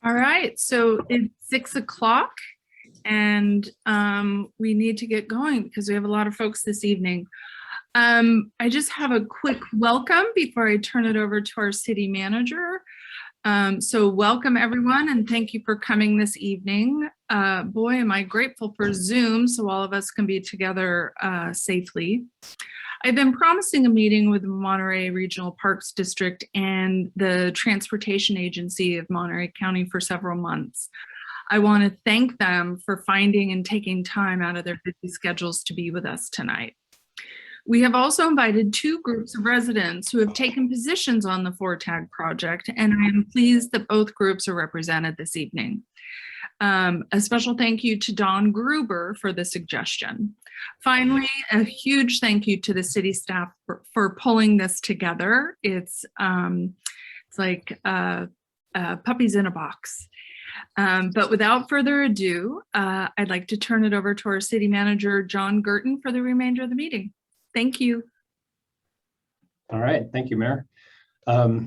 All right, so it's 6 o'clock and we need to get going because we have a lot of folks this evening. I just have a quick welcome before I turn it over to our city manager. So welcome everyone and thank you for coming this evening. Boy, am I grateful for Zoom so all of us can be together safely. I've been promising a meeting with the Monterey Regional Parks District and the Transportation Agency of Monterey County for several months. I want to thank them for finding and taking time out of their busy schedules to be with us tonight. We have also invited two groups of residents who have taken positions on the FORTAG project, and I am pleased that both groups are represented this evening. A special thank you to Don Gruber for the suggestion. Finally, a huge thank you to the city staff for pulling this together. It's like puppies in a box. But without further ado, I'd like to turn it over to our city manager, John Gurton, for the remainder of the meeting. Thank you. All right, thank you, Mayor.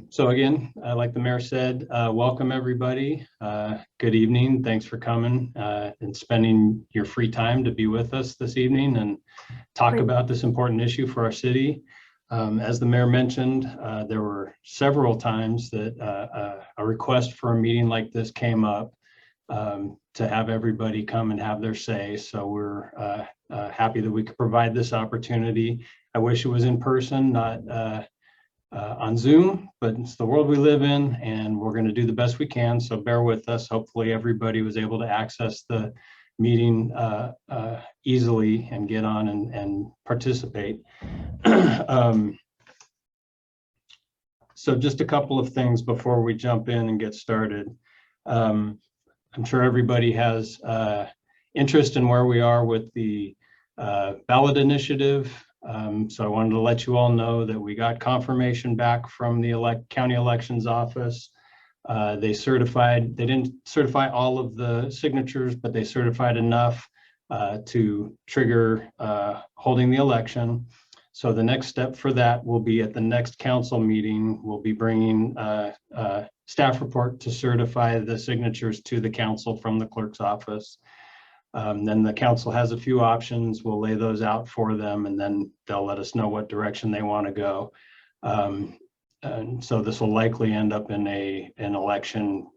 So again, like the mayor said, welcome everybody. Good evening. Thanks for coming and spending your free time to be with us this evening and talk about this important issue for our city. As the mayor mentioned, there were several times that a request for a meeting like this came up to have everybody come and have their say. So we're happy that we could provide this opportunity. I wish it was in person, not on Zoom, but it's the world we live in and we're going to do the best we can. So bear with us. Hopefully everybody was able to access the meeting easily and get on and participate. So just a couple of things before we jump in and get started. I'm sure everybody has interest in where we are with the ballot initiative. So I wanted to let you all know that we got confirmation back from the county elections office. They didn't certify all of the signatures, but they certified enough to trigger holding the election. So the next step for that will be at the next council meeting. We'll be bringing a staff report to certify the signatures to the council from the clerk's office. Then the council has a few options. We'll lay those out for them and then they'll let us know what direction they want to go. And so this will likely end up in an election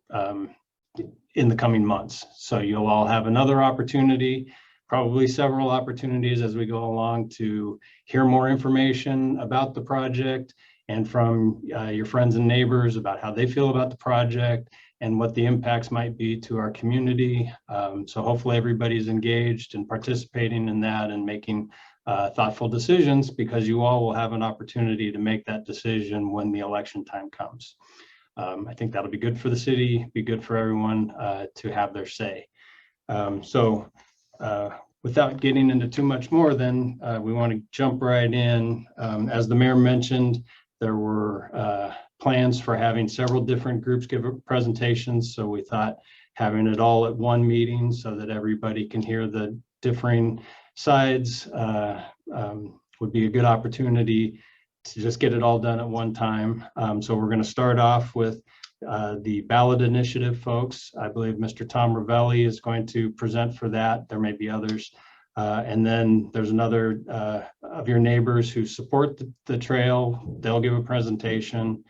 in the coming months. So you'll all have another opportunity, probably several opportunities as we go along to hear more information about the project and from your friends and neighbors about how they feel about the project and what the impacts might be to our community. So hopefully everybody's engaged and participating in that and making thoughtful decisions, because you all will have an opportunity to make that decision when the election time comes. I think that'll be good for the city, be good for everyone to have their say. Without getting into too much more, then we want to jump right in. As the mayor mentioned, there were plans for having several different groups give presentations. So we thought having it all at one meeting so that everybody can hear the differing sides would be a good opportunity to just get it all done at one time. So we're going to start off with the ballot initiative folks. I believe Mr. Tom Ravelli is going to present for that. There may be others. And then there's another of your neighbors who support the trail. They'll give a presentation.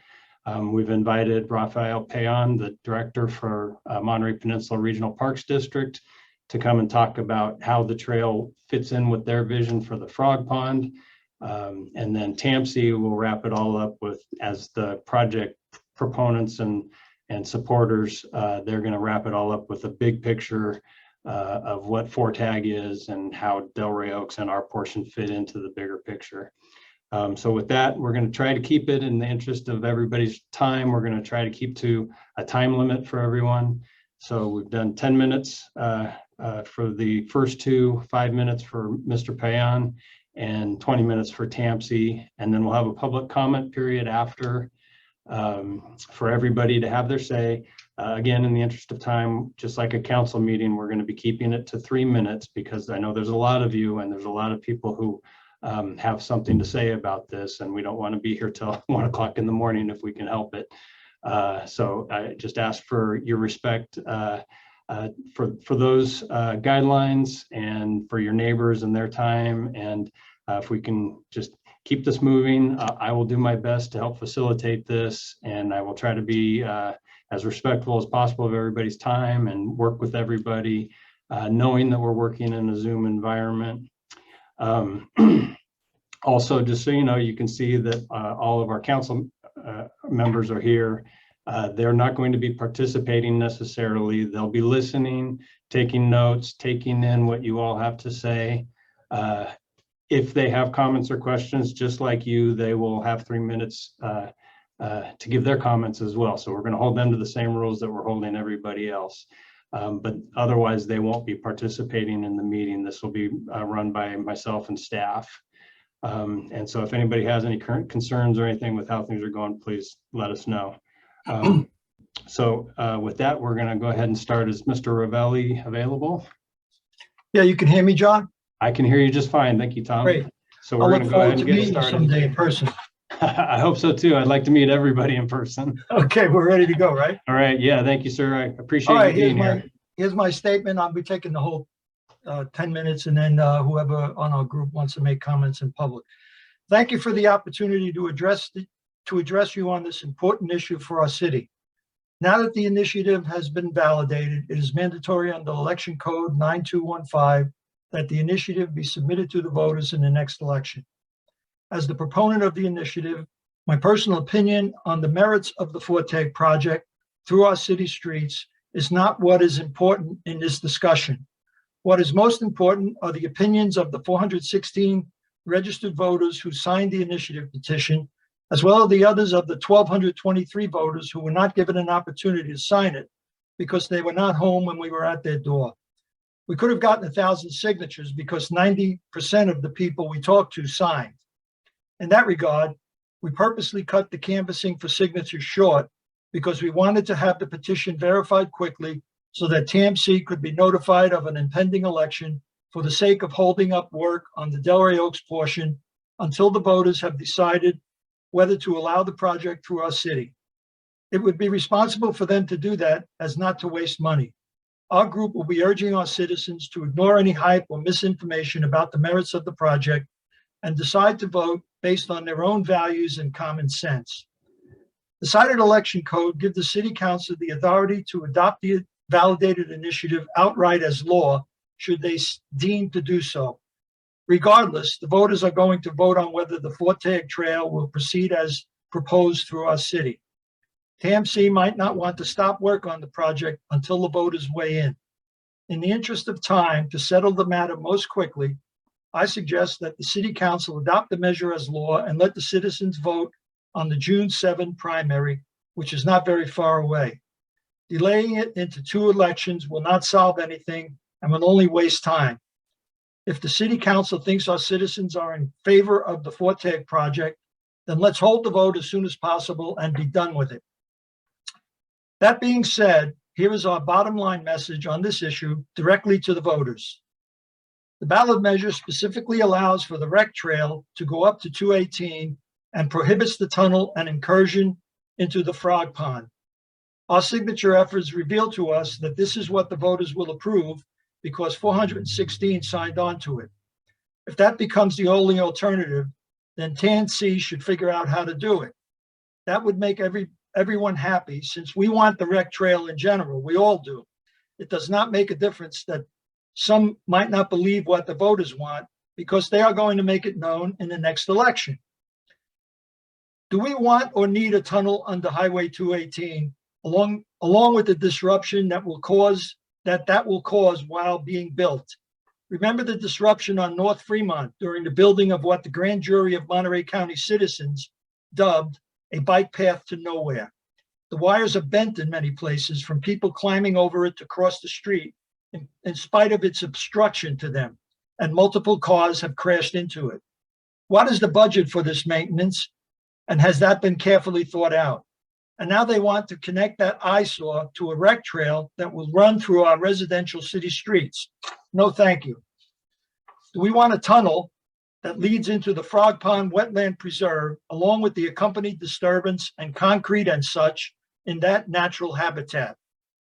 We've invited Rafael Payan, the director for Monterey Peninsula Regional Parks District, to come and talk about how the trail fits in with their vision for the frog pond. And then Tampsey will wrap it all up with, as the project proponents and supporters, they're going to wrap it all up with a big picture of what FORTAG is and how Delray Oaks and our portion fit into the bigger picture. So with that, we're going to try to keep it in the interest of everybody's time. We're going to try to keep to a time limit for everyone. So we've done 10 minutes for the first two, 5 minutes for Mr. Payan, and 20 minutes for Tampsey. And then we'll have a public comment period after for everybody to have their say. Again, in the interest of time, just like a council meeting, we're going to be keeping it to 3 minutes because I know there's a lot of you and there's a lot of people who have something to say about this, and we don't want to be here till 1 o'clock in the morning if we can help it. So I just ask for your respect for those guidelines and for your neighbors and their time. And if we can just keep this moving, I will do my best to help facilitate this, and I will try to be as respectful as possible of everybody's time and work with everybody, knowing that we're working in a Zoom environment. Also, just so you know, you can see that all of our council members are here. They're not going to be participating necessarily. They'll be listening, taking notes, taking in what you all have to say. If they have comments or questions, just like you, they will have 3 minutes to give their comments as well. So we're going to hold them to the same rules that we're holding everybody else. But otherwise, they won't be participating in the meeting. This will be run by myself and staff. And so if anybody has any current concerns or anything with how things are going, please let us know. So with that, we're going to go ahead and start. Is Mr. Ravelli available? Yeah, you can hear me, John? I can hear you just fine. Thank you, Tom. Great. So we're going to go ahead and get started. Someday in person. I hope so too. I'd like to meet everybody in person. Okay, we're ready to go, right? All right. Yeah, thank you, sir. I appreciate All right, you being here. here's my statement. I'll be taking the whole 10 minutes, and then whoever on our group wants to make comments in public. Thank you for the opportunity to address you on this important issue for our city. Now that the initiative has been validated, it is mandatory under Election Code 9215 that the initiative be submitted to the voters in the next election. As the proponent of the initiative, my personal opinion on the merits of the FORTAG project through our city streets is not what is important in this discussion. What is most important are the opinions of the 416 registered voters who signed the initiative petition, as well as the others of the 1,223 voters who were not given an opportunity to sign it because they were not home when we were at their door. We could have gotten 1,000 signatures because 90% of the people we talked to signed. In that regard, we purposely cut the canvassing for signatures short because we wanted to have the petition verified quickly so that TMC could be notified of an impending election for the sake of holding up work on the Delray Oaks portion until the voters have decided whether to allow the project through our city. It would be responsible for them to do that as not to waste money. Our group will be urging our citizens to ignore any hype or misinformation about the merits of the project and decide to vote based on their own values and common sense. The cited election code gives the city council the authority to adopt the validated initiative outright as law should they deem to do so. Regardless, the voters are going to vote on whether the FORTAG trail will proceed as proposed through our city. TMC might not want to stop work on the project until the voters weigh in. In the interest of time to settle the matter most quickly, I suggest that the city council adopt the measure as law and let the citizens vote on the June 7 primary, which is not very far away. Delaying it into 2 elections will not solve anything and will only waste time. If the city council thinks our citizens are in favor of the FORTAG project, then let's hold the vote as soon as possible and be done with it. That being said, here is our bottom line message on this issue directly to the voters. The ballot measure specifically allows for the rec trail to go up to 218 and prohibits the tunnel and incursion into the frog pond. Our signature efforts reveal to us that this is what the voters will approve because 416 signed on to it. If that becomes the only alternative, then TNC should figure out how to do it. That would make everyone happy since we want the rec trail in general. We all do. It does not make a difference that some might not believe what the voters want because they are going to make it known in the next election. Do we want or need a tunnel under Highway 218 along with the disruption that will cause while being built? Remember the disruption on North Fremont during the building of what the grand jury of Monterey County citizens dubbed a bike path to nowhere. The wires are bent in many places from people climbing over it to cross the street in spite of its obstruction to them, and multiple cars have crashed into it. What is the budget for this maintenance? And has that been carefully thought out? And now they want to connect that eyesore to a rec trail that will run through our residential city streets. No, thank you. Do we want a tunnel that leads into the Frog Pond Wetland Preserve, along with the accompanied disturbance and concrete and such in that natural habitat.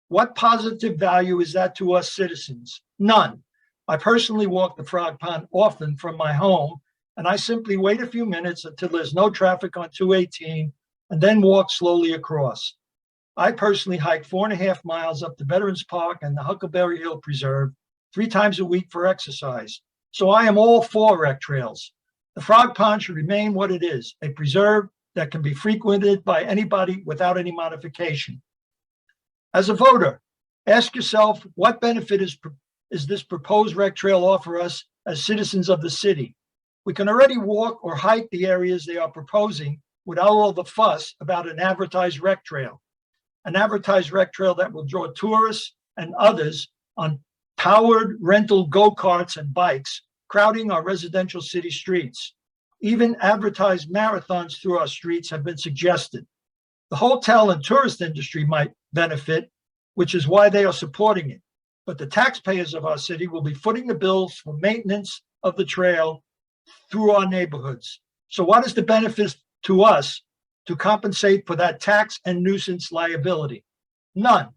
What positive value is that to us citizens? None. I personally walk the Frog Pond often from my home, and I simply wait a few minutes until there's no traffic on 218 and then walk slowly across. I personally hike 4.5 miles up to Veterans Park and the Huckleberry Hill Preserve 3 times a week for exercise. So I am all for rec trails. The Frog Pond should remain what it is, a preserve that can be frequented by anybody without any modification. As a voter, ask yourself what benefit is this proposed rec trail offer us as citizens of the city? We can already walk or hike the areas they are proposing without all the fuss about an advertised rec trail. An advertised rec trail that will draw tourists and others on powered rental go-karts and bikes, crowding our residential city streets. Even advertised marathons through our streets have been suggested. The hotel and tourist industry might benefit, which is why they are supporting it. But the taxpayers of our city will be footing the bills for maintenance of the trail through our neighborhoods. So what is the benefit to us to compensate for that tax and nuisance liability? None.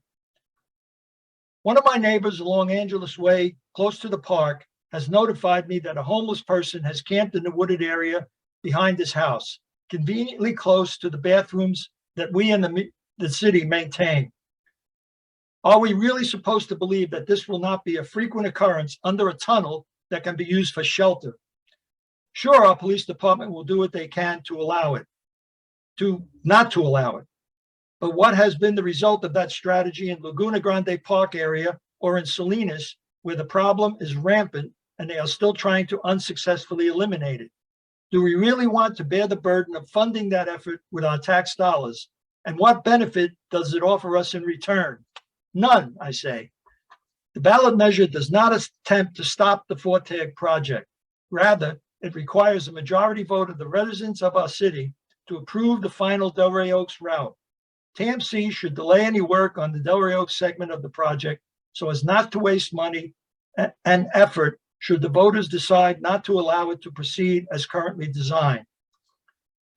One of my neighbors along Angeles Way, close to the park, has notified me that a homeless person has camped in the wooded area behind his house, conveniently close to the bathrooms that we in the city maintain. Are we really supposed to believe that this will not be a frequent occurrence under a tunnel that can be used for shelter? Sure, our police department will do what they can to allow it, not to allow it. But what has been the result of that strategy in Laguna Grande Park area or in Salinas, where the problem is rampant and they are still trying to unsuccessfully eliminate it? Do we really want to bear the burden of funding that effort with our tax dollars? And what benefit does it offer us in return? None, I say. The ballot measure does not attempt to stop the FORTAG project. Rather, it requires a majority vote of the residents of our city to approve the final Delray Oaks route. TMC should delay any work on the Delray Oaks segment of the project so as not to waste money and effort should the voters decide not to allow it to proceed as currently designed.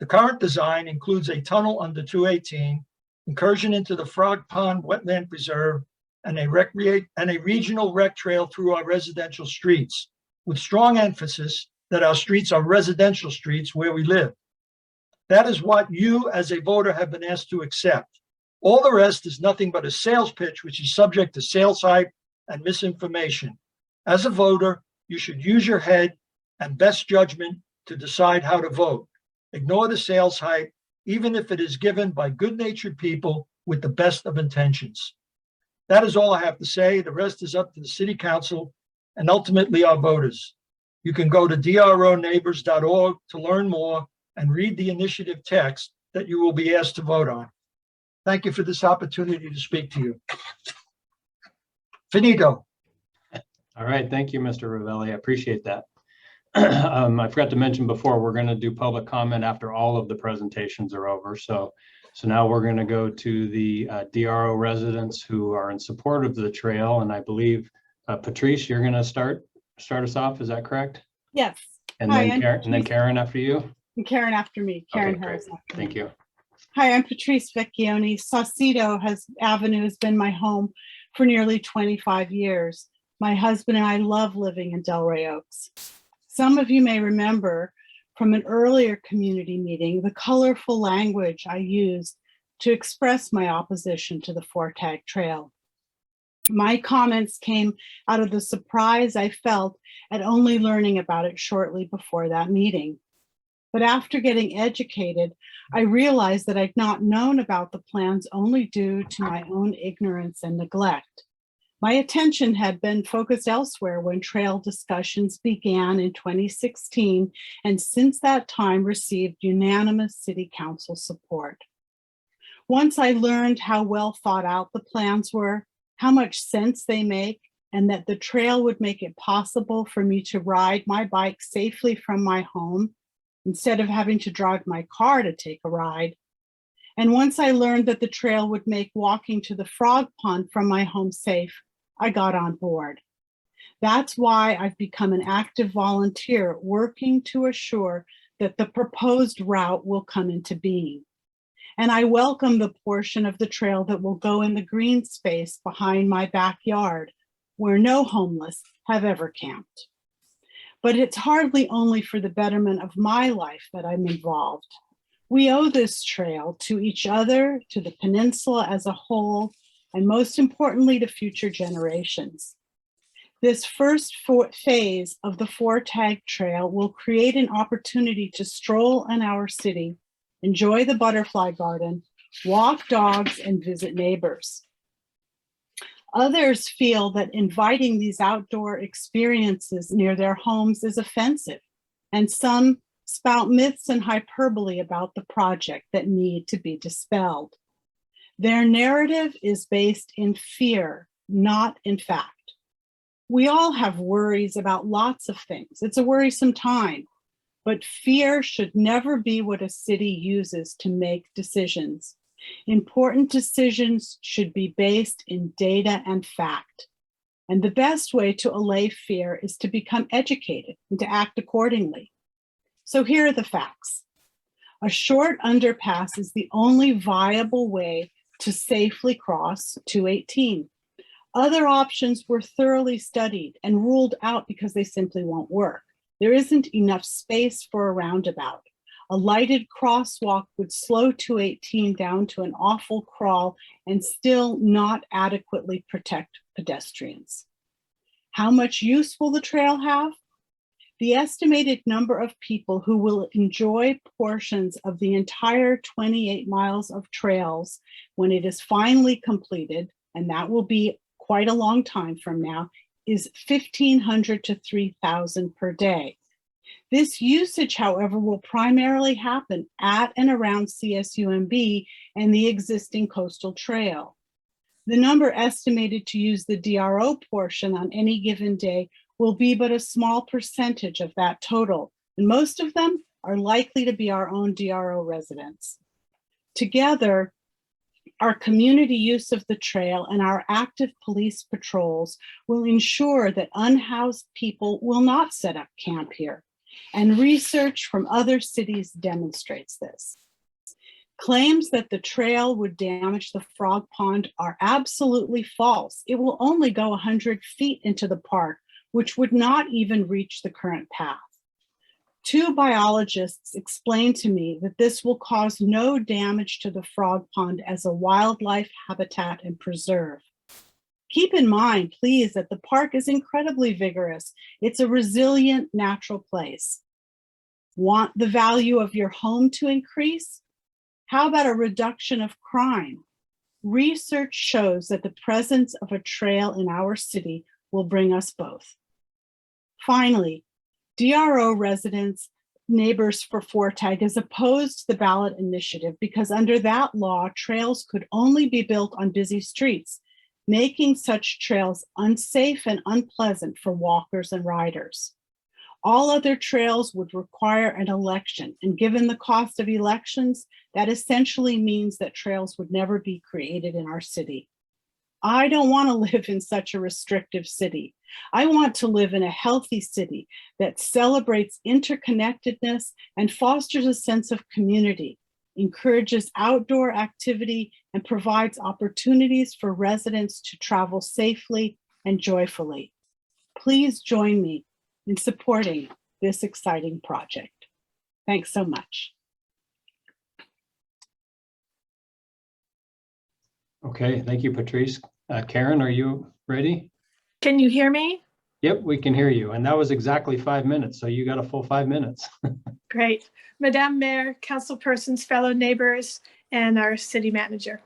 The current design includes a tunnel under 218, incursion into the Frog Pond Wetland Preserve, and a regional rec trail through our residential streets, with strong emphasis that our streets are residential streets where we live. That is what you as a voter have been asked to accept. All the rest is nothing but a sales pitch, which is subject to sales hype and misinformation. As a voter, you should use your head and best judgment to decide how to vote. Ignore the sales hype, even if it is given by good-natured people with the best of intentions. That is all I have to say. The rest is up to the city council and ultimately our voters. You can go to droneighbors.org to learn more and read the initiative text that you will be asked to vote on. Thank you for this opportunity to speak to you. Finito. All right, thank you, Mr. Ravelli. I appreciate that. I forgot to mention before, we're going to do public comment after all of the presentations are over. So now we're going to go to the DRO residents who are in support of the trail. And I believe, Patrice, you're going to start us off. Is that correct? Yes. And Hi, then Karen after you. And Karen after me. Karen Okay, Harris. great. Thank you. Hi, I'm Patrice Vecchione. Saucedo Avenue has been my home for nearly 25 years. My husband and I love living in Delray Oaks. Some of you may remember from an earlier community meeting the colorful language I used to express my opposition to the FORTAG trail. My comments came out of the surprise I felt at only learning about it shortly before that meeting. But after getting educated, I realized that I'd not known about the plans only due to my own ignorance and neglect. My attention had been focused elsewhere when trail discussions began in 2016, and since that time received unanimous city council support. Once I learned how well thought out the plans were, how much sense they make, and that the trail would make it possible for me to ride my bike safely from my home instead of having to drive my car to take a ride. And once I learned that the trail would make walking to the Frog Pond from my home safe, I got on board. That's why I've become an active volunteer working to assure that the proposed route will come into being. and I welcome the portion of the trail that will go in the green space behind my backyard, where no homeless have ever camped. But it's hardly only for the betterment of my life that I'm involved. We owe this trail to each other, to the peninsula as a whole, and most importantly, to future generations. This first phase of the FORTAG Trail will create an opportunity to stroll in our city, enjoy the butterfly garden, walk dogs, and visit neighbors. Others feel that inviting these outdoor experiences near their homes is offensive, and some spout myths and hyperbole about the project that need to be dispelled. Their narrative is based in fear, not in fact. We all have worries about lots of things. It's a worrisome time, but fear should never be what a city uses to make decisions. Important decisions should be based in data and fact. And the best way to allay fear is to become educated and to act accordingly. So here are the facts. A short underpass is the only viable way to safely cross 218. Other options were thoroughly studied and ruled out because they simply won't work. There isn't enough space for a roundabout. A lighted crosswalk would slow 218 down to an awful crawl and still not adequately protect pedestrians. How much use will the trail have? The estimated number of people who will enjoy portions of the entire 28 miles of trails when it is finally completed, and that will be quite a long time from now, is 1,500 to 3,000 per day. This usage, however, will primarily happen at and around CSUMB and the existing coastal trail. The number estimated to use the DRO portion on any given day will be but a small percentage of that total, and most of them are likely to be our own DRO residents. Together, our community use of the trail and our active police patrols will ensure that unhoused people will not set up camp here, and research from other cities demonstrates this. Claims that the trail would damage the frog pond are absolutely false. It will only go 100 feet into the park, which would not even reach the current path. Two biologists explained to me that this will cause no damage to the frog pond as a wildlife habitat and preserve. Keep in mind, please, that the park is incredibly vigorous. It's a resilient natural place. Want the value of your home to increase? How about a reduction of crime? Research shows that the presence of a trail in our city will bring us both. Finally, DRO residents, Neighbors for FORTAG, is opposed to the ballot initiative because under that law, trails could only be built on busy streets, making such trails unsafe and unpleasant for walkers and riders. All other trails would require an election, and given the cost of elections, that essentially means that trails would never be created in our city. I don't want to live in such a restrictive city. I want to live in a healthy city that celebrates interconnectedness and fosters a sense of community, encourages outdoor activity, and provides opportunities for residents to travel safely and joyfully. Please join me in supporting this exciting project. Thanks so much. Okay, thank you, Patrice. Karen, are you ready? Can you hear me? Yep, we can hear you. And that was exactly 5 minutes. So you got a full 5 minutes. Great. Madame Mayor, councilpersons, fellow neighbors, and our city manager.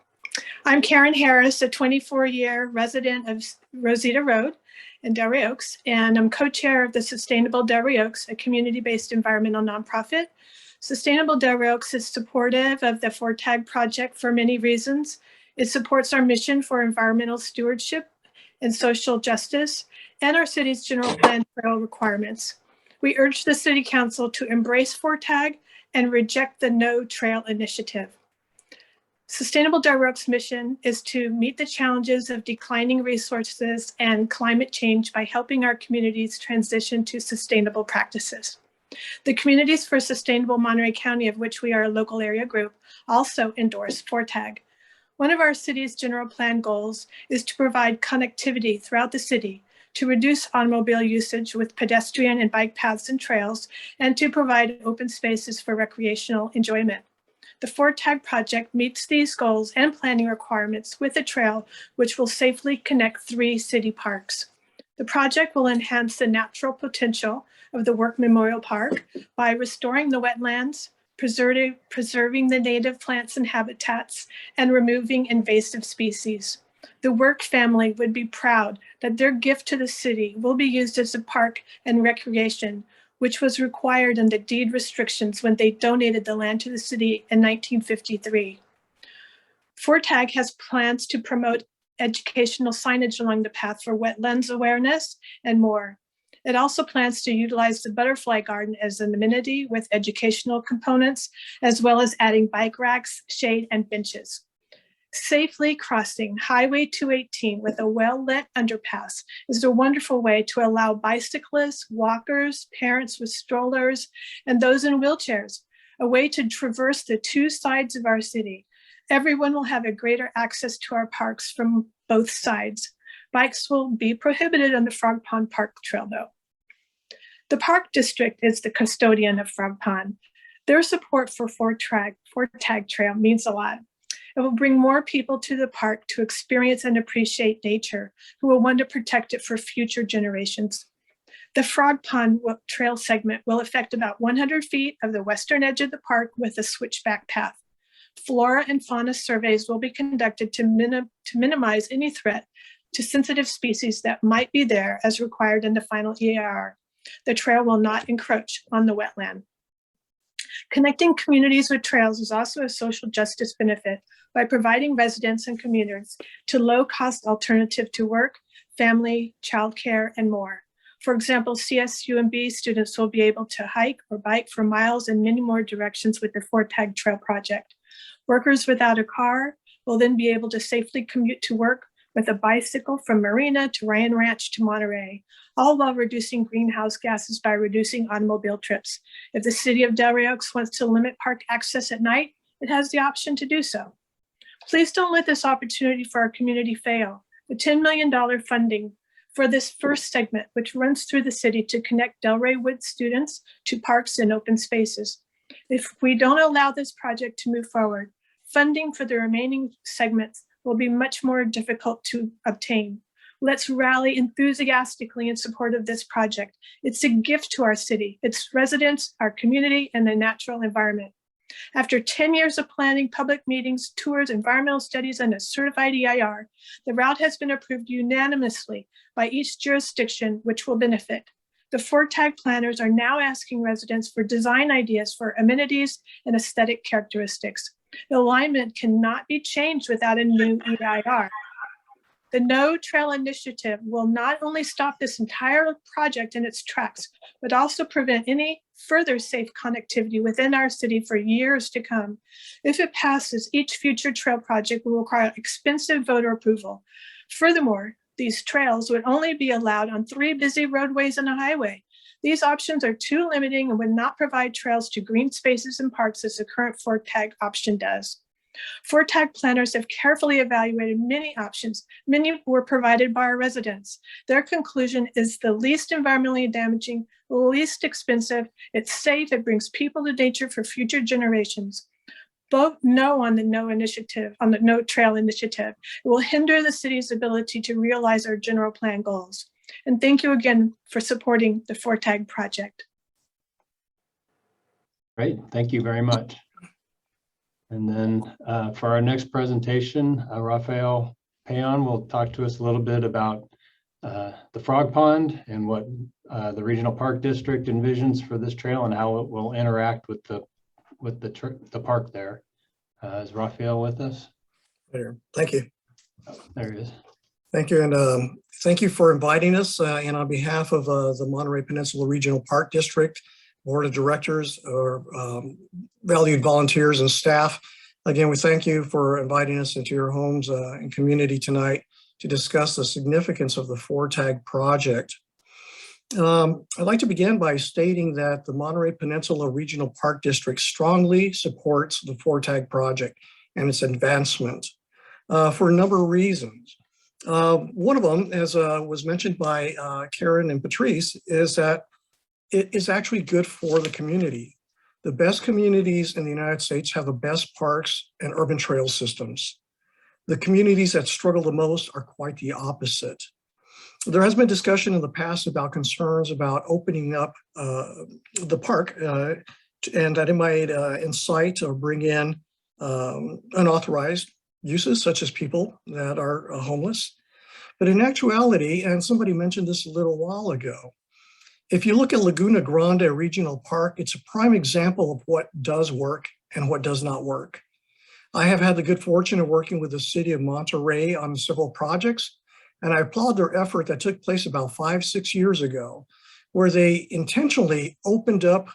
I'm Karen Harris, a 24-year resident of Rosita Road in Delray Oaks, and I'm co-chair of the Sustainable Delray Oaks, a community-based environmental nonprofit. Sustainable Delray Oaks is supportive of the FORTAG project for many reasons. It supports our mission for environmental stewardship and social justice, and our city's general plan trail requirements. We urge the City Council to embrace FORTAG and reject the No Trail Initiative. Sustainable Delray Oaks' mission is to meet the challenges of declining resources and climate change by helping our communities transition to sustainable practices. The Communities for Sustainable Monterey County, of which we are a local area group, also endorse FORTAG. One of our city's general plan goals is to provide connectivity throughout the city, to reduce automobile usage with pedestrian and bike paths and trails, and to provide open spaces for recreational enjoyment. The FORTAG project meets these goals and planning requirements with a trail which will safely connect 3 city parks. The project will enhance the natural potential of the Work Memorial Park by restoring the wetlands, preserving the native plants and habitats, and removing invasive species. The Work family would be proud that their gift to the city will be used as a park and recreation, which was required under deed restrictions when they donated the land to the city in 1953. FORTAG has plans to promote educational signage along the path for wetlands awareness and more. It also plans to utilize the butterfly garden as an amenity with educational components, as well as adding bike racks, shade, and benches. Safely crossing Highway 218 with a well-lit underpass is a wonderful way to allow bicyclists, walkers, parents with strollers, and those in wheelchairs, a way to traverse the 2 sides of our city. Everyone will have a greater access to our parks from both sides. Bikes will be prohibited on the Frog Pond Park Trail, though. The Park District is the custodian of Frog Pond. Their support for FORTAG Trail means a lot. It will bring more people to the park to experience and appreciate nature, who will want to protect it for future generations. The Frog Pond Trail segment will affect about 100 feet of the western edge of the park with a switchback path. Flora and fauna surveys will be conducted to minimize any threat to sensitive species that might be there as required in the final EIR. The trail will not encroach on the wetland. Connecting communities with trails is also a social justice benefit by providing residents and commuters to low-cost alternative to work, family, childcare, and more. For example, CSUMB students will be able to hike or bike for miles in many more directions with the FORTAG Trail project. Workers without a car will then be able to safely commute to work with a bicycle from Marina to Ryan Ranch to Monterey, all while reducing greenhouse gases by reducing automobile trips. If the city of Delray Oaks wants to limit park access at night, it has the option to do so. Please don't let this opportunity for our community fail. The $10 million funding for this first segment, which runs through the city to connect Delray Woods students to parks and open spaces. If we don't allow this project to move forward, funding for the remaining segments will be much more difficult to obtain. Let's rally enthusiastically in support of this project. It's a gift to our city, its residents, our community, and the natural environment. After 10 years of planning, public meetings, tours, environmental studies, and a certified EIR, the route has been approved unanimously by each jurisdiction, which will benefit. The FORTAG planners are now asking residents for design ideas for amenities and aesthetic characteristics. The alignment cannot be changed without a new EIR. The No Trail Initiative will not only stop this entire project in its tracks, but also prevent any further safe connectivity within our city for years to come. If it passes, each future trail project will require expensive voter approval. Furthermore, these trails would only be allowed on 3 busy roadways and a highway. These options are too limiting and would not provide trails to green spaces and parks as the current FORTAG option does. FORTAG planners have carefully evaluated many options. Many were provided by our residents. Their conclusion is the least environmentally damaging, least expensive, it's safe, it brings people to nature for future generations. Vote no on the No Trail Initiative. It will hinder the city's ability to realize our general plan goals. And thank you again for supporting the FORTAG project. Great, thank you very much. And then for our next presentation, Rafael Payon will talk to us a little bit about the Frog Pond and what the Regional Park District envisions for this trail and how it will interact with the park there. Is Rafael with us? There. Thank you. Oh, there he is. Thank you. And thank you for inviting us. And on behalf of the Monterey Peninsula Regional Park District, Board of Directors, or valued volunteers and staff, again, we thank you for inviting us into your homes and community tonight to discuss the significance of the FORTAG project. I'd like to begin by stating that the Monterey Peninsula Regional Park District strongly supports the FORTAG project and its advancement for a number of reasons. One of them, as was mentioned by Karen and Patrice, is that it is actually good for the community. The best communities in the United States have the best parks and urban trail systems. The communities that struggle the most are quite the opposite. There has been discussion in the past about concerns about opening up the park and that it might incite or bring in unauthorized uses such as people that are homeless. But in actuality, and somebody mentioned this a little while ago, if you look at Laguna Grande Regional Park, it's a prime example of what does work and what does not work. I have had the good fortune of working with the city of Monterey on several projects, and I applaud their effort that took place about 5-6 years ago, where they intentionally opened up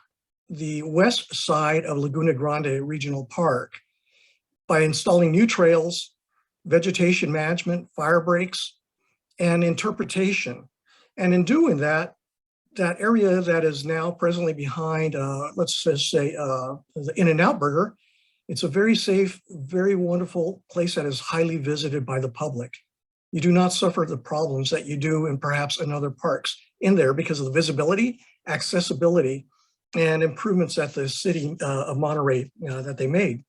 the west side of Laguna Grande Regional Park by installing new trails, vegetation management, fire breaks, and interpretation. And in doing that, that area that is now presently behind, let's just say the In-N-Out Burger, it's a very safe, very wonderful place that is highly visited by the public. You do not suffer the problems that you do in perhaps in other parks in there because of the visibility, accessibility, and improvements that the city of Monterey that they made.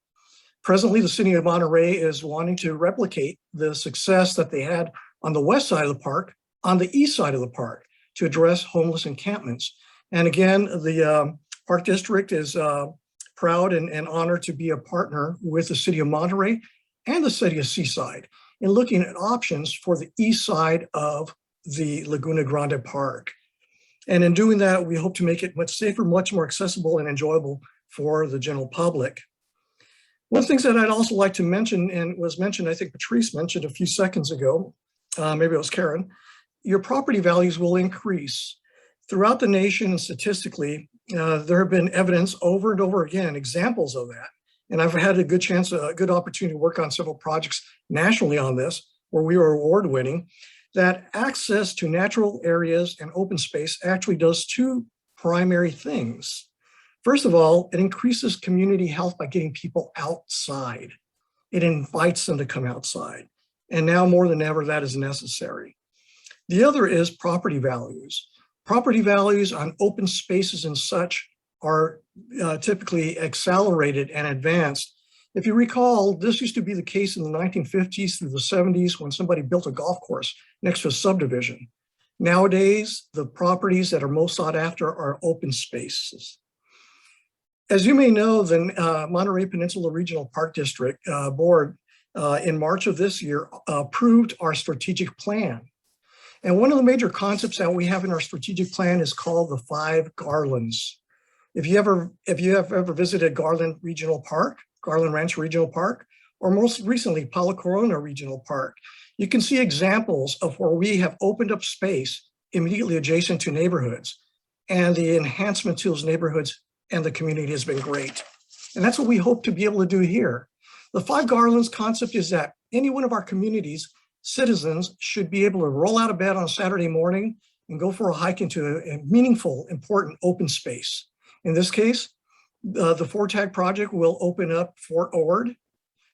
Presently, the city of Monterey is wanting to replicate the success that they had on the west side of the park, on the east side of the park, to address homeless encampments. And again, the Park District is proud and honored to be a partner with the city of Monterey and the city of Seaside in looking at options for the east side of the Laguna Grande Park. And in doing that, we hope to make it much safer, much more accessible and enjoyable for the general public. One of the things that I'd also like to mention, and was mentioned, I think Patrice mentioned a few seconds ago, maybe it was Karen, your property values will increase. Throughout the nation and statistically, there have been evidence over and over again, examples of that. And I've had a good opportunity to work on several projects nationally on this, where we were award winning, that access to natural areas and open space actually does two primary things. First of all, it increases community health by getting people outside. It invites them to come outside. And now more than ever, that is necessary. The other is property values. Property values on open spaces and such are typically accelerated and advanced. If you recall, this used to be the case in the 1950s through the 70s when somebody built a golf course next to a subdivision. Nowadays, the properties that are most sought after are open spaces. As you may know, the Monterey Peninsula Regional Park District Board in March of this year approved our strategic plan. And one of the major concepts that we have in our strategic plan is called the 5 Garlands. If you have ever visited Garland Regional Park, Garland Ranch Regional Park, or most recently Palo Corona Regional Park, you can see examples of where we have opened up space immediately adjacent to neighborhoods, and the enhancement to those neighborhoods and the community has been great. And that's what we hope to be able to do here. The 5 Garlands concept is that any one of our communities, citizens, should be able to roll out of bed on a Saturday morning and go for a hike into a meaningful, important open space. In this case, the FORTAG project will open up Fort Ord,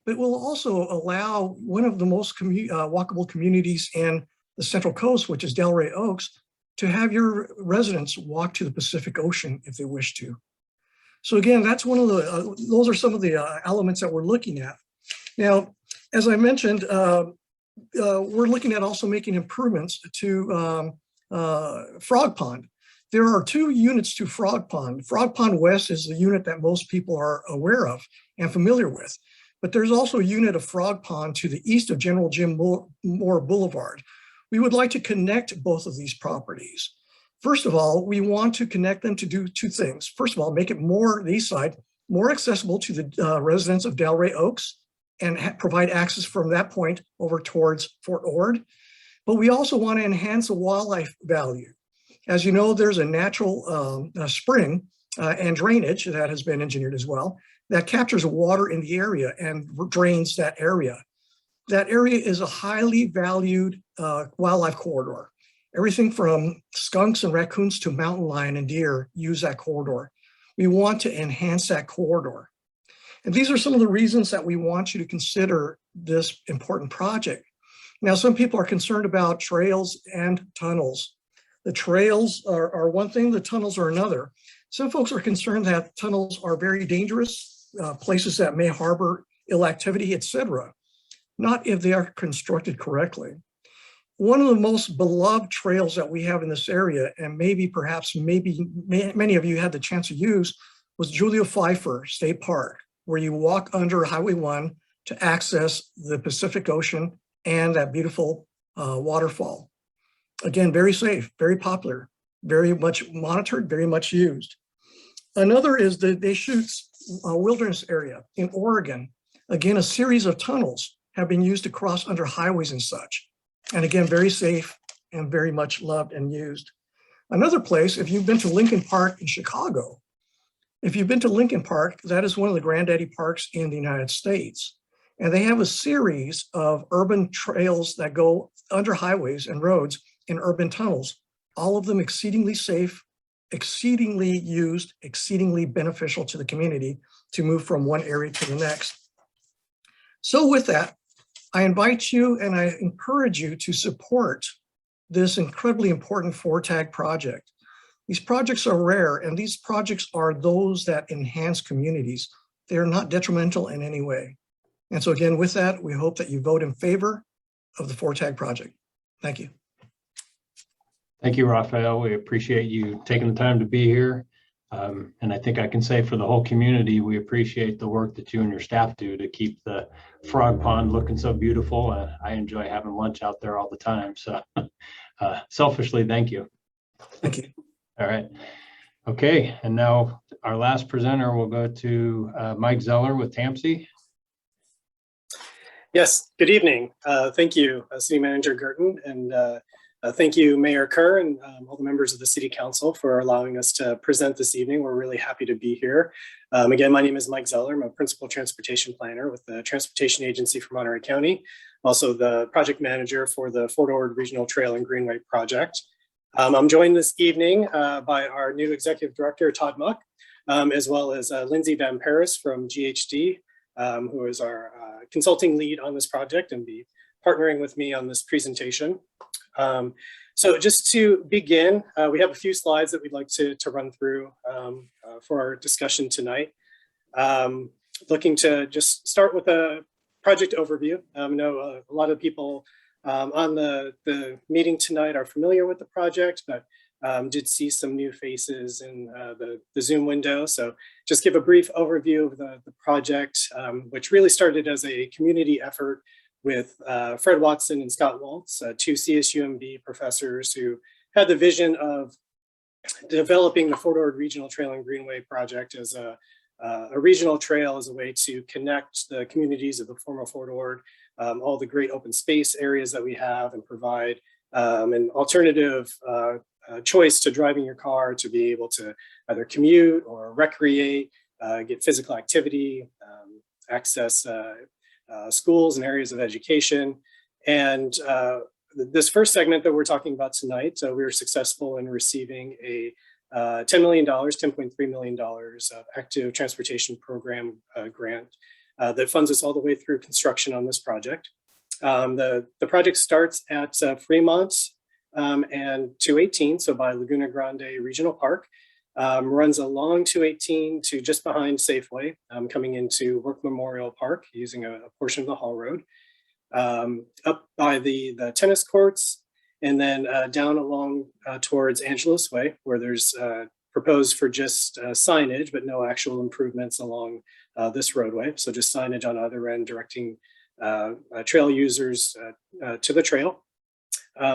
but will also allow one of the most walkable communities in the Central Coast, which is Delray Oaks, to have your residents walk to the Pacific Ocean if they wish to. So again, that's one of the, those are some of the elements that we're looking at. Now, as I mentioned, we're looking at also making improvements to Frog Pond. There are 2 units to Frog Pond. Frog Pond West is the unit that most people are aware of and familiar with. But there's also a unit of Frog Pond to the east of General Jim Moore Boulevard. We would like to connect both of these properties. First of all, we want to connect them to do 2 things. First of all, make it more, the east side, more accessible to the residents of Delray Oaks and provide access from that point over towards Fort Ord. But we also want to enhance the wildlife value. As you know, there's a natural spring and drainage that has been engineered as well that captures water in the area and drains that area. That area is a highly valued wildlife corridor. Everything from skunks and raccoons to mountain lion and deer use that corridor. We want to enhance that corridor. And these are some of the reasons that we want you to consider this important project. Now, some people are concerned about trails and tunnels. The trails are one thing, the tunnels are another. Some folks are concerned that tunnels are very dangerous, places that may harbor ill activity, etc. Not if they are constructed correctly. One of the most beloved trails that we have in this area, and maybe many of you had the chance to use, was Julio Pfeiffer State Park, where you walk under Highway 1 to access the Pacific Ocean and that beautiful waterfall. Again, very safe, very popular, very much monitored, very much used. Another is the Deschutes Wilderness Area in Oregon. Again, a series of tunnels have been used to cross under highways and such. And again, very safe and very much loved and used. Another place, if you've been to Lincoln Park in Chicago, if you've been to Lincoln Park, that is one of the granddaddy parks in the United States. And they have a series of urban trails that go under highways and roads in urban tunnels, all of them exceedingly safe, exceedingly used, exceedingly beneficial to the community to move from one area to the next. So with that, I invite you and I encourage you to support this incredibly important FORTAG project. These projects are rare, and these projects are those that enhance communities. They are not detrimental in any way. And so again, with that, we hope that you vote in favor of the FORTAG project. Thank you. Thank you, Raphael. We appreciate you taking the time to be here. And I think I can say for the whole community, we appreciate the work that you and your staff do to keep the frog pond looking so beautiful. I enjoy having lunch out there all the time. So selfishly, thank you. Thank you. All right. Okay. And now our last presenter will go to Mike Zeller with TAMSI. Yes, good evening. Thank you, City Manager Girton, and thank you, Mayor Kerr, and all the members of the City Council for allowing us to present this evening. We're really happy to be here. Again, my name is Mike Zeller. I'm a Principal Transportation Planner with the Transportation Agency for Monterey County, also the Project Manager for the Fort Ord Regional Trail and Greenway Project. I'm joined this evening by our new Executive Director, Todd Muck, as well as Lindsay Van Paris from GHD, who is our consulting lead on this project and be partnering with me on this presentation. So just to begin, we have a few slides that we'd like to run through for our discussion tonight. Looking to just start with a project overview. I know a lot of people on the meeting tonight are familiar with the project, but did see some new faces in the Zoom window. So just give a brief overview of the project, which really started as a community effort with Fred Watson and Scott Waltz, two CSUMB professors who had the vision of developing the Fort Ord Regional Trail and Greenway project as a regional trail as a way to connect the communities of the former Fort Ord, all the great open space areas that we have, and provide an alternative choice to driving your car to be able to either commute or recreate, get physical activity, access schools and areas of education. And this first segment that we're talking about tonight, we were successful in receiving a $10 million, $10.3 million of active transportation program grant that funds us all the way through construction on this project. The project starts at Fremont and 218, so by Laguna Grande Regional Park, runs along 218 to just behind Safeway, coming into Work Memorial Park using a portion of the Hall Road, up by the tennis courts, and then down along towards Angelos Way, where there's proposed for just signage, but no actual improvements along this roadway. So just signage on either end directing trail users to the trail.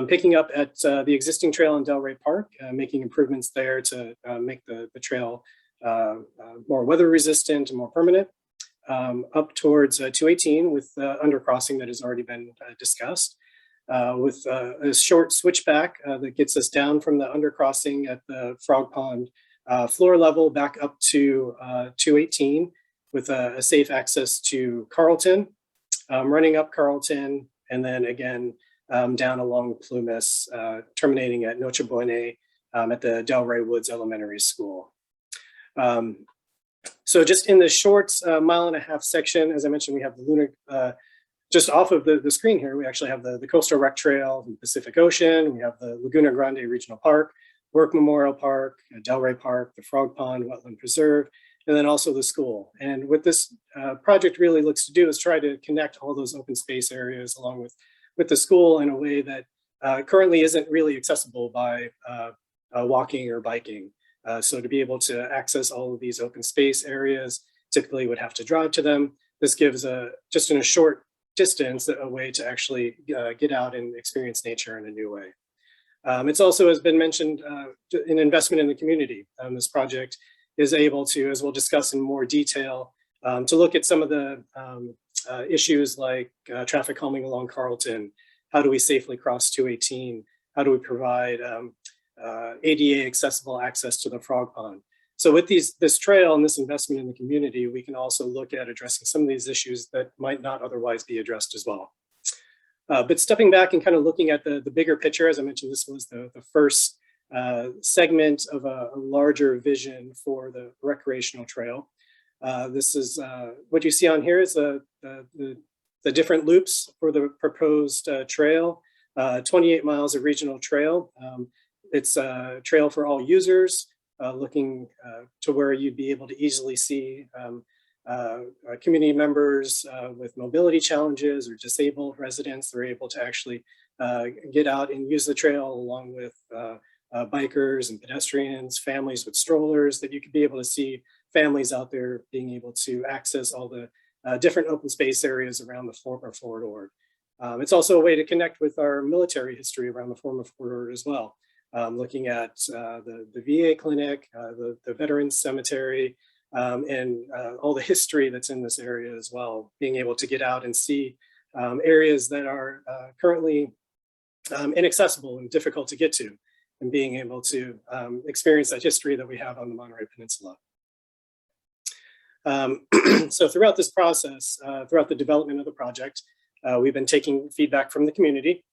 Picking up at the existing trail in Delray Park, making improvements there to make the trail more weather resistant and more permanent. Up towards 218 with the undercrossing that has already been discussed, with a short switchback that gets us down from the undercrossing at the Frog Pond floor level back up to 218 with a safe access to Carlton, running up Carlton, and then again down along Plumas, terminating at Noche Buena at the Delray Woods Elementary School. So just in the short 1.5 mile section, as I mentioned, we have the lunar, just off of the screen here, we actually have the Coastal Rec Trail, the Pacific Ocean, we have the Laguna Grande Regional Park, Work Memorial Park, Delray Park, the Frog Pond Wetland Preserve, and then also the school. And what this project really looks to do is try to connect all those open space areas along with the school in a way that currently isn't really accessible by walking or biking. So to be able to access all of these open space areas, typically would have to drive to them. This gives just in a short distance a way to actually get out and experience nature in a new way. It's also, has been mentioned, an investment in the community. This project is able to, as we'll discuss in more detail, to look at some of the issues like traffic calming along Carlton. How do we safely cross 218? How do we provide ADA accessible access to the Frog Pond? So with this trail and this investment in the community, we can also look at addressing some of these issues that might not otherwise be addressed as well. But stepping back and kind of looking at the bigger picture, as I mentioned, this was the first segment of a larger vision for the recreational trail. This is what you see on here is the different loops for the proposed trail, 28 miles of regional trail. It's a trail for all users, looking to where you'd be able to easily see community members with mobility challenges or disabled residents. They're able to actually get out and use the trail along with bikers and pedestrians, families with strollers, that you could be able to see families out there being able to access all the different open space areas around the former Fort Ord. It's also a way to connect with our military history around the former Fort Ord as well. Looking at the VA clinic, the Veterans Cemetery, and all the history that's in this area as well, being able to get out and see areas that are currently inaccessible and difficult to get to, and being able to experience that history that we have on the Monterey Peninsula. So throughout this process, throughout the development of the project, we've been taking feedback from the community.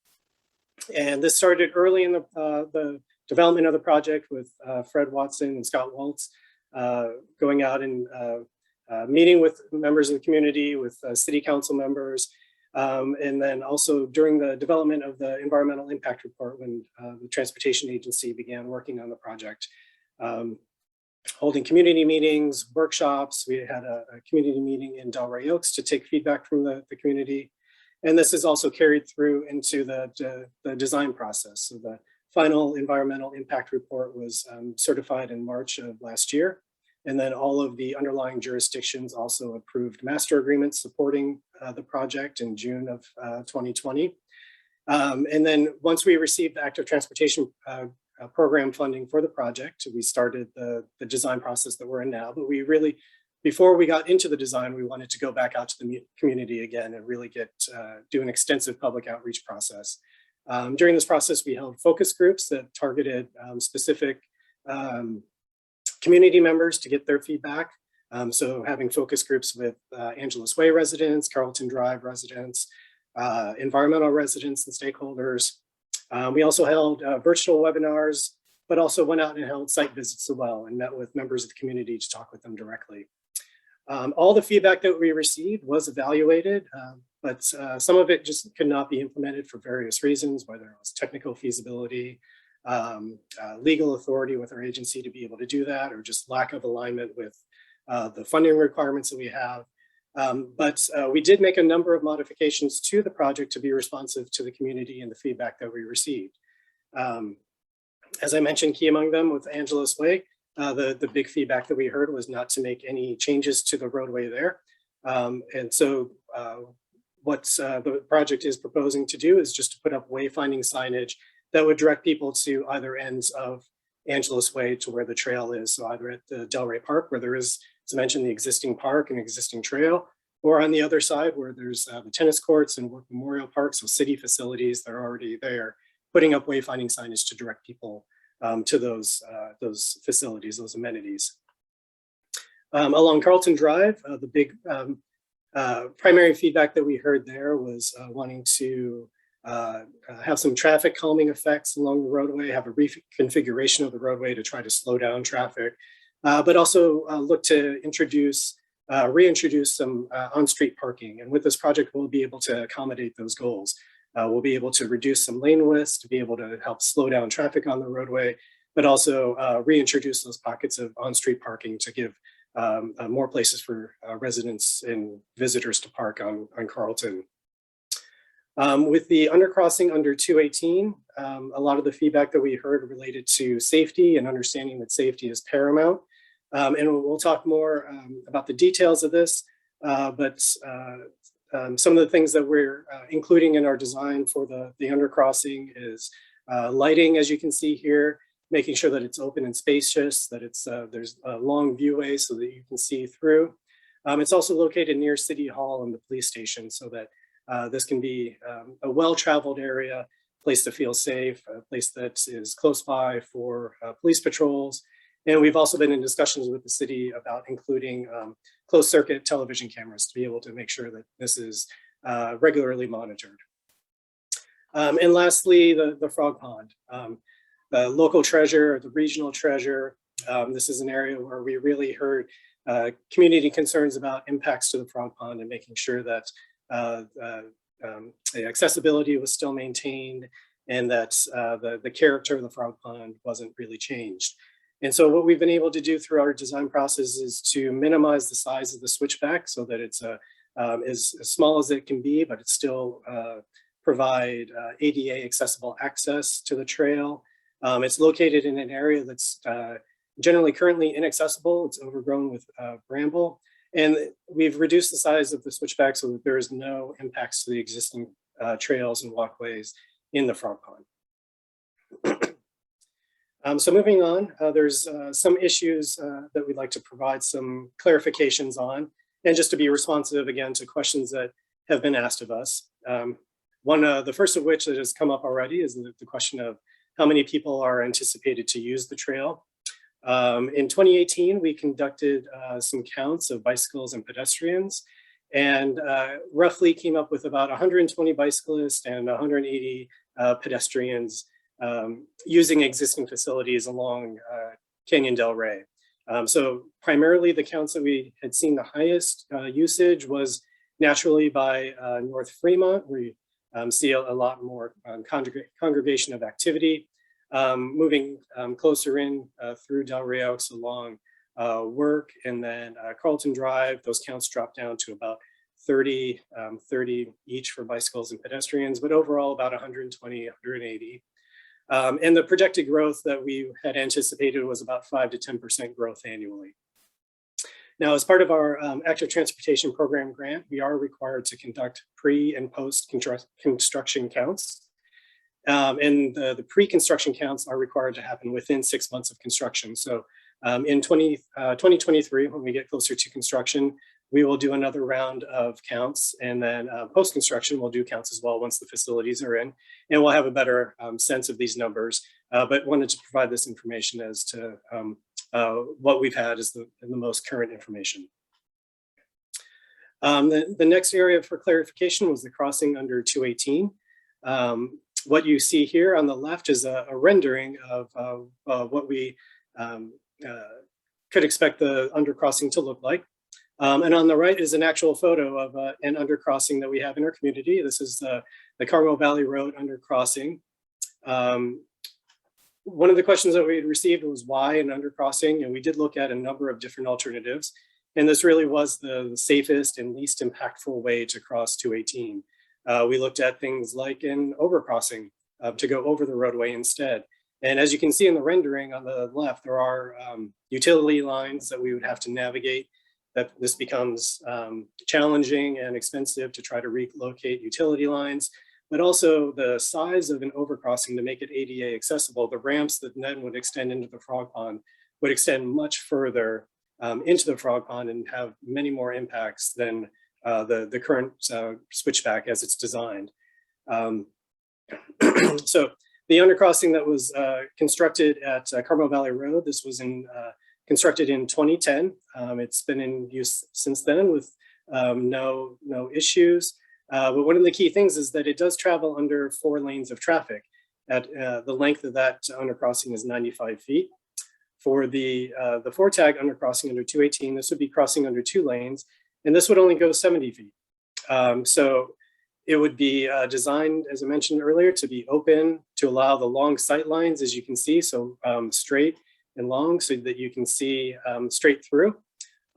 And this started early in the development of the project with Fred Watson and Scott Waltz going out and meeting with members of the community, with city council members, and then also during the development of the environmental impact report when the transportation agency began working on the project. Holding community meetings, workshops. We had a community meeting in Delray Oaks to take feedback from the community. And this is also carried through into the design process. So the final environmental impact report was certified in March of last year. And then all of the underlying jurisdictions also approved master agreements supporting the project in June of 2020. And then once we received the active transportation program funding for the project, we started the design process that we're in now. But we really, before we got into the design, we wanted to go back out to the community again and really do an extensive public outreach process. During this process, we held focus groups that targeted specific community members to get their feedback. So having focus groups with Angeles Way residents, Carlton Drive residents, environmental residents and stakeholders. We also held virtual webinars, but also went out and held site visits as well and met with members of the community to talk with them directly. All the feedback that we received was evaluated, but some of it just could not be implemented for various reasons, whether it was technical feasibility, legal authority with our agency to be able to do that, or just lack of alignment with the funding requirements that we have. But we did make a number of modifications to the project to be responsive to the community and the feedback that we received. As I mentioned, key among them with Angeles Way, the big feedback that we heard was not to make any changes to the roadway there. And so what the project is proposing to do is just to put up wayfinding signage that would direct people to either ends of Angeles Way to where the trail is. So either at the Delray Park, where there is, as I mentioned, the existing park and existing trail, or on the other side where there's the tennis courts and Work Memorial Park, so city facilities that are already there, putting up wayfinding signage to direct people to those facilities, those amenities. Along Carlton Drive, the big primary feedback that we heard there was wanting to have some traffic calming effects along the roadway, have a reconfiguration of the roadway to try to slow down traffic, but also look to reintroduce some on-street parking. And with this project, we'll be able to accommodate those goals. We'll be able to reduce some lane widths to be able to help slow down traffic on the roadway, but also reintroduce those pockets of on-street parking to give more places for residents and visitors to park on Carlton. With the undercrossing under 218, a lot of the feedback that we heard related to safety and understanding that safety is paramount. And we'll talk more about the details of this, but some of the things that we're including in our design for the undercrossing is lighting, as you can see here, making sure that it's open and spacious, that there's long viewways so that you can see through. It's also located near City Hall and the police station so that this can be a well-traveled area, place to feel safe, a place that is close by for police patrols. And we've also been in discussions with the city about including closed circuit television cameras to be able to make sure that this is regularly monitored. And lastly, the frog pond. The local treasure, the regional treasure. This is an area where we really heard community concerns about impacts to the frog pond and making sure that the accessibility was still maintained and that the character of the frog pond wasn't really changed. And so what we've been able to do through our design process is to minimize the size of the switchback so that it's as small as it can be, but it still provide ADA accessible access to the trail. It's located in an area that's generally currently inaccessible. It's overgrown with bramble. And we've reduced the size of the switchback so that there is no impacts to the existing trails and walkways in the frog pond. So moving on, there's some issues that we'd like to provide some clarifications on, and just to be responsive again to questions that have been asked of us. The first of which that has come up already is the question of how many people are anticipated to use the trail. In 2018, we conducted some counts of bicycles and pedestrians and roughly came up with about 120 bicyclists and 180 pedestrians using existing facilities along Canyon Del Rey. So primarily the counts that we had seen the highest usage was naturally by North Fremont. We see a lot more congregation of activity. Moving closer in through Del Rey Oaks along Work and then Carlton Drive, those counts drop down to about 30 each for bicycles and pedestrians, but overall about 120, 180. And the projected growth that we had anticipated was about 5 to 10% growth annually. Now, as part of our active transportation program grant, we are required to conduct pre and post construction counts. And the pre-construction counts are required to happen within 6 months of construction. So in 2023, when we get closer to construction, we will do another round of counts, and then post-construction, we'll do counts as well once the facilities are in, and we'll have a better sense of these numbers, but wanted to provide this information as to what we've had as the most current information. The next area for clarification was the crossing under 218. What you see here on the left is a rendering of what we could expect the undercrossing to look like. And on the right is an actual photo of an undercrossing that we have in our community. This is the Carmel Valley Road undercrossing. One of the questions that we had received was why an undercrossing, and we did look at a number of different alternatives. And this really was the safest and least impactful way to cross 218. We looked at things like an overcrossing to go over the roadway instead. And as you can see in the rendering on the left, there are utility lines that we would have to navigate. That this becomes challenging and expensive to try to relocate utility lines, but also the size of an overcrossing to make it ADA accessible. The ramps that then would extend into the frog pond would extend much further into the frog pond and have many more impacts than the current switchback as it's designed. So the undercrossing that was constructed at Carmel Valley Road, this was constructed in 2010. It's been in use since then with no issues. But one of the key things is that it does travel under 4 lanes of traffic. At the length of that undercrossing is 95 feet. For the FORTAG undercrossing under 218, this would be crossing under 2 lanes, and this would only go 70 feet. So it would be designed, as I mentioned earlier, to be open, to allow the long sight lines, as you can see, so straight and long, so that you can see straight through.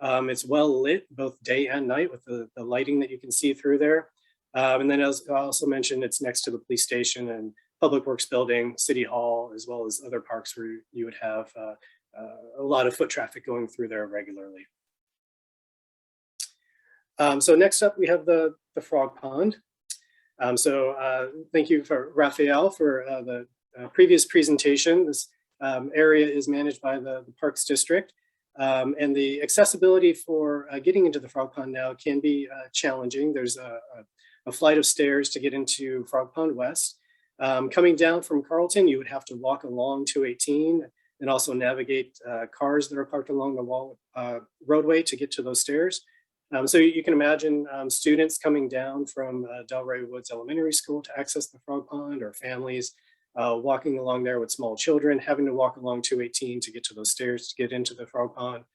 It's well lit both day and night with the lighting that you can see through there. And then, as I also mentioned, it's next to the police station and Public Works building, City Hall, as well as other parks where you would have a lot of foot traffic going through there regularly. So next up, we have the Frog Pond. Thank you for Raphael for the previous presentation. This area is managed by the Parks District. And the accessibility for getting into the Frog Pond now can be challenging. There's a flight of stairs to get into Frog Pond West. Coming down from Carlton, you would have to walk along 218 and also navigate cars that are parked along the roadway to get to those stairs. So you can imagine students coming down from Delray Woods Elementary School to access the Frog Pond, or families walking along there with small children, having to walk along 218 to get to those stairs to get into the Frog Pond.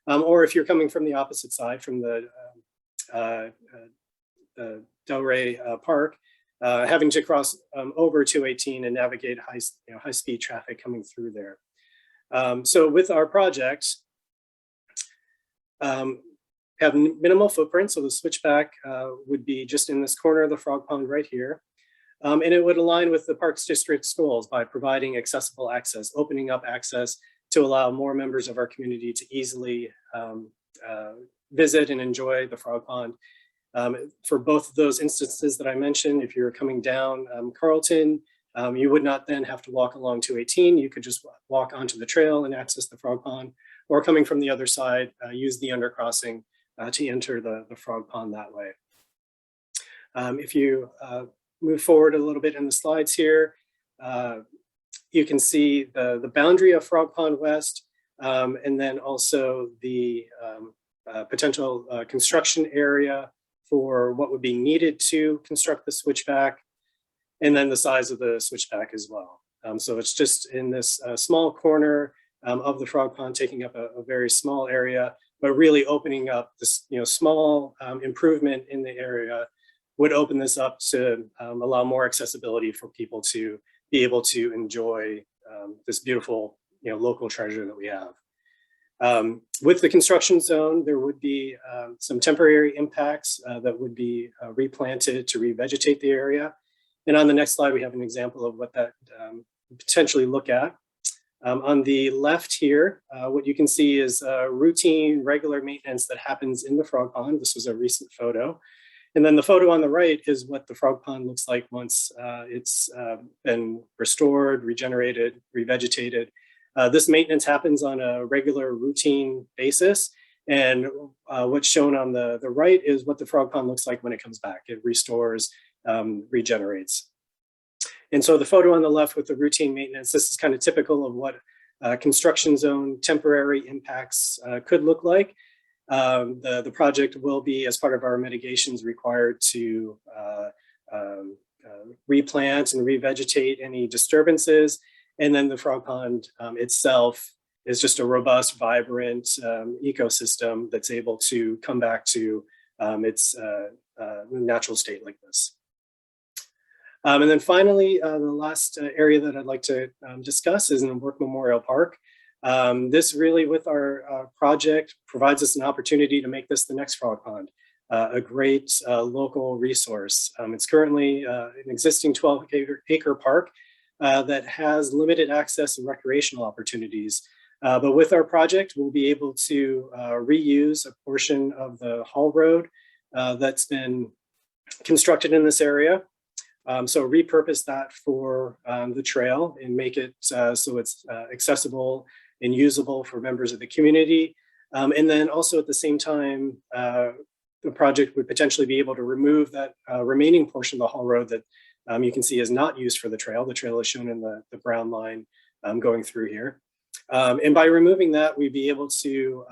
Or if you're coming from the opposite side, from the Delray Park, having to cross over 218 and navigate high-speed traffic coming through there. So with our project, have minimal footprint, so the switchback would be just in this corner of the Frog Pond right here. And it would align with the Parks District's goals by providing accessible access, opening up access to allow more members of our community to easily visit and enjoy the Frog Pond. For both of those instances that I mentioned, if you're coming down Carlton, you would not then have to walk along 218. You could just walk onto the trail and access the Frog Pond, or coming from the other side, use the undercrossing to enter the Frog Pond that way. If you move forward a little bit in the slides here, you can see the boundary of Frog Pond West, and then also the potential construction area for what would be needed to construct the switchback, and then the size of the switchback as well. So it's just in this small corner of the Frog Pond, taking up a very small area, but really opening up this small improvement in the area would open this up to allow more accessibility for people to be able to enjoy this beautiful local treasure that we have. With the construction zone, there would be some temporary impacts that would be replanted to revegetate the area. And on the next slide, we have an example of what that potentially look at. On the left here, what you can see is routine, regular maintenance that happens in the Frog Pond. This was a recent photo. And then the photo on the right is what the Frog Pond looks like once it's been restored, regenerated, revegetated. This maintenance happens on a regular routine basis. And what's shown on the right is what the Frog Pond looks like when it comes back. It restores, regenerates. And so the photo on the left with the routine maintenance, this is kind of typical of what construction zone temporary impacts could look like. The project will be, as part of our mitigations, required to replant and revegetate any disturbances. And then the Frog Pond itself is just a robust, vibrant ecosystem that's able to come back to its natural state like this. And then finally, the last area that I'd like to discuss is in Work Memorial Park. This really, with our project, provides us an opportunity to make this the next Frog Pond, a great local resource. It's currently an existing 12-acre park that has limited access and recreational opportunities. But with our project, we'll be able to reuse a portion of the haul road that's been constructed in this area. So repurpose that for the trail and make it so it's accessible and usable for members of the community. And then also at the same time, the project would potentially be able to remove that remaining portion of the haul road that you can see is not used for the trail. The trail is shown in the brown line going through here. And by removing that, we'd be able to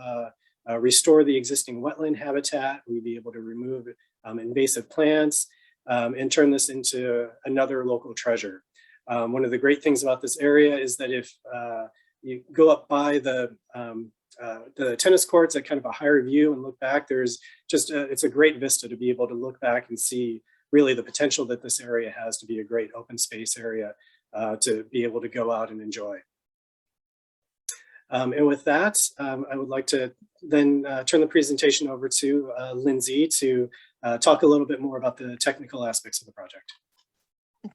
restore the existing wetland habitat. We'd be able to remove invasive plants. and turn this into another local treasure. One of the great things about this area is that if you go up by the tennis courts at kind of a higher view and look back, there's just it's a great vista to be able to look back and see really the potential that this area has to be a great open space area to be able to go out and enjoy. And with that, I would like to then turn the presentation over to Lindsay to talk a little bit more about the technical aspects of the project.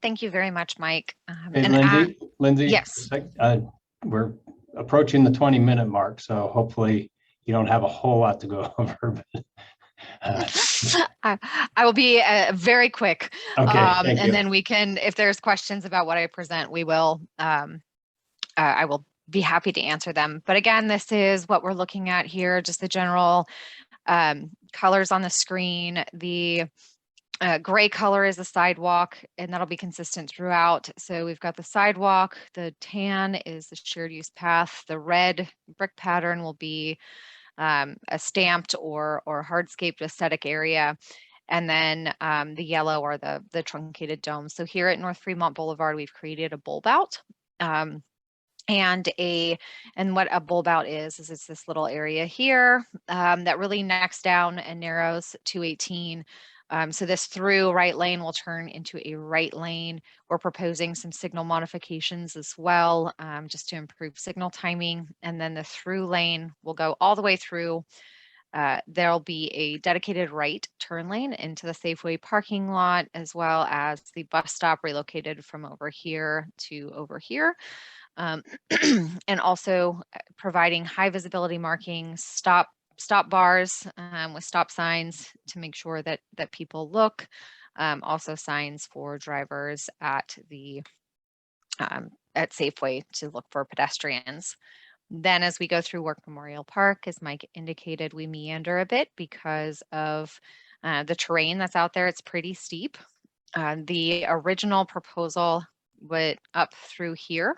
Thank you very much, Mike. Hey, And Lindsay, yes. we're approaching the 20-minute mark, so hopefully you don't have a whole lot to go over. I will be very quick. Okay, thank you. And then we can, if there's questions about what I present, we will, I will be happy to answer them. But again, this is what we're looking at here, just the general colors on the screen. The gray color is the sidewalk, and that'll be consistent throughout. So we've got the sidewalk, the tan is the shared use path, the red brick pattern will be a stamped or hardscaped aesthetic area. And then the yellow are the truncated domes. So here at North Fremont Boulevard, we've created a bulb out. And what a bulb out is it's this little area here that really necks down and narrows 218. So this through right lane will turn into a right lane. We're proposing some signal modifications as well, just to improve signal timing. And then the through lane will go all the way through. There'll be a dedicated right turn lane into the Safeway parking lot, as well as the bus stop relocated from over here to over here. And also providing high visibility markings, stop bars with stop signs to make sure that people look. Also signs for drivers at the at Safeway to look for pedestrians. Then as we go through Work Memorial Park, as Mike indicated, we meander a bit because of the terrain that's out there. It's pretty steep. The original proposal went up through here.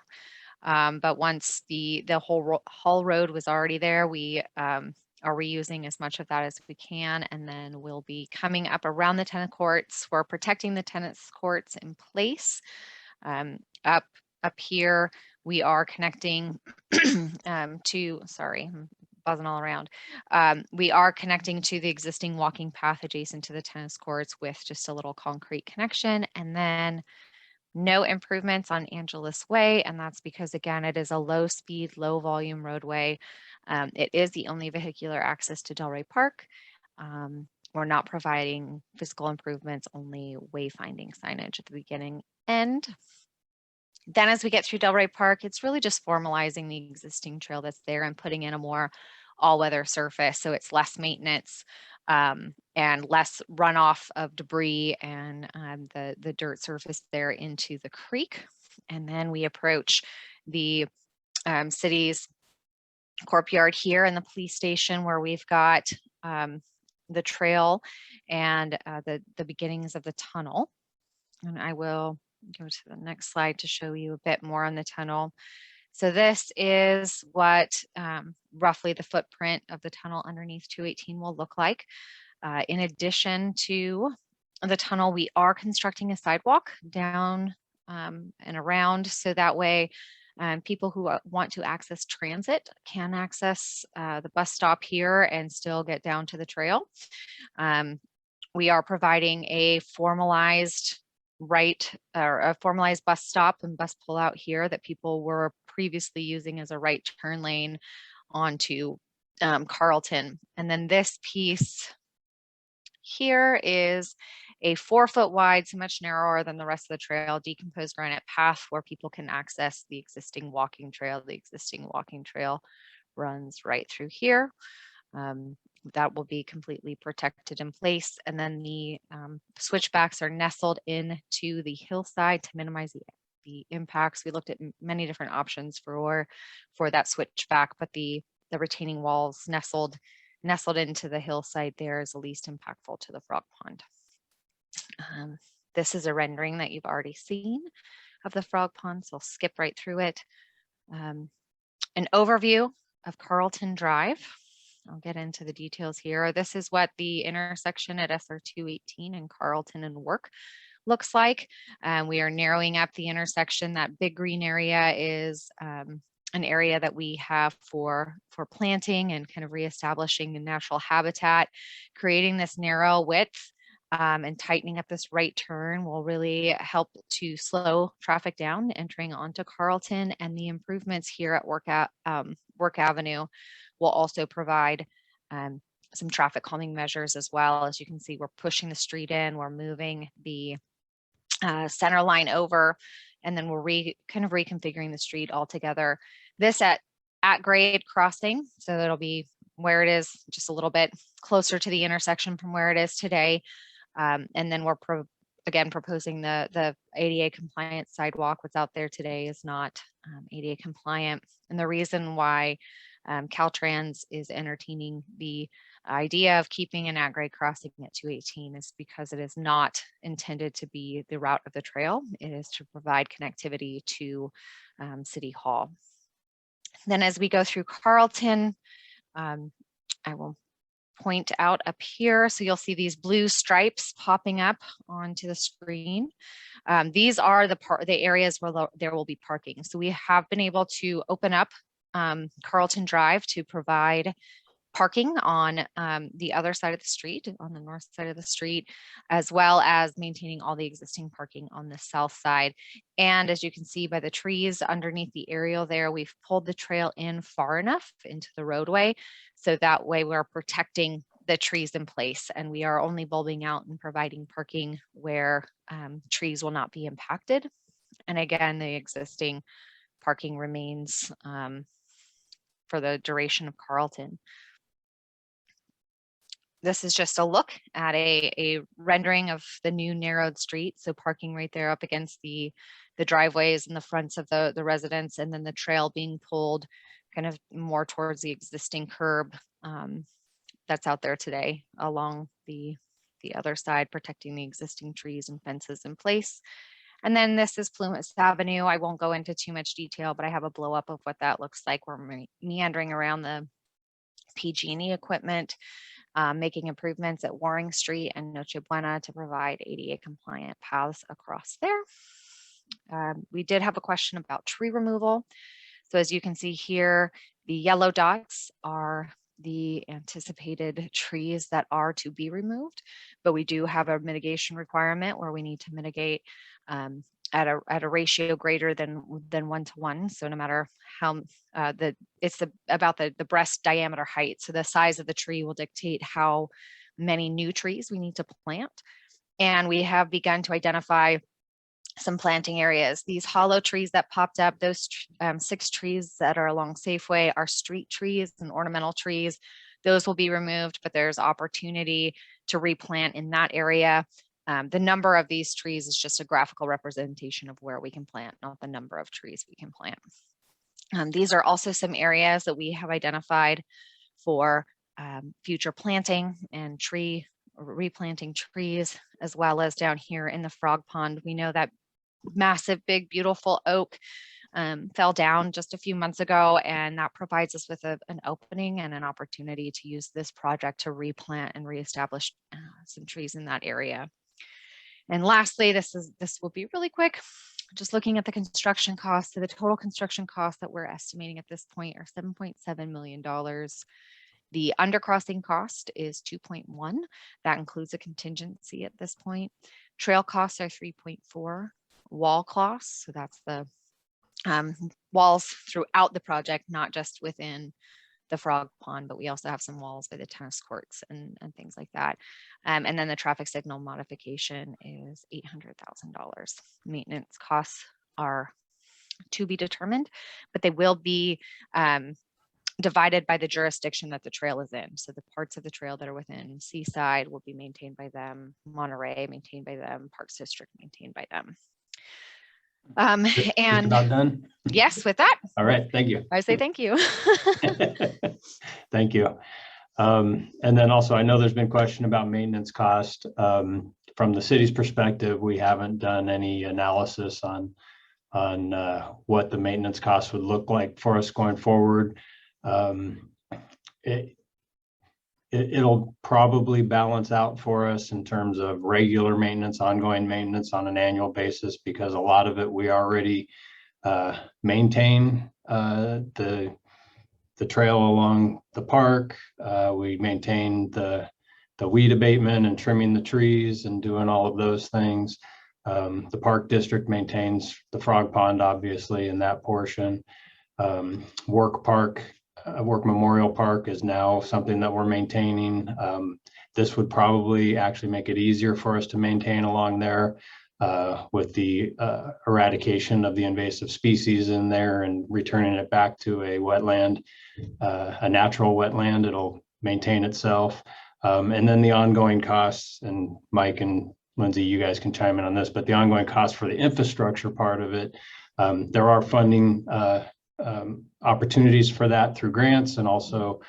But once the whole Hall Road was already there, we are reusing as much of that as we can, and then we'll be coming up around the tennis courts. We're protecting the tennis courts in place. Up here, we are connecting sorry, I'm buzzing all around. We are connecting to the existing walking path adjacent to the tennis courts with just a little concrete connection, and then no improvements on Angeles Way, and that's because, again, it is a low speed, low volume roadway. It is the only vehicular access to Delray Park. We're not providing physical improvements, only wayfinding signage at the beginning end. Then as we get through Delray Park, it's really just formalizing the existing trail that's there and putting in a more all-weather surface, so it's less maintenance and less runoff of debris and the dirt surface there into the creek. And then we approach the city's courtyard here and the police station, where we've got the trail and the beginnings of the tunnel. And I will go to the next slide to show you a bit more on the tunnel. So this is what roughly the footprint of the tunnel underneath 218 will look like. In addition to the tunnel, we are constructing a sidewalk down and around, so that way people who want to access transit can access the bus stop here and still get down to the trail. We are providing a formalized bus stop and bus pullout here that people were previously using as a right turn lane onto Carlton. And then this piece here is a 4-foot wide, so much narrower than the rest of the trail, decomposed granite path where people can access the existing walking trail. The existing walking trail runs right through here. That will be completely protected in place. And then the switchbacks are nestled into the hillside to minimize the impacts. We looked at many different options for that switchback, but the retaining walls nestled into the hillside there is the least impactful to the frog pond. This is a rendering that you've already seen of the frog pond, so I'll skip right through it. An overview of Carlton Drive. I'll get into the details here. This is what the intersection at SR 218 and Carlton and Work looks like. We are narrowing up the intersection. That big green area is an area that we have for planting and kind of reestablishing a natural habitat. Creating this narrow width and tightening up this right turn will really help to slow traffic down entering onto Carlton, and the improvements here at Work Avenue will also provide some traffic calming measures as well. As you can see, we're pushing the street in, we're moving the center line over, and then we're kind of reconfiguring the street altogether. This at grade crossing, so it'll be where it is just a little bit closer to the intersection from where it is today. And then we're again proposing the ADA compliant sidewalk. What's out there today is not ADA compliant. And the reason why Caltrans is entertaining the idea of keeping an at-grade crossing at 218 is because it is not intended to be the route of the trail. It is to provide connectivity to City Hall. Then as we go through Carlton, I will point out up here. So you'll see these blue stripes popping up onto the screen. These are the areas where there will be parking. So we have been able to open up Carlton Drive to provide parking on the other side of the street, on the north side of the street, as well as maintaining all the existing parking on the south side. And as you can see by the trees underneath the aerial there, we've pulled the trail in far enough into the roadway, so that way we're protecting the trees in place, and we are only bulbing out and providing parking where trees will not be impacted. And again, the existing parking remains for the duration of Carlton. This is just a look at a rendering of the new narrowed street. So parking right there up against the driveways and the fronts of the residents, and then the trail being pulled kind of more towards the existing curb that's out there today along the other side, protecting the existing trees and fences in place. And then this is Plumas Avenue. I won't go into too much detail, but I have a blow up of what that looks like. We're meandering around the PG&E equipment, making improvements at Waring Street and Noche Buena to provide ADA compliant paths across there. We did have a question about tree removal. So as you can see here, the yellow dots are the anticipated trees that are to be removed, but we do have a mitigation requirement where we need to mitigate at a ratio greater than 1:1. So no matter how it's about the breast diameter height. So the size of the tree will dictate how many new trees we need to plant. And we have begun to identify some planting areas. These hollow trees that popped up, those 6 trees that are along Safeway are street trees and ornamental trees. Those will be removed, but there's opportunity to replant in that area. The number of these trees is just a graphical representation of where we can plant, not the number of trees we can plant. These are also some areas that we have identified for future planting and replanting trees, as well as down here in the Frog Pond. We know that massive, big, beautiful oak fell down just a few months ago, and that provides us with an opening and an opportunity to use this project to replant and reestablish some trees in that area. And lastly, this will be really quick. Just looking at the construction costs. So the total construction costs that we're estimating at this point are $7.7 million. The undercrossing cost is 2.1. That includes a contingency at this point. Trail costs are 3.4. Wall costs, so that's the walls throughout the project, not just within the Frog Pond, but we also have some walls by the tennis courts and things like that. And then the traffic signal modification is $800,000. Maintenance costs are to be determined, but they will be divided by the jurisdiction that the trail is in. So the parts of the trail that are within Seaside will be maintained by them, Monterey maintained by them, Parks District maintained by them. And about done. Yes, with that. All right, thank you. I say thank you. Thank you. And then also, I know there's been question about maintenance cost. From the city's perspective, we haven't done any analysis on what the maintenance costs would look like for us going forward. it'll probably balance out for us in terms of regular maintenance, ongoing maintenance on an annual basis, because a lot of it we already maintain the trail along the park. We maintain the weed abatement and trimming the trees and doing all of those things. The park district maintains the frog pond, obviously, in that portion. Work Memorial Park is now something that we're maintaining. This would probably actually make it easier for us to maintain along there with the eradication of the invasive species in there and returning it back to a wetland, a natural wetland. It'll maintain itself. And then the ongoing costs, and Mike and Lindsay, you guys can chime in on this, but the ongoing costs for the infrastructure part of it, there are funding opportunities for that through grants and also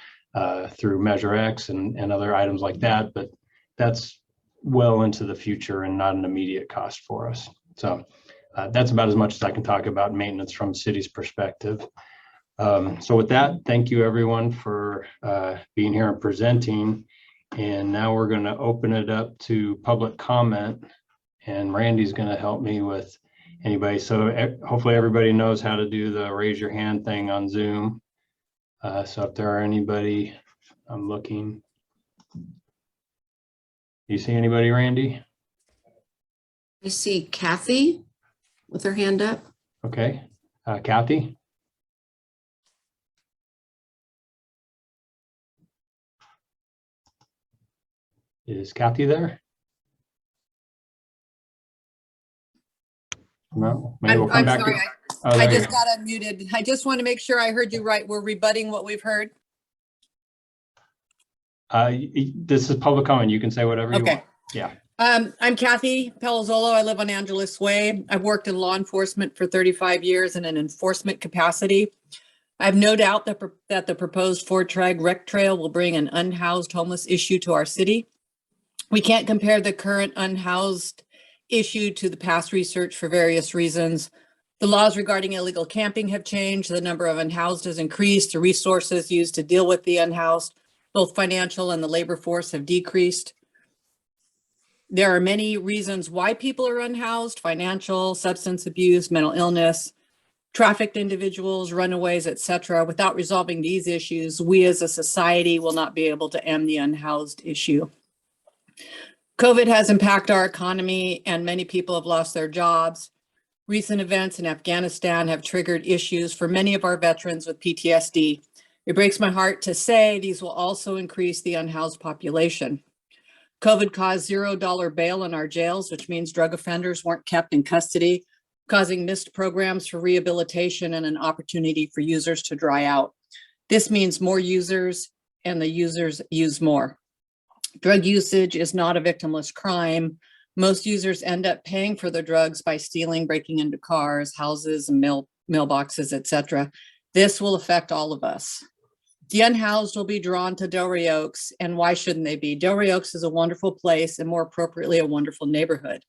through Measure X and other items like that, but that's well into the future and not an immediate cost for us. So that's about as much as I can talk about maintenance from the city's perspective. So with that, thank you everyone for being here and presenting. And now we're going to open it up to public comment, and Randy's going to help me with anybody. So hopefully everybody knows how to do the raise your hand thing on Zoom. So if there are anybody, I'm looking. You see anybody, Randy? I see Kathy with her hand up. Okay. Kathy? Is Kathy there? No, maybe we'll come I'm back. sorry, I just got unmuted. I just want to make sure I heard you right. We're rebutting what we've heard. This is public comment. You can say whatever you want. Yeah. I'm Kathy Palazzolo. I live on Angeles Way. I've worked in law enforcement for 35 years in an enforcement capacity. I have no doubt that the proposed FORTAG rec trail will bring an unhoused homeless issue to our city. We can't compare the current unhoused issue to the past research for various reasons. The laws regarding illegal camping have changed. The number of unhoused has increased. The resources used to deal with the unhoused, both financial and the labor force, have decreased. There are many reasons why people are unhoused: financial, substance abuse, mental illness, trafficked individuals, runaways, etc. Without resolving these issues, we as a society will not be able to end the unhoused issue. COVID has impacted our economy and many people have lost their jobs. Recent events in Afghanistan have triggered issues for many of our veterans with PTSD. It breaks my heart to say these will also increase the unhoused population. COVID caused $0 bail in our jails, which means drug offenders weren't kept in custody, causing missed programs for rehabilitation and an opportunity for users to dry out. This means more users and the users use more. Drug usage is not a victimless crime. Most users end up paying for their drugs by stealing, breaking into cars, houses, and mailboxes, etc. This will affect all of us. The unhoused will be drawn to Delray Oaks, and why shouldn't they be? Delray Oaks is a wonderful place, and more appropriately, a wonderful neighborhood.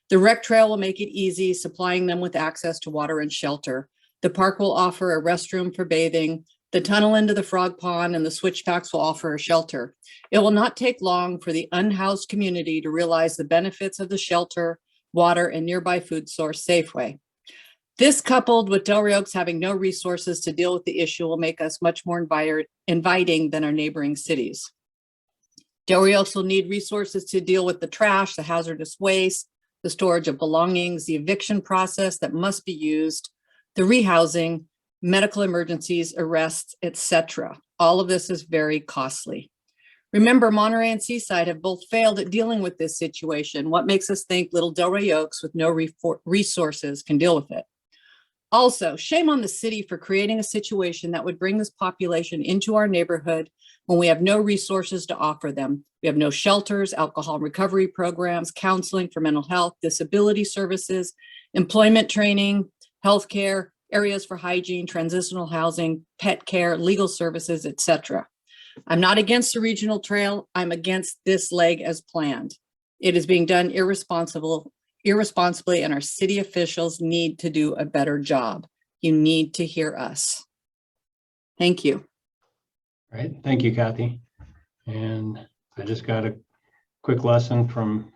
The rec trail will make it easy, supplying them with access to water and shelter. The park will offer a restroom for bathing. The tunnel into the frog pond and the switchbacks will offer a shelter. It will not take long for the unhoused community to realize the benefits of the shelter, water, and nearby food source Safeway. This, coupled with Delray Oaks having no resources to deal with the issue, will make us much more inviting than our neighboring cities. Delray Oaks will need resources to deal with the trash, the hazardous waste, the storage of belongings, the eviction process that must be used, the rehousing, medical emergencies, arrests, etc. All of this is very costly. Remember, Monterey and Seaside have both failed at dealing with this situation. What makes us think little Delray Oaks with no resources can deal with it? Also, shame on the city for creating a situation that would bring this population into our neighborhood when we have no resources to offer them. We have no shelters, alcohol recovery programs, counseling for mental health, disability services, employment training, healthcare, areas for hygiene, transitional housing, pet care, legal services, etc. I'm not against the regional trail. I'm against this leg as planned. It is being done irresponsibly, and our city officials need to do a better job. You need to hear us. Thank you. All right. Thank you, Kathy. And I just got a quick lesson from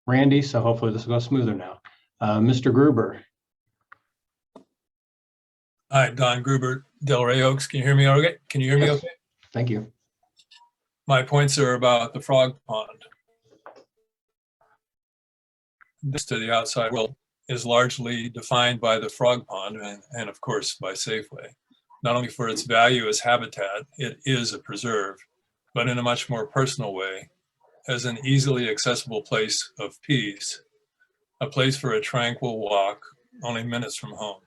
Randy, so hopefully this will go smoother now. Mr. Gruber. Hi, Don Gruber, Delray Oaks. Can you hear me okay? Can you hear me Yes. okay? Thank you. My points are about the frog pond. This to the outside world is largely defined by the frog pond and of course by Safeway. Not only for its value as habitat, it is a preserve, but in a much more personal way, as an easily accessible place of peace, a place for a tranquil walk only minutes from home.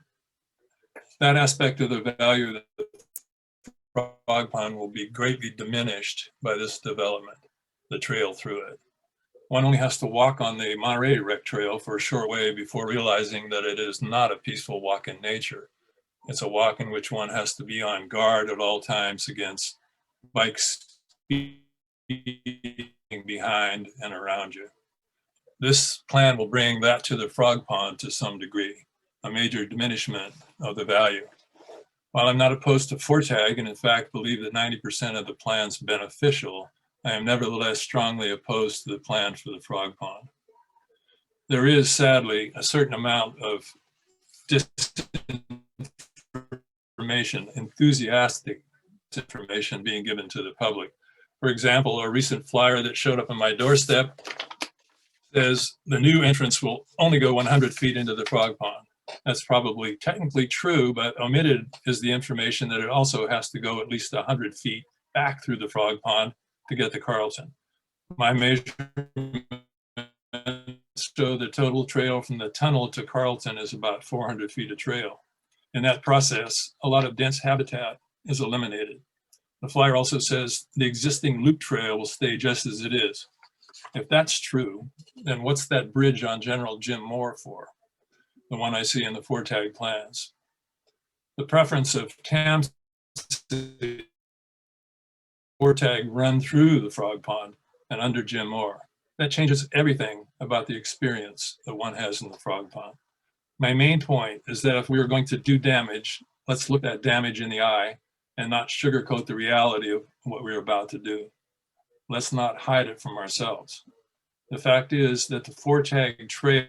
That aspect of the value of the frog pond will be greatly diminished by this development, the trail through it. One only has to walk on the Monterey Rec Trail for a short way before realizing that it is not a peaceful walk in nature. It's a walk in which one has to be on guard at all times against bikes speeding behind and around you. This plan will bring that to the frog pond to some degree, a major diminishment of the value. While I'm not opposed to FORTAG and in fact believe that 90% of the plan's beneficial, I am nevertheless strongly opposed to the plan for the frog pond. There is sadly a certain amount of disinformation, enthusiastic information being given to the public. For example, a recent flyer that showed up on my doorstep says the new entrance will only go 100 feet into the frog pond. That's probably technically true, but omitted is the information that it also has to go at least 100 feet back through the frog pond to get to Carlton. My measurements show the total trail from the tunnel to Carlton is about 400 feet of trail. In that process, a lot of dense habitat is eliminated. The flyer also says the existing loop trail will stay just as it is. If that's true, then what's that bridge on General Jim Moore for? The one I see in the FORTAG plans. The preference of TAM's FORTAG run through the frog pond and under Jim Moore. That changes everything about the experience that one has in the frog pond. My main point is that if we are going to do damage, let's look that damage in the eye and not sugarcoat the reality of what we're about to do. Let's not hide it from ourselves. The fact is that the FORTAG trail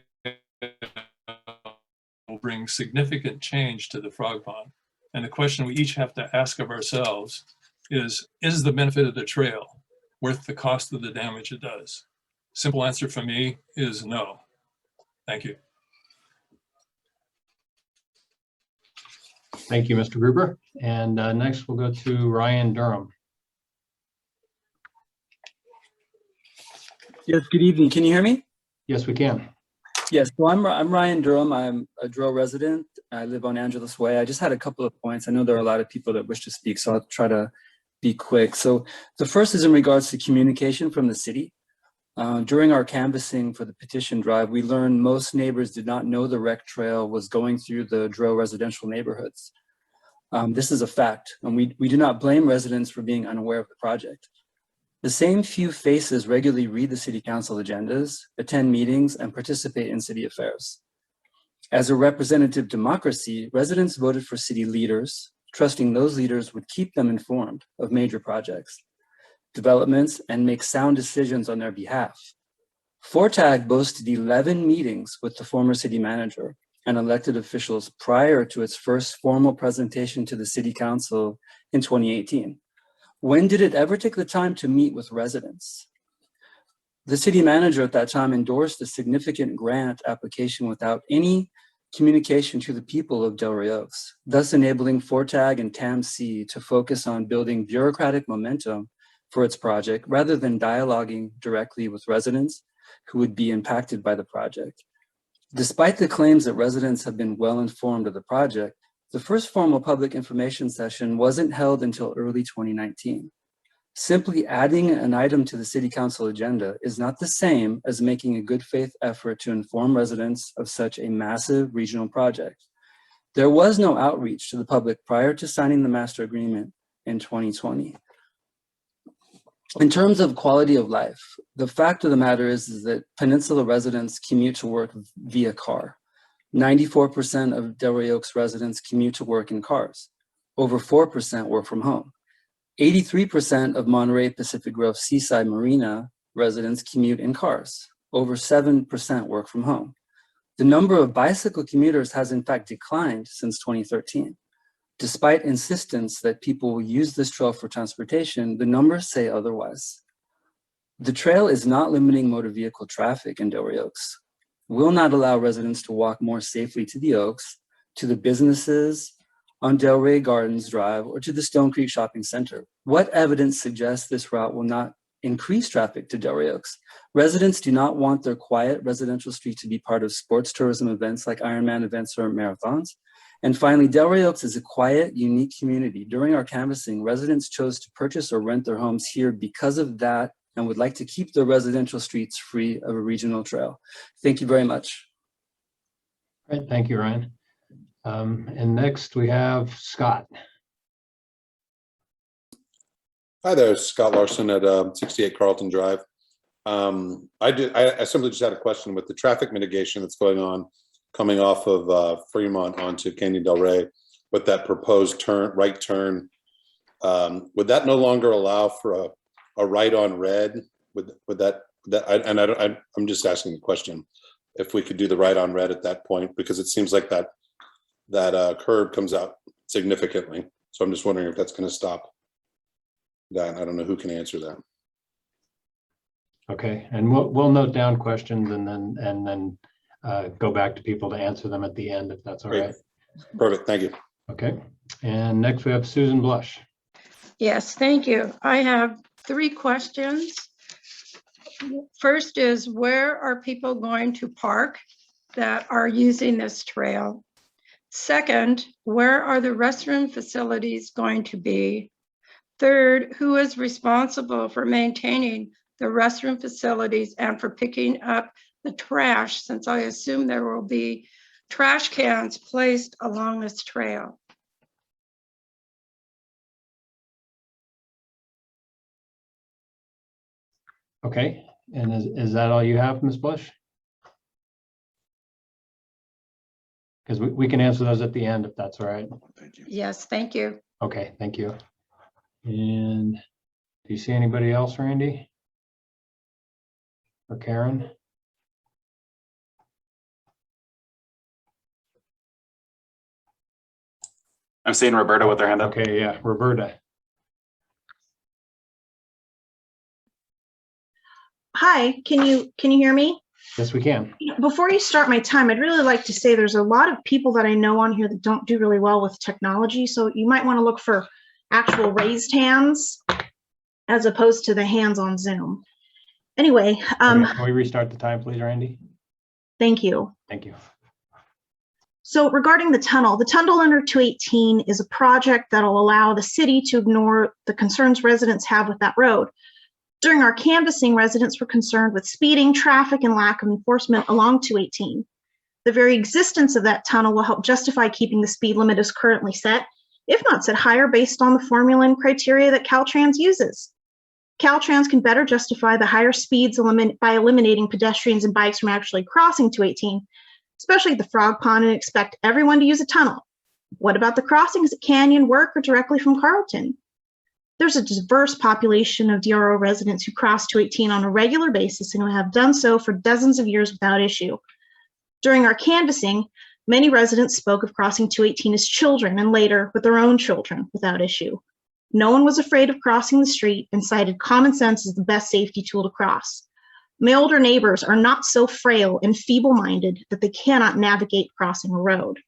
will bring significant change to the frog pond. And the question we each have to ask of ourselves is the benefit of the trail worth the cost of the damage it does? Simple answer for me is no. Thank you. Thank you, Mr. Gruber. And next we'll go to Ryan Durham. Yes, good evening. Can you hear me? Yes, we can. Yes, so I'm Ryan Durham. I'm a Drill resident. I live on Angeles Way. I just had a couple of points. I know there are a lot of people that wish to speak, so I'll try to be quick. So the first is in regards to communication from the city. During our canvassing for the petition drive, we learned most neighbors did not know the rec trail was going through the Drill residential neighborhoods. This is a fact, and we do not blame residents for being unaware of the project. The same few faces regularly read the city council agendas, attend meetings, and participate in city affairs. As a representative democracy, residents voted for city leaders, trusting those leaders would keep them informed of major projects, developments, and make sound decisions on their behalf. FORTAG boasted 11 meetings with the former city manager and elected officials prior to its first formal presentation to the city council in 2018. When did it ever take the time to meet with residents? The city manager at that time endorsed a significant grant application without any communication to the people of Delray Oaks, thus enabling FORTAG and TAMC to focus on building bureaucratic momentum for its project rather than dialoguing directly with residents who would be impacted by the project. Despite the claims that residents have been well informed of the project, the first formal public information session wasn't held until early 2019. Simply adding an item to the city council agenda is not the same as making a good faith effort to inform residents of such a massive regional project. There was no outreach to the public prior to signing the master agreement in 2020. In terms of quality of life, the fact of the matter is that Peninsula residents commute to work via car. 94% of Delray Oaks residents commute to work in cars. Over 4% work from home. 83% of Monterey Pacific Grove Seaside Marina residents commute in cars. Over 7% work from home. The number of bicycle commuters has in fact declined since 2013. Despite insistence that people will use this trail for transportation, the numbers say otherwise. The trail is not limiting motor vehicle traffic in Delray Oaks, will not allow residents to walk more safely to the Oaks, to the businesses on Delray Gardens Drive, or to the Stone Creek Shopping Center. What evidence suggests this route will not increase traffic to Delray Oaks? Residents do not want their quiet residential street to be part of sports tourism events like Ironman events or marathons. And finally, Delray Oaks is a quiet, unique community. During our canvassing, residents chose to purchase or rent their homes here because of that and would like to keep their residential streets free of a regional trail. Thank you very much. Great, thank you, Ryan. And next we have Scott. Hi there, Scott Larson at 68 Carlton Drive. I simply just had a question with the traffic mitigation that's going on coming off of Fremont onto Canyon Del Rey with that proposed right turn. Would that no longer allow for a right on red? I'm just asking the question if we could do the right on red at that point, because it seems like that curb comes out significantly. So I'm just wondering if that's going to stop that. I don't know who can answer that. Okay, and we'll note down questions and then go back to people to answer them at the end, if that's all right. Perfect, thank you. Okay, and next we have Susan Blush. Yes, thank you. I have 3 questions. First is, where are people going to park that are using this trail? Second, where are the restroom facilities going to be? Third, who is responsible for maintaining the restroom facilities and for picking up the trash, since I assume there will be trash cans placed along this trail? Okay, and is that all you have, Ms. Bush? Because we can answer those at the end if that's all right. Thank you. Yes, thank you. Okay, thank you. And do you see anybody else, Randy? Or Karen? I'm seeing Roberta with her hand up. Okay, yeah, Roberta. Hi, can you hear me? Yes, we can. Before you start my time, I'd really like to say there's a lot of people that I know on here that don't do really well with technology. So you might want to look for actual raised hands as opposed to the hands on Zoom. Anyway. Okay, can we restart the time, please, Randy? Thank you. Thank you. So regarding the tunnel under 218 is a project that'll allow the city to ignore the concerns residents have with that road. During our canvassing, residents were concerned with speeding, traffic, and lack of enforcement along 218. The very existence of that tunnel will help justify keeping the speed limit as currently set, if not set higher based on the formula and criteria that Caltrans uses. Caltrans can better justify the higher speeds by eliminating pedestrians and bikes from actually crossing 218, especially at the Frog Pond, and expect everyone to use a tunnel. What about the crossings at Canyon, Work, or directly from Carlton? There's a diverse population of DRO residents who cross 218 on a regular basis and who have done so for dozens of years without issue. During our canvassing, many residents spoke of crossing 218 as children and later with their own children without issue. No one was afraid of crossing the street and cited common sense as the best safety tool to cross. My older neighbors are not so frail and feeble-minded that they cannot navigate crossing a road.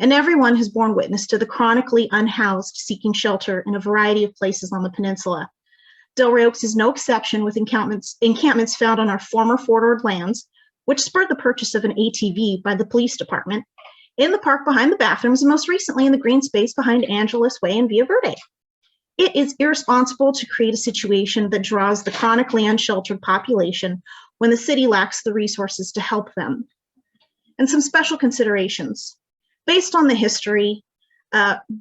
And everyone has borne witness to the chronically unhoused seeking shelter in a variety of places on the peninsula. Delray Oaks is no exception, with encampments found on our former Fort Ord lands, which spurred the purchase of an ATV by the police department, in the park behind the bathrooms, and most recently in the green space behind Angeles Way and Via Verde. It is irresponsible to create a situation that draws the chronically unsheltered population when the city lacks the resources to help them. And some special considerations. Based on the history,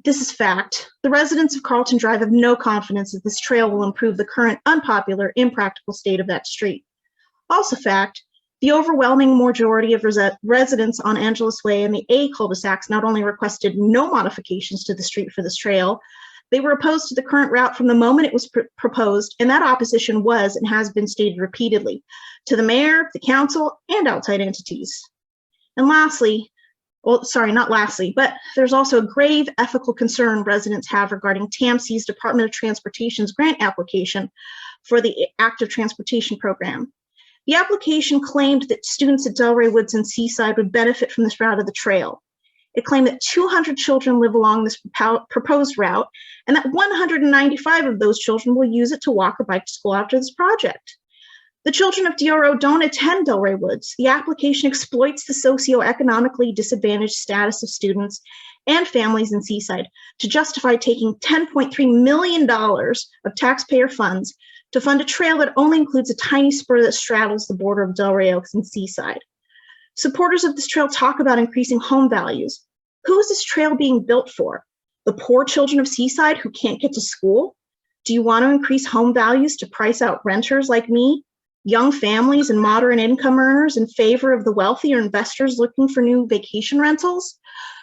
this is fact. The residents of Carlton Drive have no confidence that this trail will improve the current unpopular, impractical state of that street. Also fact, the overwhelming majority of residents on Angeles Way and the A cul-de-sacs not only requested no modifications to the street for this trail, They were opposed to the current route from the moment it was proposed, and that opposition was and has been stated repeatedly to the mayor, the council, and outside entities. And lastly, well, sorry, not lastly, but there's also a grave ethical concern residents have regarding TAMC's Department of Transportation's grant application for the Active Transportation Program. The application claimed that students at Delray Woods and Seaside would benefit from this route of the trail. It claimed that 200 children live along this proposed route, and that 195 of those children will use it to walk or bike to school after this project. The children of DRO don't attend Delray Woods. The application exploits the socioeconomically disadvantaged status of students and families in Seaside to justify taking $10.3 million of taxpayer funds to fund a trail that only includes a tiny spur that straddles the border of Delray Oaks and Seaside. Supporters of this trail talk about increasing home values. Who is this trail being built for? The poor children of Seaside who can't get to school? Do you want to increase home values to price out renters like me, young families and moderate income earners in favor of the wealthy or investors looking for new vacation rentals?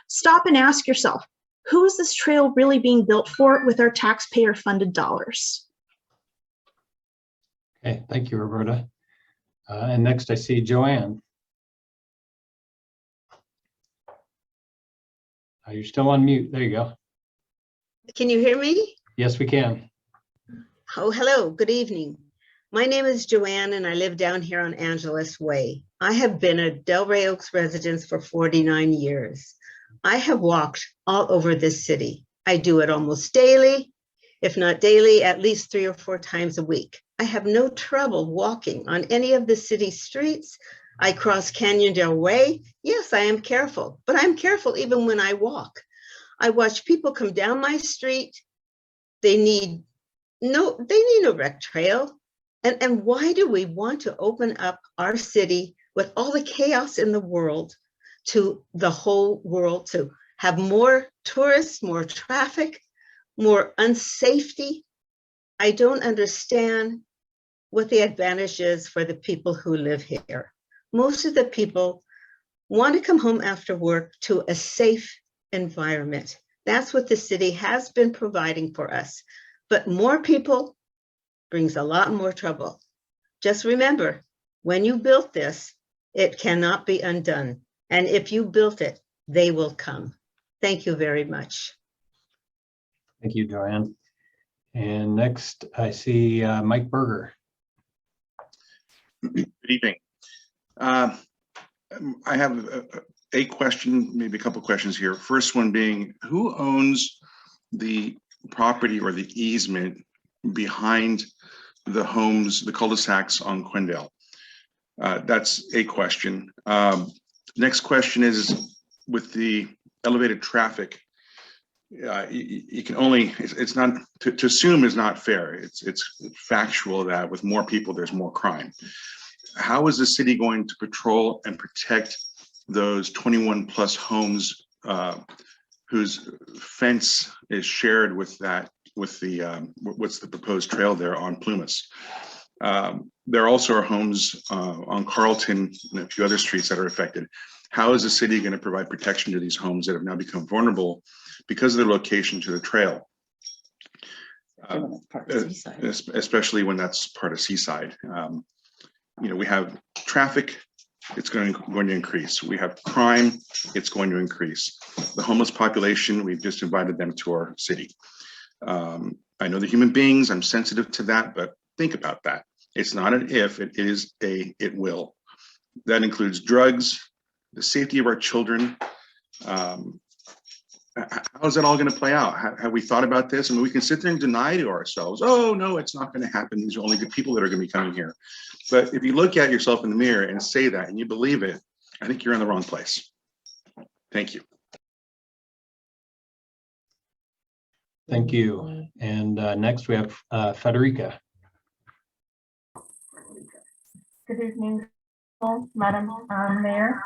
Stop and ask yourself, who is this trail really being built for with our taxpayer funded dollars? Okay, thank you, Roberta. And next I see Joanne. You're still on mute. There you go. Can you hear me? Yes, we can. Oh, hello. Good evening. My name is Joanne and I live down here on Angeles Way. I have been a Delray Oaks resident for 49 years. I have walked all over this city. I do it almost daily, if not daily, at least 3 or 4 times a week. I have no trouble walking on any of the city streets. I cross Canyondale Way. Yes, I am careful, but I'm careful even when I walk. I watch people come down my street. They need no rec trail. And why do we want to open up our city with all the chaos in the world to the whole world, to have more tourists, more traffic, more unsafety? I don't understand what the advantage is for the people who live here. Most of the people want to come home after work to a safe environment. That's what the city has been providing for us. But more people brings a lot more trouble. Just remember, when you built this, it cannot be undone. And if you built it, they will come. Thank you very much. Thank you, Joanne. And next I see Mike Berger. Good evening. I have a question, maybe a couple questions here. First one being, who owns the property or the easement behind the homes, the cul-de-sacs on Quindale? That's a question. Next question is, with the elevated traffic, you can only, it's not, to assume is not fair. It's factual that with more people, there's more crime. How is the city going to patrol and protect those 21 plus homes whose fence is shared with that, with the, what's the proposed trail there on Plumas? There also are homes on Carlton and a few other streets that are affected. How is the city going to provide protection to these homes that have now become vulnerable because of their location to the trail? Especially when that's part of Seaside. You know, we have traffic, it's going to increase. We have crime, it's going to increase. The homeless population, we've just invited them to our city. I know they're human beings, I'm sensitive to that, but think about that. It's not an if, it is a, it will. That includes drugs, the safety of our children. How is that all going to play out? Have we thought about this? I mean, we can sit there and deny to ourselves, oh, no, it's not going to happen. These are only good people that are going to be coming here. But if you look at yourself in the mirror and say that and you believe it, I think you're in the wrong place. Thank you. Thank you. And next we have Federica. Good evening, Madam Mayor.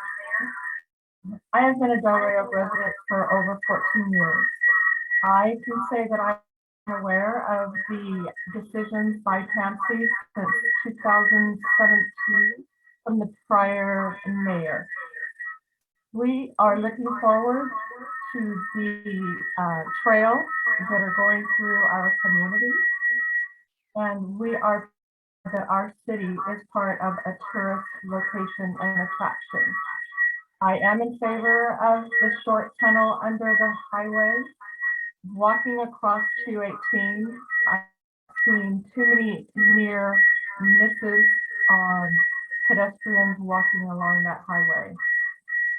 I have been a Delray Oak resident for over 14 years. I can say that I'm aware of the decisions by TAMC since 2017 from the prior mayor. We are looking forward to the trail that are going through our community. And that our city is part of a tourist location and attraction. I am in favor of the short tunnel under the highway. Walking across 218, I've seen too many near misses on pedestrians walking along that highway.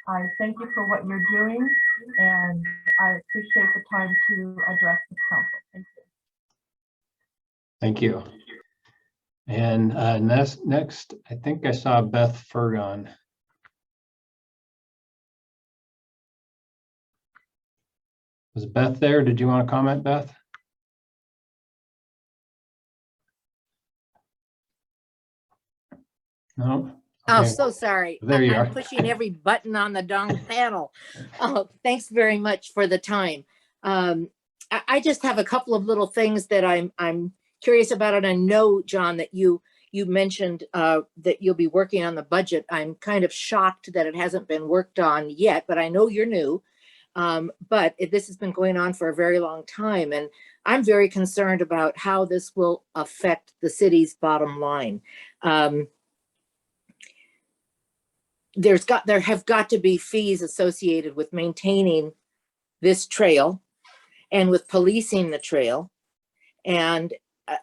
I thank you for what you're doing, and I appreciate the time to address this council. Thank you. Thank you. And next, I think I saw Beth Furgon. Was Beth there? Did you want to comment, Beth? No? Oh, Okay. so sorry. There you I'm are. pushing every button on the dong panel. Oh, thanks very much for the time. I just have a couple of little things that I'm curious about, and I know, John, that you mentioned that you'll be working on the budget. I'm kind of shocked that it hasn't been worked on yet, but I know you're new. But this has been going on for a very long time, and I'm very concerned about how this will affect the city's bottom line. There have got to be fees associated with maintaining this trail and with policing the trail and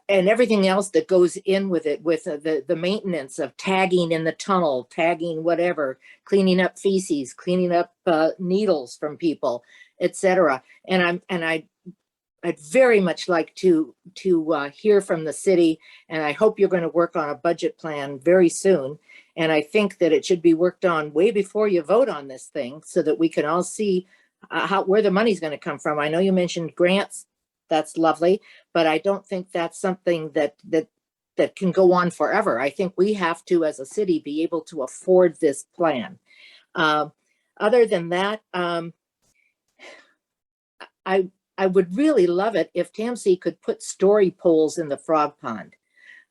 everything else that goes in with it, with the maintenance of tagging in the tunnel, tagging whatever, cleaning up feces, cleaning up needles from people, etc. And I'd very much like to hear from the city, and I hope you're going to work on a budget plan very soon. And I think that it should be worked on way before you vote on this thing, so that we can all see where the money's going to come from. I know you mentioned grants. That's lovely, but I don't think that's something that can go on forever. I think we have to, as a city, be able to afford this plan. Other than that, I would really love it if TAMC could put story poles in the frog pond.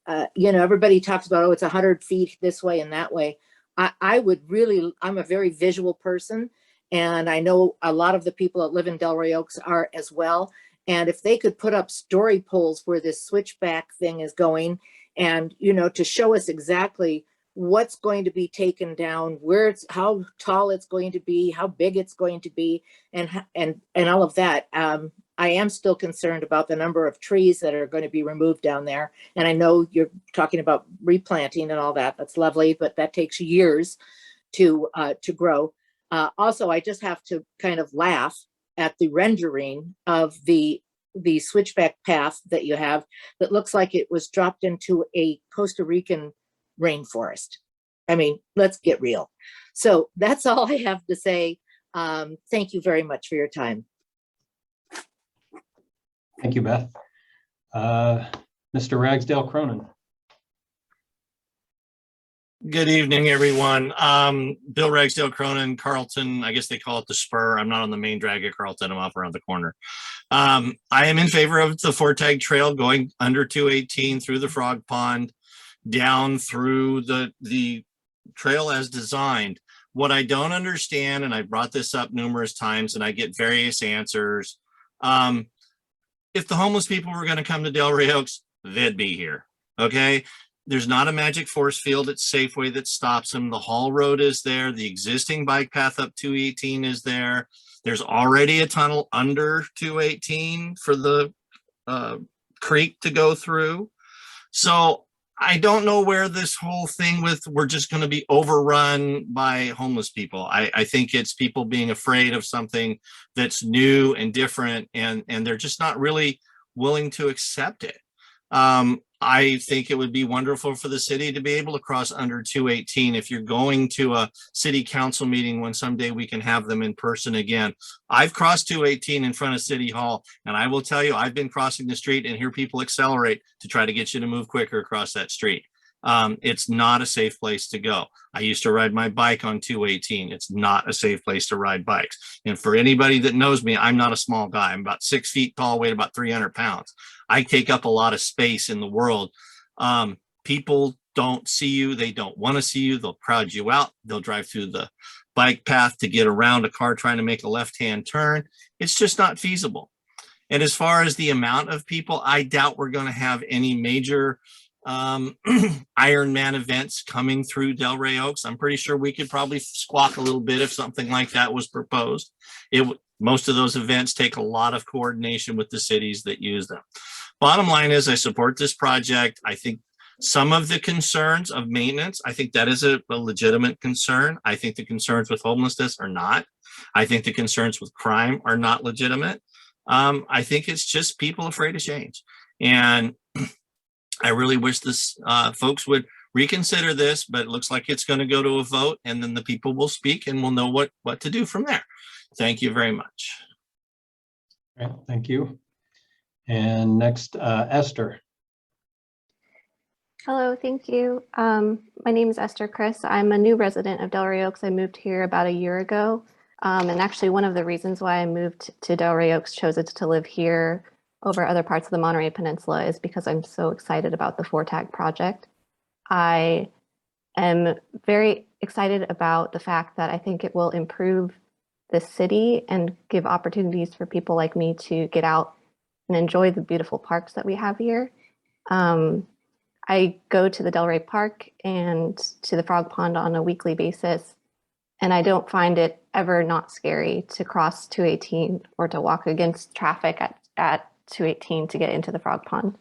Everybody talks about, oh, it's 100 feet this way and that way. I'm a very visual person, and I know a lot of the people that live in Delray Oaks are as well. And if they could put up story poles where this switchback thing is going, and, to show us exactly what's going to be taken down, how tall it's going to be, how big it's going to be, and all of that. I am still concerned about the number of trees that are going to be removed down there. And I know you're talking about replanting and all that. That's lovely, but that takes years to grow. Also, I just have to kind of laugh at the rendering of the switchback path that you have that looks like it was dropped into a Costa Rican rainforest. I mean, let's get real. So that's all I have to say. Thank you very much for your time. Thank you, Beth. Mr. Ragsdale Cronin. Good evening, everyone. Bill Ragsdale Cronin, Carlton. I guess they call it the Spur. I'm not on the main drag at Carlton. I'm off around the corner. I am in favor of the FORTAG trail going under 218 through the Frog Pond, down through the trail as designed. What I don't understand, and I brought this up numerous times, and I get various answers. If the homeless people were going to come to Delray Oaks, they'd be here. Okay. There's not a magic force field at Safeway that stops them. The Hall Road is there. The existing bike path up 218 is there. There's already a tunnel under 218 for the creek to go through. So I don't know where this whole thing with we're just going to be overrun by homeless people. I think it's people being afraid of something that's new and different, and they're just not really willing to accept it. I think it would be wonderful for the city to be able to cross under 218. If you're going to a city council meeting when someday we can have them in person again. I've crossed 218 in front of City Hall, and I will tell you, I've been crossing the street and hear people accelerate to try to get you to move quicker across that street. It's not a safe place to go. I used to ride my bike on 218. It's not a safe place to ride bikes. And for anybody that knows me, I'm not a small guy. I'm about 6 feet tall, weigh about 300 pounds. I take up a lot of space in the world. People don't see you. They don't want to see you. They'll crowd you out. They'll drive through the bike path to get around a car trying to make a left-hand turn. It's just not feasible. And as far as the amount of people, I doubt we're going to have any major Ironman events coming through Delray Oaks. I'm pretty sure we could probably squawk a little bit if something like that was proposed. Most of those events take a lot of coordination with the cities that use them. Bottom line is I support this project. I think some of the concerns of maintenance, I think that is a legitimate concern. I think the concerns with homelessness are not. I think the concerns with crime are not legitimate. I think it's just people afraid of change. And I really wish this folks would reconsider this, but it looks like it's going to go to a vote, and then the people will speak and we'll know what to do from there. Thank you very much. All right, thank you. And next, Esther. Hello, thank you. My name is Esther Chris. I'm a new resident of Delray Oaks. I moved here about a year ago. And actually one of the reasons why I moved to Delray Oaks, chose to live here over other parts of the Monterey Peninsula, is because I'm so excited about the FORTAG project. I am very excited about the fact that I think it will improve the city and give opportunities for people like me to get out and enjoy the beautiful parks that we have here. I go to the Delray Park and to the Frog Pond on a weekly basis, and I don't find it ever not scary to cross 218 or to walk against traffic at 218 to get into the Frog Pond.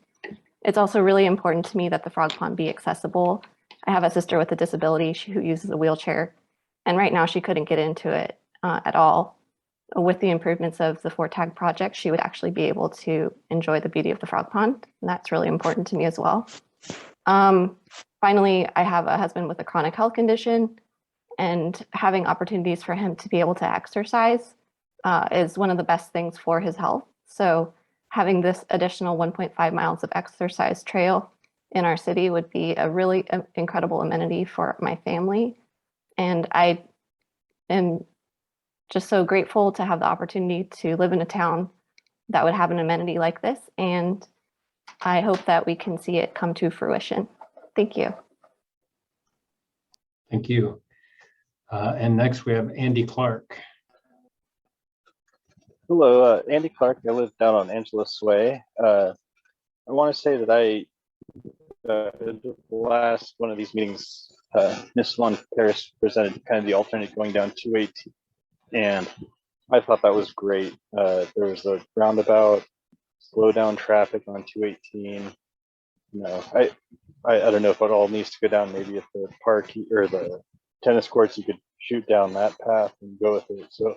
It's also really important to me that the Frog Pond be accessible. I have a sister with a disability who uses a wheelchair, and right now she couldn't get into it at all. With the improvements of the FORTAG project, she would actually be able to enjoy the beauty of the Frog Pond, and that's really important to me as well. Finally, I have a husband with a chronic health condition, and having opportunities for him to be able to exercise is one of the best things for his health. So having this additional 1.5 miles of exercise trail in our city would be a really incredible amenity for my family. And I am just so grateful to have the opportunity to live in a town that would have an amenity like this. And I hope that we can see it come to fruition. Thank you. Thank you. And next we have Andy Clark. Hello, Andy Clark. I live down on Angeles Way. I want to say that the last one of these meetings, Ms. Von Paris presented kind of the alternate going down 218, and I thought that was great. There was a roundabout, slow down traffic on 218. You know, I don't know if it all needs to go down. Maybe at the park or the tennis courts, you could shoot down that path and go with it. So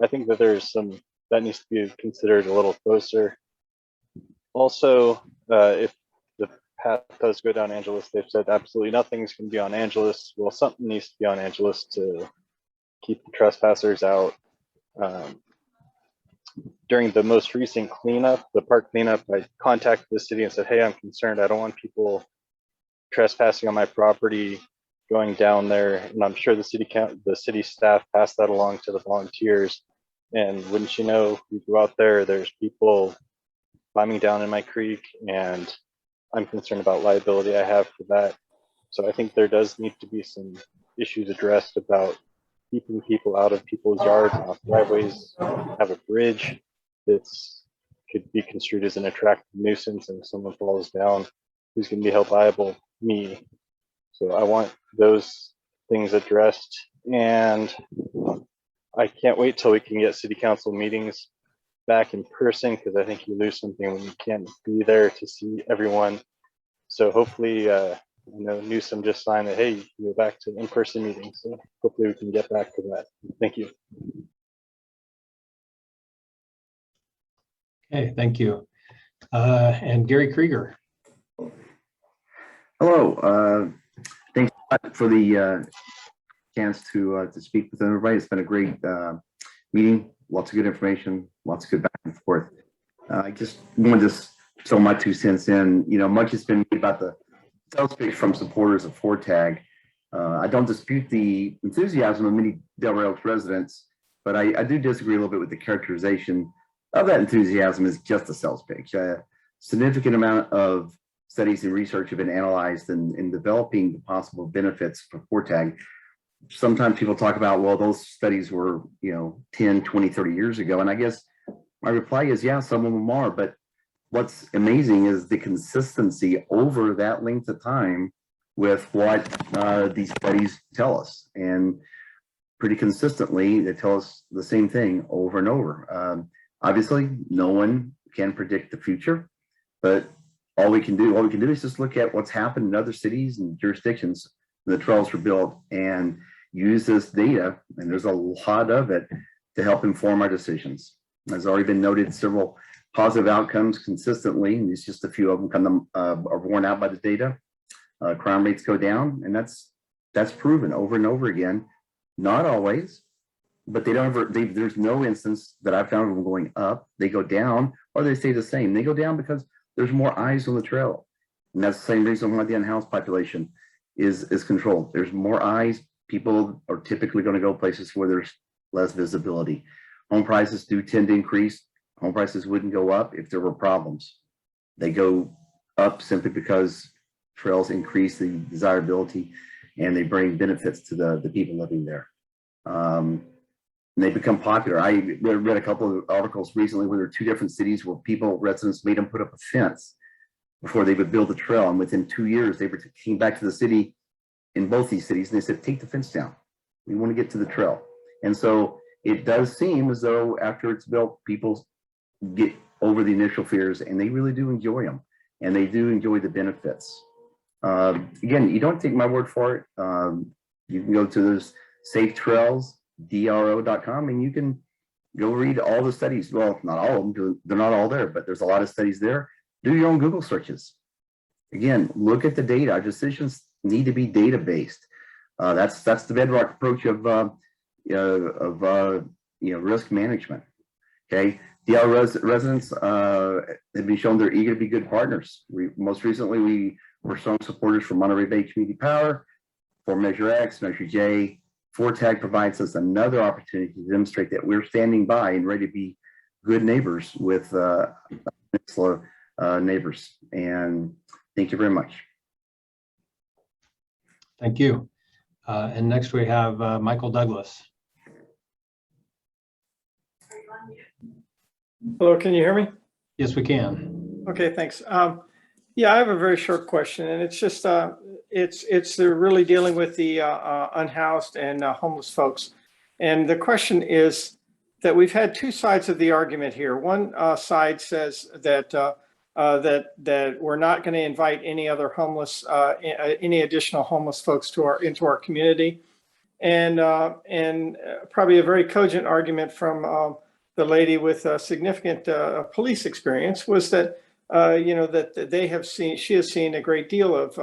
I think that there's some that needs to be considered a little closer. Also, if the path does go down Angeles, they've said absolutely nothing's going to be on Angeles. Well, something needs to be on Angeles to keep the trespassers out. During the most recent cleanup, the park cleanup, I contacted the city and said, hey, I'm concerned. I don't want people trespassing on my property going down there. And I'm sure the city staff passed that along to the volunteers. And wouldn't you know, you go out there, there's people climbing down in my creek, and I'm concerned about liability I have for that. So I think there does need to be some issues addressed about keeping people out of people's yards and off driveways. Have a bridge that's could be construed as an attractive nuisance, and if someone falls down, who's going to be held liable? Me. So I want those things addressed, and I can't wait till we can get city council meetings back in person, because I think you lose something when you can't be there to see everyone. So hopefully, I know Newsom just signed that, hey, you go back to in-person meetings. So hopefully we can get back to that. Thank you. Okay, thank you. And Gary Krieger. Hello. Thanks for the chance to speak with everybody. It's been a great meeting. Lots of good information, lots of good back and forth. I just wanted to throw my 2 cents in. You know, much has been made about the sales pitch from supporters of FORTAG. I don't dispute the enthusiasm of many Delray Oaks residents, but I do disagree a little bit with the characterization of that enthusiasm as just a sales pitch. A significant amount of studies and research have been analyzed in developing the possible benefits for FORTAG. Sometimes people talk about, well, those studies were, 10, 20, 30 years ago. And I guess My reply is, yeah, some of them are, but what's amazing is the consistency over that length of time with what these studies tell us. And pretty consistently, they tell us the same thing over and over. Obviously, no one can predict the future, but all we can do is just look at what's happened in other cities and jurisdictions when the trails were built and use this data, and there's a lot of it, to help inform our decisions. As already been noted, several positive outcomes consistently, and it's just a few of them are borne out by the data. Crime rates go down, and that's proven over and over again. Not always, but there's no instance that I've found of them going up. They go down, or they stay the same. They go down because there's more eyes on the trail, and that's the same reason why the unhoused population is controlled. There's more eyes. People are typically going to go places where there's less visibility. Home prices do tend to increase. Home prices wouldn't go up if there were problems. They go up simply because trails increase the desirability and they bring benefits to the people living there. And they become popular. I read a couple of articles recently where there are two different cities where residents made them put up a fence before they would build a trail. And within 2 years, they came back to the city in both these cities and they said, take the fence down. We want to get to the trail. And so it does seem as though after it's built, people get over the initial fears and they really do enjoy them and they do enjoy the benefits. Again, you don't take my word for it. You can go to those safe trails, dro.com, and you can go read all the studies. Well, not all of them, they're not all there, but there's a lot of studies there. Do your own Google searches. Again, look at the data. Our decisions need to be data-based. That's the bedrock approach of risk management. Okay, DL residents have been shown they're eager to be good partners. Most recently, we were strong supporters for Monterey Bay Community Power, for Measure X, Measure J. FORTAG provides us another opportunity to demonstrate that we're standing by and ready to be good neighbors with peninsula neighbors. And thank you very much. Thank you. And next we have Michael Douglas. Hello, can you hear me? Yes, we can. Okay, thanks. Yeah, I have a very short question, and it's just they're really dealing with the unhoused and homeless folks. And the question is that we've had two sides of the argument here. One side says that that we're not going to invite any other homeless, any additional homeless folks into our community, and probably a very cogent argument from the lady with significant police experience was that that she has seen a great deal of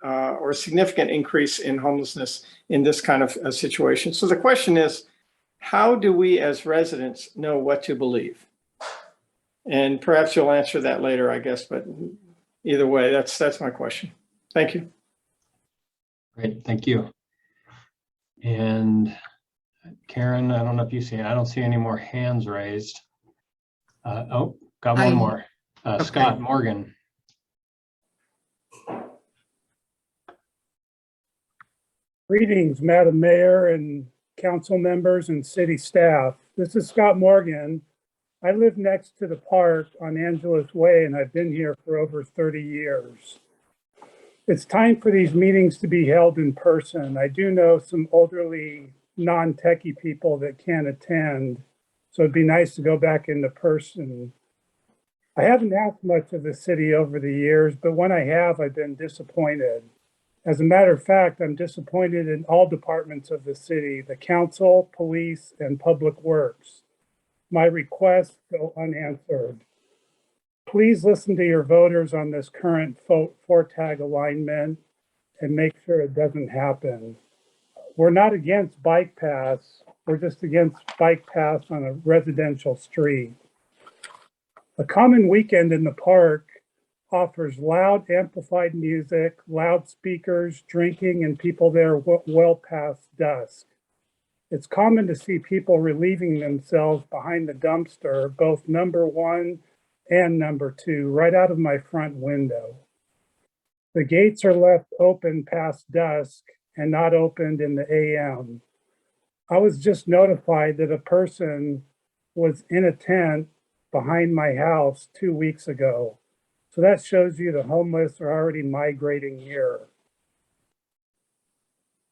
or a significant increase in homelessness in this kind of situation. So the question is, how do we as residents know what to believe? And perhaps you'll answer that later, I guess, but either way, that's my question. Thank you. Great, thank you. And Karen, I don't know if you see, I don't see any more hands raised. Oh, got one more. Okay. Scott Morgan. Greetings, Madam Mayor and council members and city staff. This is Scott Morgan. I live next to the park on Angeles Way, and I've been here for over 30 years. It's time for these meetings to be held in person. I do know some elderly, non-techie people that can't attend, so it'd be nice to go back into person. I haven't asked much of the city over the years, but when I have, I've been disappointed. As a matter of fact, I'm disappointed in all departments of the city, the council, police, and public works. My requests go unanswered. Please listen to your voters on this current FORTAG alignment and make sure it doesn't happen. We're not against bike paths. We're just against bike paths on a residential street. A common weekend in the park offers loud amplified music, loudspeakers, drinking, and people there well past dusk. It's common to see people relieving themselves behind the dumpster, both number 1 and number 2, right out of my front window. The gates are left open past dusk and not opened in the AM. I was just notified that a person was in a tent behind my house 2 weeks ago. So that shows you the homeless are already migrating here.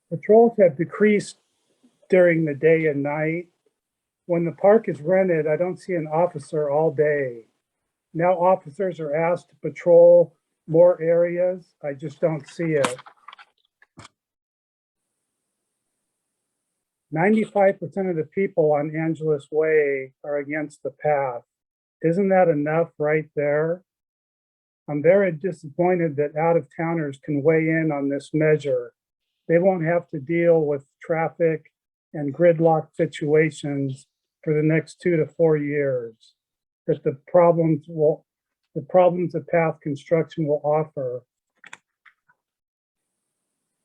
Patrols have decreased during the day and night. When the park is rented, I don't see an officer all day. Now officers are asked to patrol more areas. I just don't see it. 95% of the people on Angeles Way are against the path. Isn't that enough right there? I'm very disappointed that out-of-towners can weigh in on this measure. They won't have to deal with traffic and gridlock situations for the next 2 to 4 years that the problems of path construction will offer.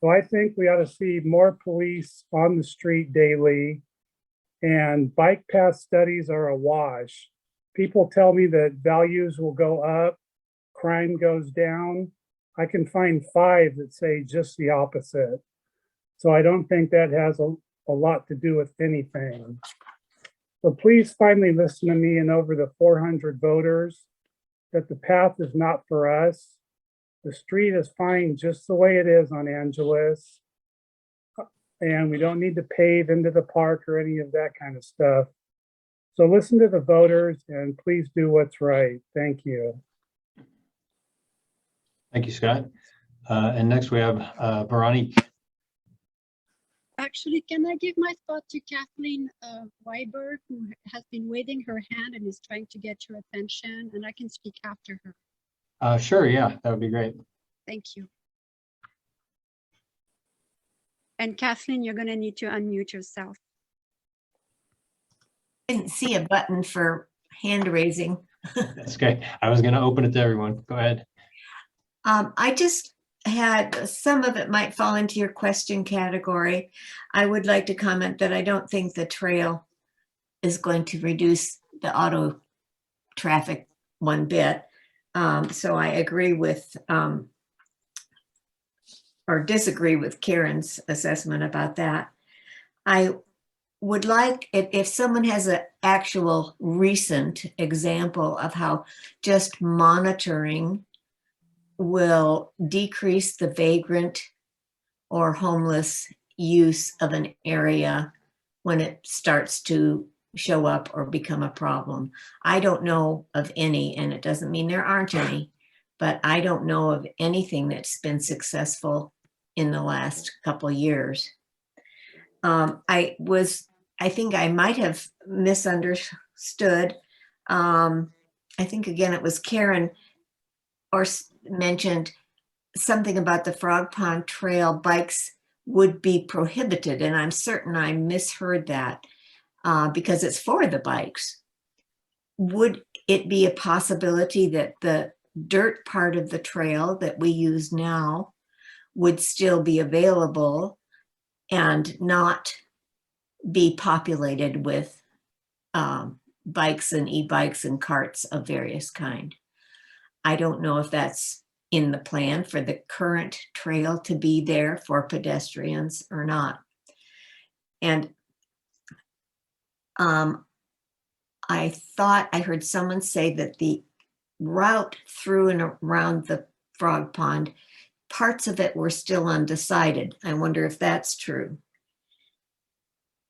So I think we ought to see more police on the street daily, and bike path studies are a wash. People tell me that values will go up, crime goes down. I can find 5 that say just the opposite. So I don't think that has a lot to do with anything. So please finally listen to me and over the 400 voters that the path is not for us. The street is fine just the way it is on Angeles. And we don't need to pave into the park or any of that kind of stuff. So listen to the voters and please do what's right. Thank you. Thank you, Scott. And next we have Veronique. Actually, can I give my spot to Kathleen Weiber, who has been waving her hand and is trying to get your attention, and I can speak after her. Sure, yeah, that would be great. Thank you. And Kathleen, you're going to need to unmute yourself. Didn't see a button for hand raising. That's okay. I was going to open it to everyone. Go ahead. I just had, some of it might fall into your question category. I would like to comment that I don't think the trail is going to reduce the auto traffic one bit. So I agree with, or disagree with Karen's assessment about that. I would like, if someone has an actual recent example of how just monitoring will decrease the vagrant or homeless use of an area when it starts to show up or become a problem. I don't know of any, and it doesn't mean there aren't any, but I don't know of anything that's been successful in the last couple of years. I think I might have misunderstood. I think again, it was Karen or mentioned something about the Frog Pond Trail bikes would be prohibited. And I'm certain I misheard that because it's for the bikes. Would it be a possibility that the dirt part of the trail that we use now would still be available and not be populated with bikes and e-bikes and carts of various kind? I don't know if that's in the plan for the current trail to be there for pedestrians or not. And I thought I heard someone say that the route through and around the Frog Pond, parts of it were still undecided. I wonder if that's true.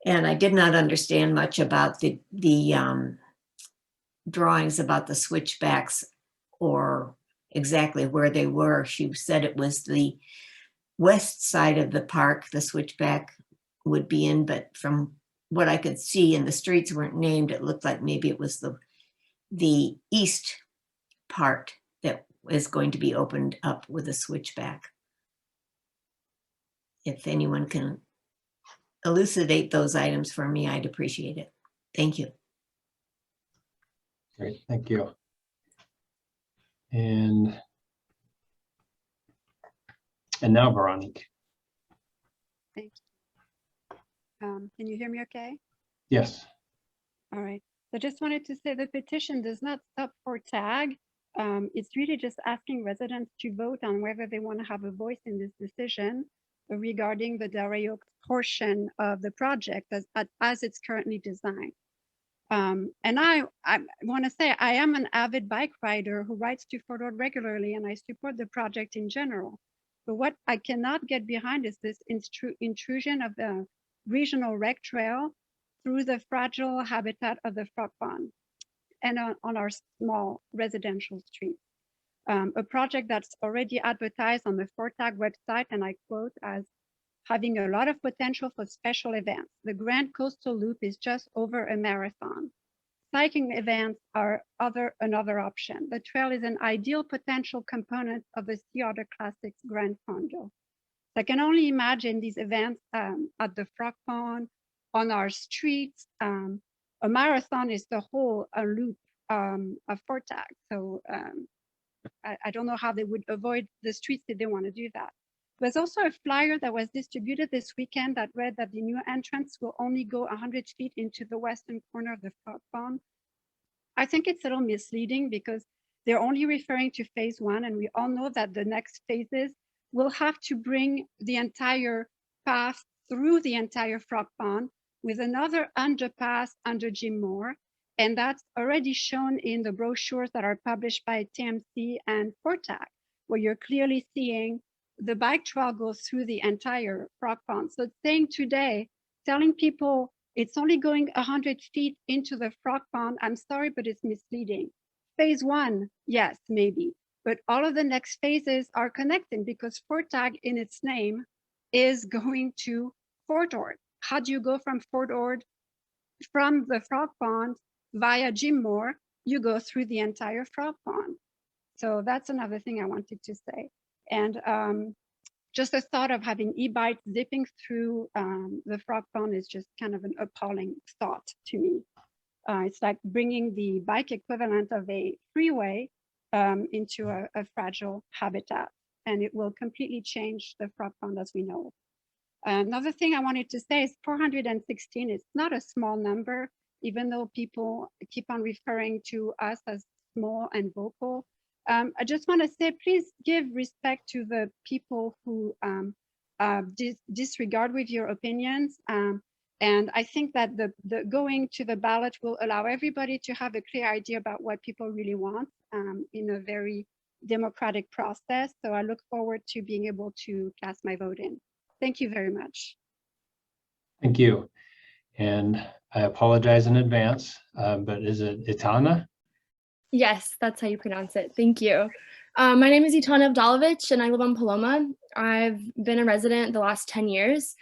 And I did not understand much about the drawings about the switchbacks or exactly where they were. She said it was the west side of the park the switchback would be in, but from what I could see, and the streets weren't named, it looked like maybe it was the east part that is going to be opened up with a switchback. If anyone can elucidate those items for me, I'd appreciate it. Thank you. Great, thank you. And now Veronique. Thank you. Can you hear me okay? Yes. All right. I just wanted to say the petition does not stop FORTAG. It's really just asking residents to vote on whether they want to have a voice in this decision regarding the Del Rey Oaks portion of the project as it's currently designed. And I want to say I am an avid bike rider who rides to Fort Ord regularly, and I support the project in general. But what I cannot get behind is this intrusion of the regional rec trail through the fragile habitat of the frog pond and on our small residential streets. A project that's already advertised on the FORTAG website, and I quote, as having a lot of potential for special events. The Grand Coastal Loop is just over a marathon. Cycling events are another option. The trail is an ideal potential component of the Sea Otter Classics Grand Condo. I can only imagine these events at the Frog Pond, on our streets. A marathon is the whole loop of FORTAG. So I don't know how they would avoid the streets if they want to do that. There's also a flyer that was distributed this weekend that read that the new entrance will only go 100 feet into the western corner of the frog pond. I think it's a little misleading because they're only referring to phase 1, and we all know that the next phases will have to bring the entire path through the entire frog pond with another underpass under Jim Moore. And that's already shown in the brochures that are published by TMC and FORTAG, where you're clearly seeing the bike trail goes through the entire frog pond. So saying today, telling people it's only going 100 feet into the frog pond, I'm sorry, but it's misleading. Phase 1, yes, maybe, but all of the next phases are connected because FORTAG in its name is going to Fort Ord. How do you go from Fort Ord, from the frog pond via Jim Moore? You go through the entire frog pond. So that's another thing I wanted to say. And just the thought of having e-bikes zipping through the frog pond is just kind of an appalling thought to me. It's like bringing the bike equivalent of a freeway into a fragile habitat, and it will completely change the frog pond as we know it. Another thing I wanted to say is 416 is not a small number, even though people keep on referring to us as small and vocal. I just want to say, please give respect to the people who disregard with your opinions. And I think that the going to the ballot will allow everybody to have a clear idea about what people really want in a very democratic process. So I look forward to being able to cast my vote in. Thank you very much. Thank you. And I apologize in advance, but is it Itana? Yes, that's how you pronounce it. Thank you. My name is Itana Avdalovich, and I live on Paloma. I've been a resident the last 10 years,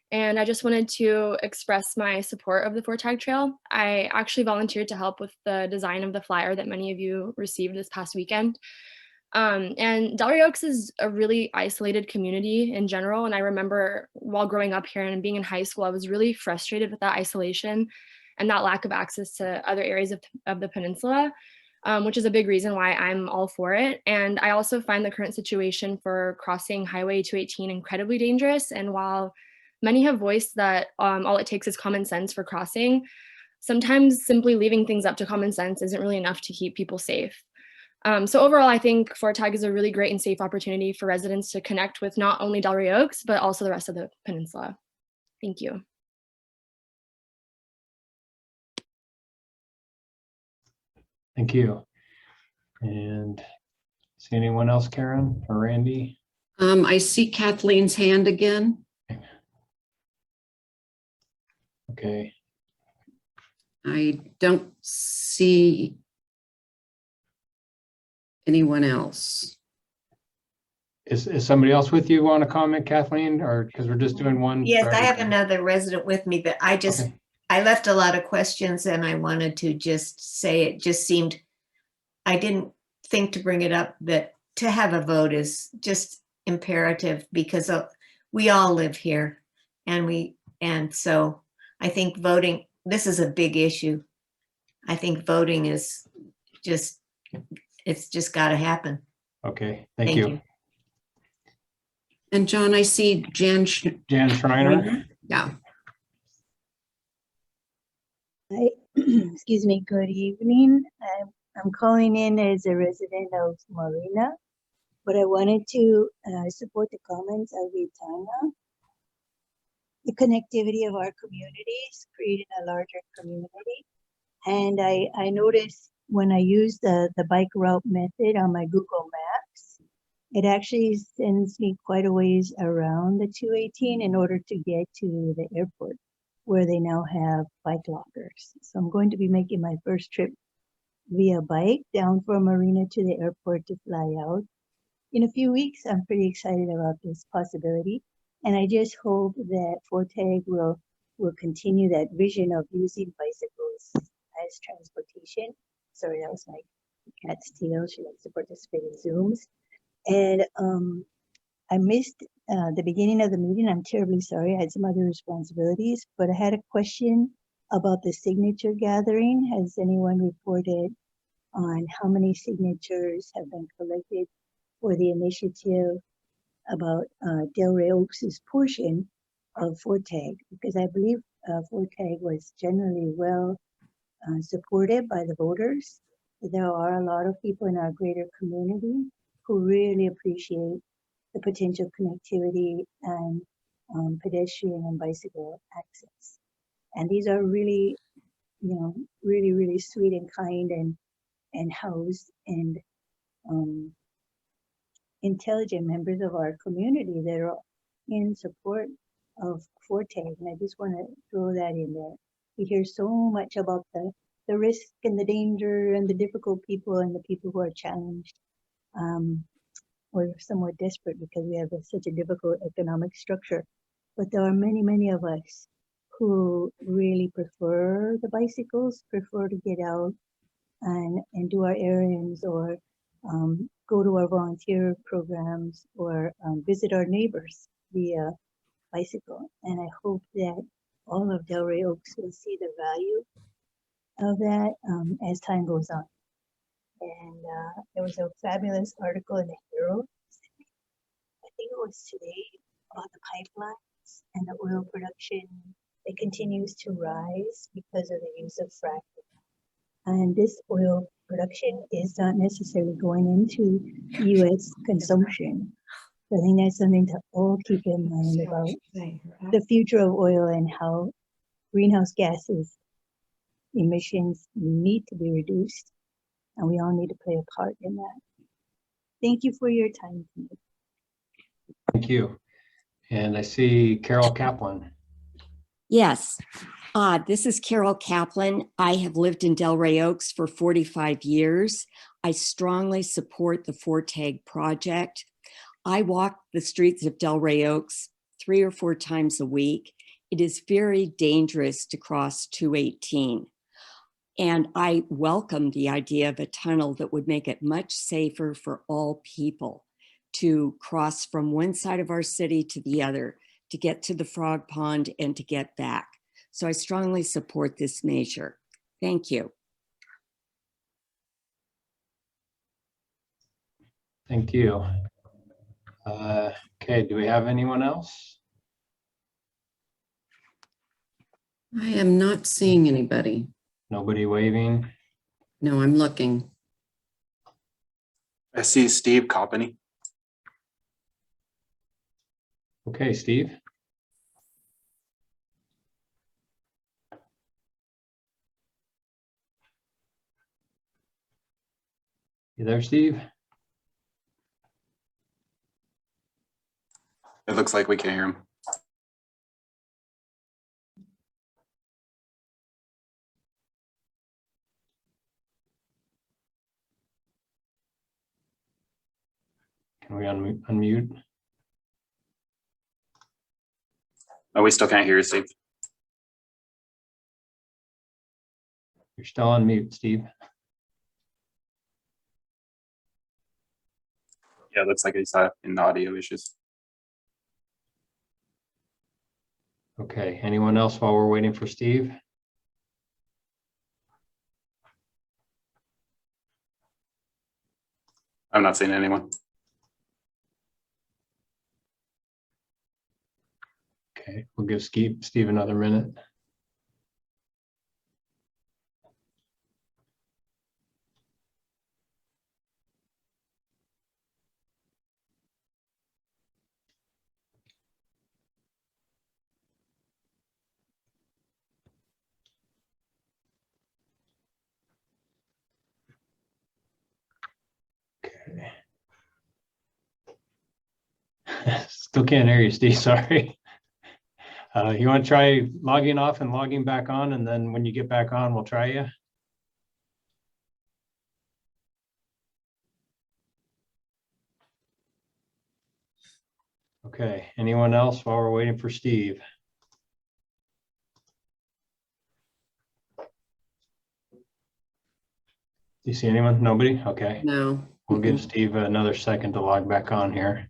and I just wanted to express my support of the FORTAG Trail. I actually volunteered to help with the design of the flyer that many of you received this past weekend. And Delray Oaks is a really isolated community in general, and I remember while growing up here and being in high school, I was really frustrated with that isolation and that lack of access to other areas of the peninsula. Which is a big reason why I'm all for it. And I also find the current situation for crossing Highway 218 incredibly dangerous. And while many have voiced that all it takes is common sense for crossing, sometimes simply leaving things up to common sense isn't really enough to keep people safe. So overall, I think FORTAG is a really great and safe opportunity for residents to connect with not only Delray Oaks, but also the rest of the peninsula. Thank you. Thank you. And see anyone else, Karen or Randy? I see Kathleen's hand again. Okay. I don't see anyone else. Is somebody else with you want to comment, Kathleen, or because we're just doing one? Yes, I have another resident with me, but I left a lot of questions and I wanted to just say it just seemed, I didn't think to bring it up, that to have a vote is just imperative because we all live here and so I think voting, this is a big issue. I think voting is just, it's just got to happen. Okay, thank you. And John, I see Jan Schreiner. Yeah. Hi, excuse me, good evening. I'm calling in as a resident of Marina, but I wanted to support the comments of Itana. The connectivity of our communities, creating a larger community. And I noticed when I use the bike route method on my Google Maps, it actually sends me quite a ways around the 218 in order to get to the airport where they now have bike lockers. So I'm going to be making my first trip via bike down from Marina to the airport to fly out in a few weeks. I'm pretty excited about this possibility. And I just hope that FORTAG will continue that vision of using bicycles as transportation. Sorry, that was my cat's tail. She likes to participate in Zooms. And I missed the beginning of the meeting. I'm terribly sorry. I had some other responsibilities, but I had a question about the signature gathering. Has anyone reported on how many signatures have been collected for the initiative about Delray Oaks' portion of FORTAG? Because I believe FORTAG was generally well supported by the voters. There are a lot of people in our greater community who really appreciate the potential connectivity and pedestrian and bicycle access. And these are really, really, really sweet and kind and housed and intelligent members of our community that are in support of FORTAG. And I just want to throw that in there. We hear so much about the risk and the danger and the difficult people and the people who are challenged or somewhat desperate because we have such a difficult economic structure. But there are many, many of us who really prefer the bicycles, prefer to get out and do our errands or go to our volunteer programs or visit our neighbors via bicycle. And I hope that all of Delray Oaks will see the value of that as time goes on. And there was a fabulous article in the Herald, I think it was today, about the pipelines and the oil production that continues to rise because of the use of fracking. And this oil production is not necessarily going into U.S. consumption. So I think that's something to all keep in mind about the future of oil and how greenhouse gases emissions need to be reduced. And we all need to play a part in that. Thank you for your time tonight. Thank you. And I see Carol Kaplan. Yes, this is Carol Kaplan. I have lived in Delray Oaks for 45 years. I strongly support the FORTAG project. I walk the streets of Delray Oaks 3 or 4 times a week. It is very dangerous to cross 218. And I welcome the idea of a tunnel that would make it much safer for all people to cross from one side of our city to the other, to get to the Frog Pond and to get back. So I strongly support this measure. Thank you. Thank you. Okay, do we have anyone else? I am not seeing anybody. Nobody waving? No, I'm looking. I see Steve Coppany. Okay, Steve. You there, Steve? It looks like we can't hear him. Can we unmute? Oh, we still can't hear you, Steve. You're still on mute, Steve. Yeah, it looks like he's in audio issues. Okay, anyone else while we're waiting for Steve? I'm not seeing anyone. Okay, we'll give Steve another minute. Still can't hear you, Steve, sorry. You want to try logging off and logging back on, and then when you get back on, we'll try you? Okay, anyone else while we're waiting for Steve? Do you see anyone? Nobody? Okay. No. We'll give Steve another second to log back on here.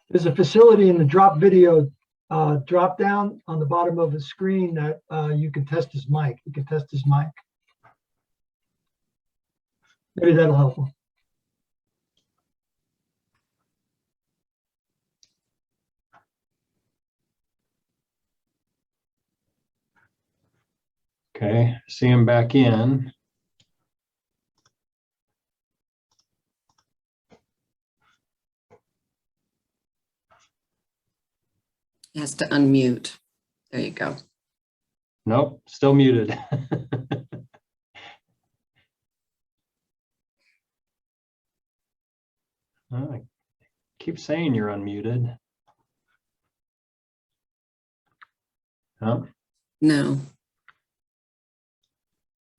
There's a facility in the drop video drop down on the bottom of the screen that you can test his mic. You can test his mic. Maybe that'll help him. Okay, see him back in. He has to unmute. There you go. Nope, still muted. I keep saying you're unmuted. Oh. No.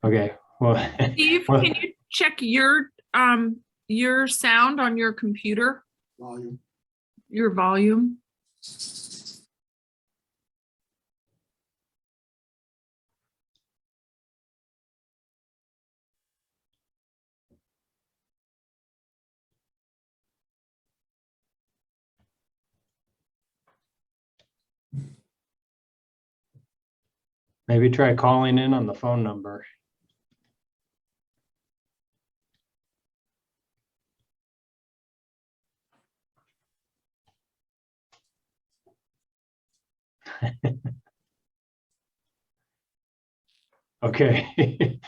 Okay. Well, Steve, well, can you check your sound on your computer? Volume. Your volume. maybe try calling in on the phone number. Okay.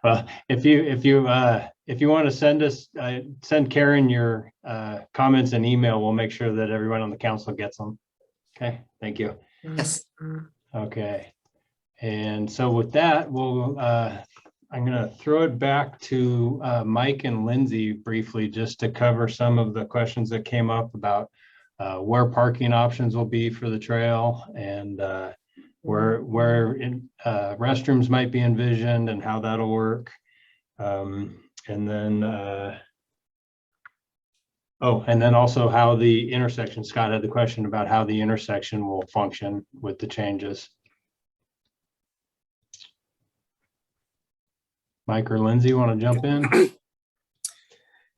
Well, if you want to send us send Karen your comments and email, we'll make sure that everyone on the council gets them. Okay, thank you. Yes. Okay, and so with that, we'll I'm going to throw it back to Mike and Lindsay briefly, just to cover some of the questions that came up about where parking options will be for the trail, and where restrooms might be envisioned and how that'll work. And then and then also how the intersection, Scott had the question about how the intersection will function with the changes. Mike or Lindsay, want to jump in?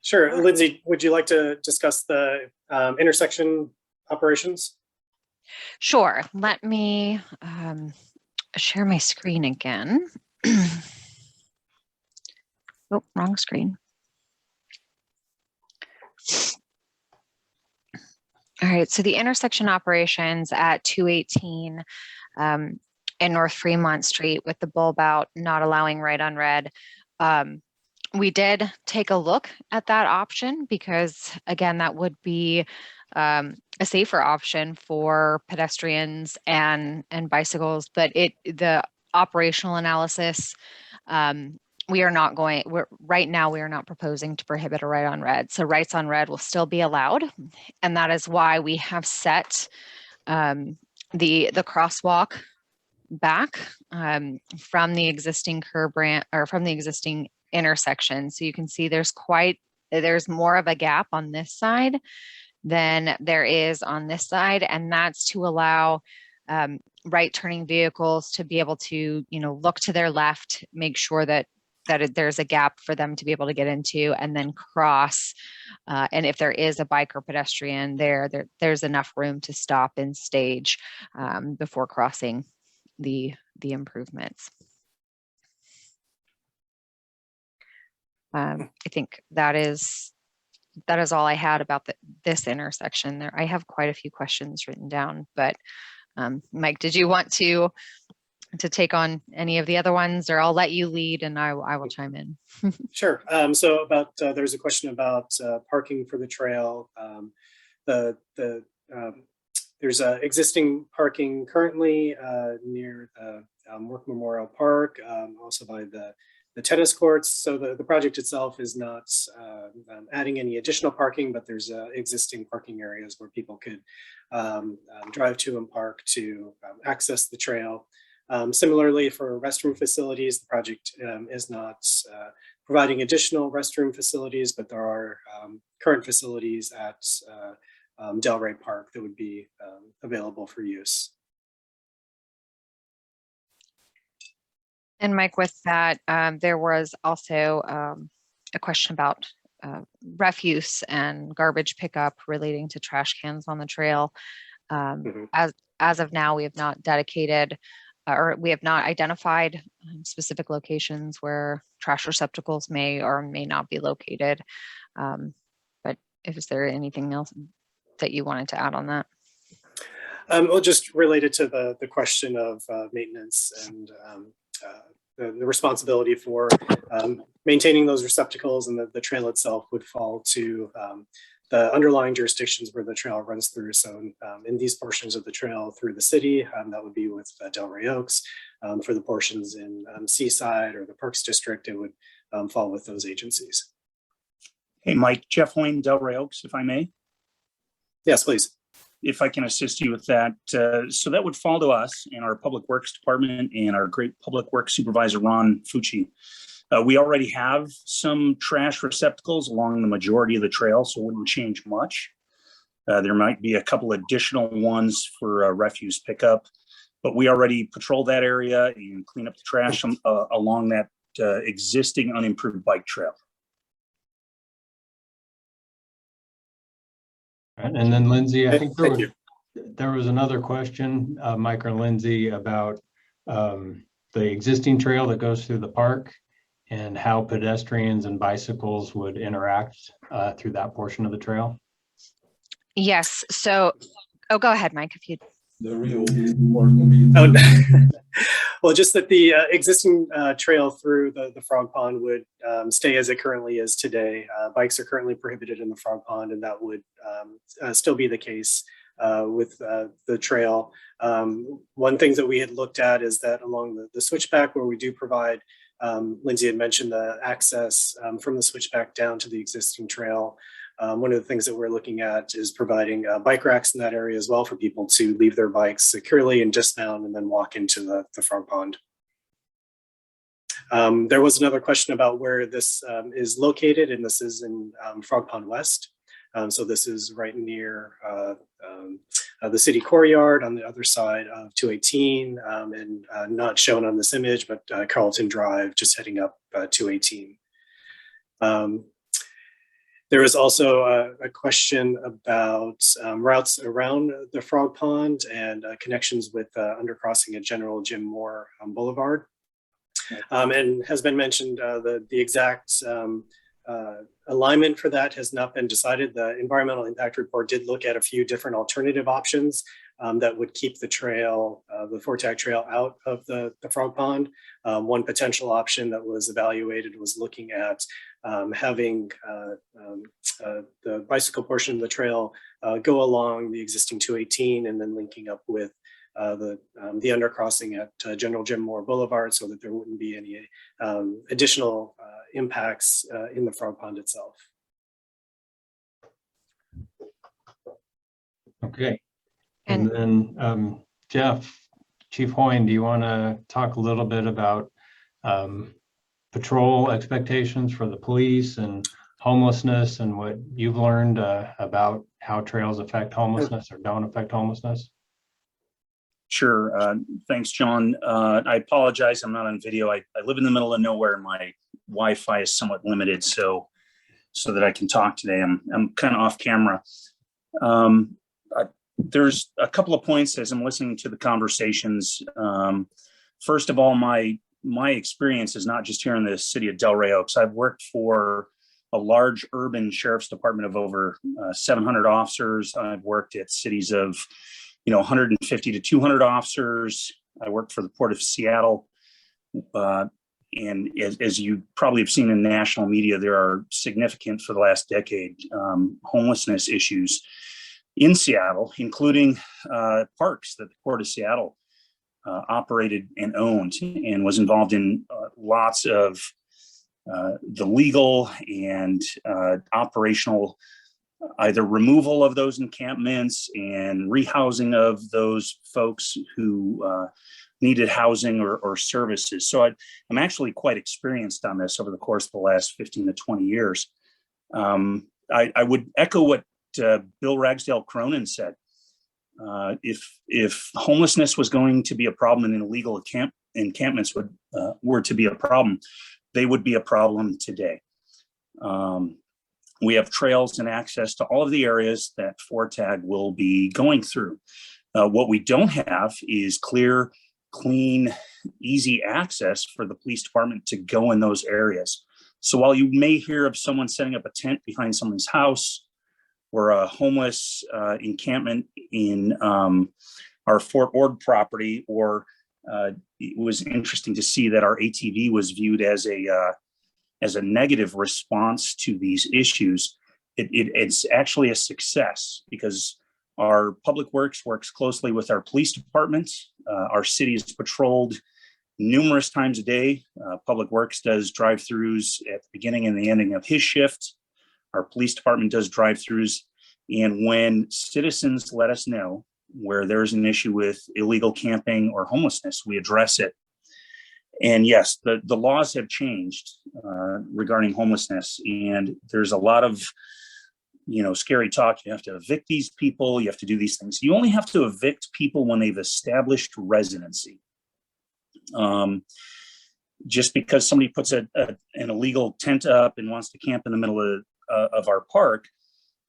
Sure. Lindsay, would you like to discuss the intersection operations? Sure. Let me share my screen again. Oh, wrong screen. All right, so the intersection operations at 218 in North Fremont Street with the bulb out, not allowing right on red. We did take a look at that option because, again, that would be a safer option for pedestrians and bicycles, but the operational analysis, right now we are not proposing to prohibit a right on red. So rights on red will still be allowed. And that is why we have set the crosswalk back from the existing curb ramp, or from the existing intersection. So you can see there's more of a gap on this side than there is on this side. And that's to allow right turning vehicles to be able to, look to their left, make sure that there's a gap for them to be able to get into and then cross. And if there is a bike or pedestrian there's enough room to stop and stage before crossing the improvements. I think that is all I had about this intersection. There, I have quite a few questions written down, but Mike, did you want to take on any of the other ones, or I'll let you lead and I will chime in. Sure. So about there's a question about parking for the trail. There's existing parking currently near Work Memorial Park, also by the the tennis courts. So the project itself is not adding any additional parking, but there's existing parking areas where people could drive to and park to access the trail. Similarly, for restroom facilities, the project is not providing additional restroom facilities, but there are current facilities at Delray Park that would be available for use. And Mike, with that, there was also a question about refuse and garbage pickup relating to trash cans on the trail. As of now, we have not dedicated or we have not identified specific locations where trash receptacles may or may not be located. But is there anything else that you wanted to add on that? Well, just related to the question of maintenance and the responsibility for maintaining those receptacles, and the trail itself would fall to the underlying jurisdictions where the trail runs through. So in these portions of the trail through the city, that would be with Delray Oaks. For the portions in Seaside or the Parks District, it would fall with those agencies. Hey, Mike, Jeff Hoyne, Delray Oaks, if I may. Yes, please. If I can assist you with that. So that would fall to us in our Public Works Department and our great Public Works Supervisor, Ron Fucci. We already have some trash receptacles along the majority of the trail, so it wouldn't change much. There might be a couple additional ones for refuse pickup, but we already patrol that area and clean up the trash along that existing unimproved bike trail. And then Lindsay, I think there was another question, Mike or Lindsay, about the existing trail that goes through the park and how pedestrians and bicycles would interact through that portion of the trail. Yes. So, go ahead, Mike, if you. Well, just that the existing trail through the Frog Pond would stay as it currently is today. Bikes are currently prohibited in the Frog Pond, and that would still be the case with the trail. One thing that we had looked at is that along the switchback where we do provide, Lindsay had mentioned the access from the switchback down to the existing trail. One of the things that we're looking at is providing bike racks in that area as well for people to leave their bikes securely and dismount and then walk into the Frog Pond. There was another question about where this is located, and this is in Frog Pond West. So this is right near the city courtyard on the other side of 218, and not shown on this image, but Carlton Drive, just heading up 218. There is also a question about routes around the Frog Pond and connections with undercrossing at General Jim Moore Boulevard. And has been mentioned, the exact alignment for that has not been decided. The environmental impact report did look at a few different alternative options that would keep the trail, the FORTAG trail, out of the Frog Pond. One potential option that was evaluated was looking at having the bicycle portion of the trail go along the existing 218 and then linking up with the undercrossing at General Jim Moore Boulevard, so that there wouldn't be any additional impacts in the Frog Pond itself. Okay. And then Jeff, Chief Hoyne, do you want to talk a little bit about patrol expectations for the police and homelessness and what you've learned about how trails affect homelessness or don't affect homelessness? Sure. Thanks, John. I apologize. I'm not on video. I live in the middle of nowhere and my Wi-Fi is somewhat limited, so that I can talk today. I'm kind of off camera. There's a couple of points as I'm listening to the conversations. First of all, my experience is not just here in the city of Delray Oaks. I've worked for a large urban sheriff's department of over 700 officers. I've worked at cities of 150 to 200 officers. I worked for the Port of Seattle. And as you probably have seen in national media, there are significant, for the last decade, homelessness issues in Seattle, including parks that the Port of Seattle operated and owned, and was involved in lots of the legal and operational either removal of those encampments and rehousing of those folks who needed housing or services. So I'm actually quite experienced on this over the course of the last 15 to 20 years. I would echo what Bill Ragsdale Cronin said. If homelessness was going to be a problem and illegal encampments were to be a problem, they would be a problem today. We have trails and access to all of the areas that FORTAG will be going through. What we don't have is clear, clean, easy access for the police department to go in those areas. So while you may hear of someone setting up a tent behind someone's house or a homeless encampment in our Fort Ord property, or it was interesting to see that our ATV was viewed as a negative response to these issues. It's actually a success because our public works works closely with our police department. Our city is patrolled numerous times a day. Public works does drive-throughs at the beginning and the ending of his shift. Our police department does drive-throughs. And when citizens let us know where there's an issue with illegal camping or homelessness, we address it. And yes, the laws have changed regarding homelessness, and there's a lot of scary talk. You have to evict these people. You have to do these things. You only have to evict people when they've established residency. Just because somebody puts an illegal tent up and wants to camp in the middle of our park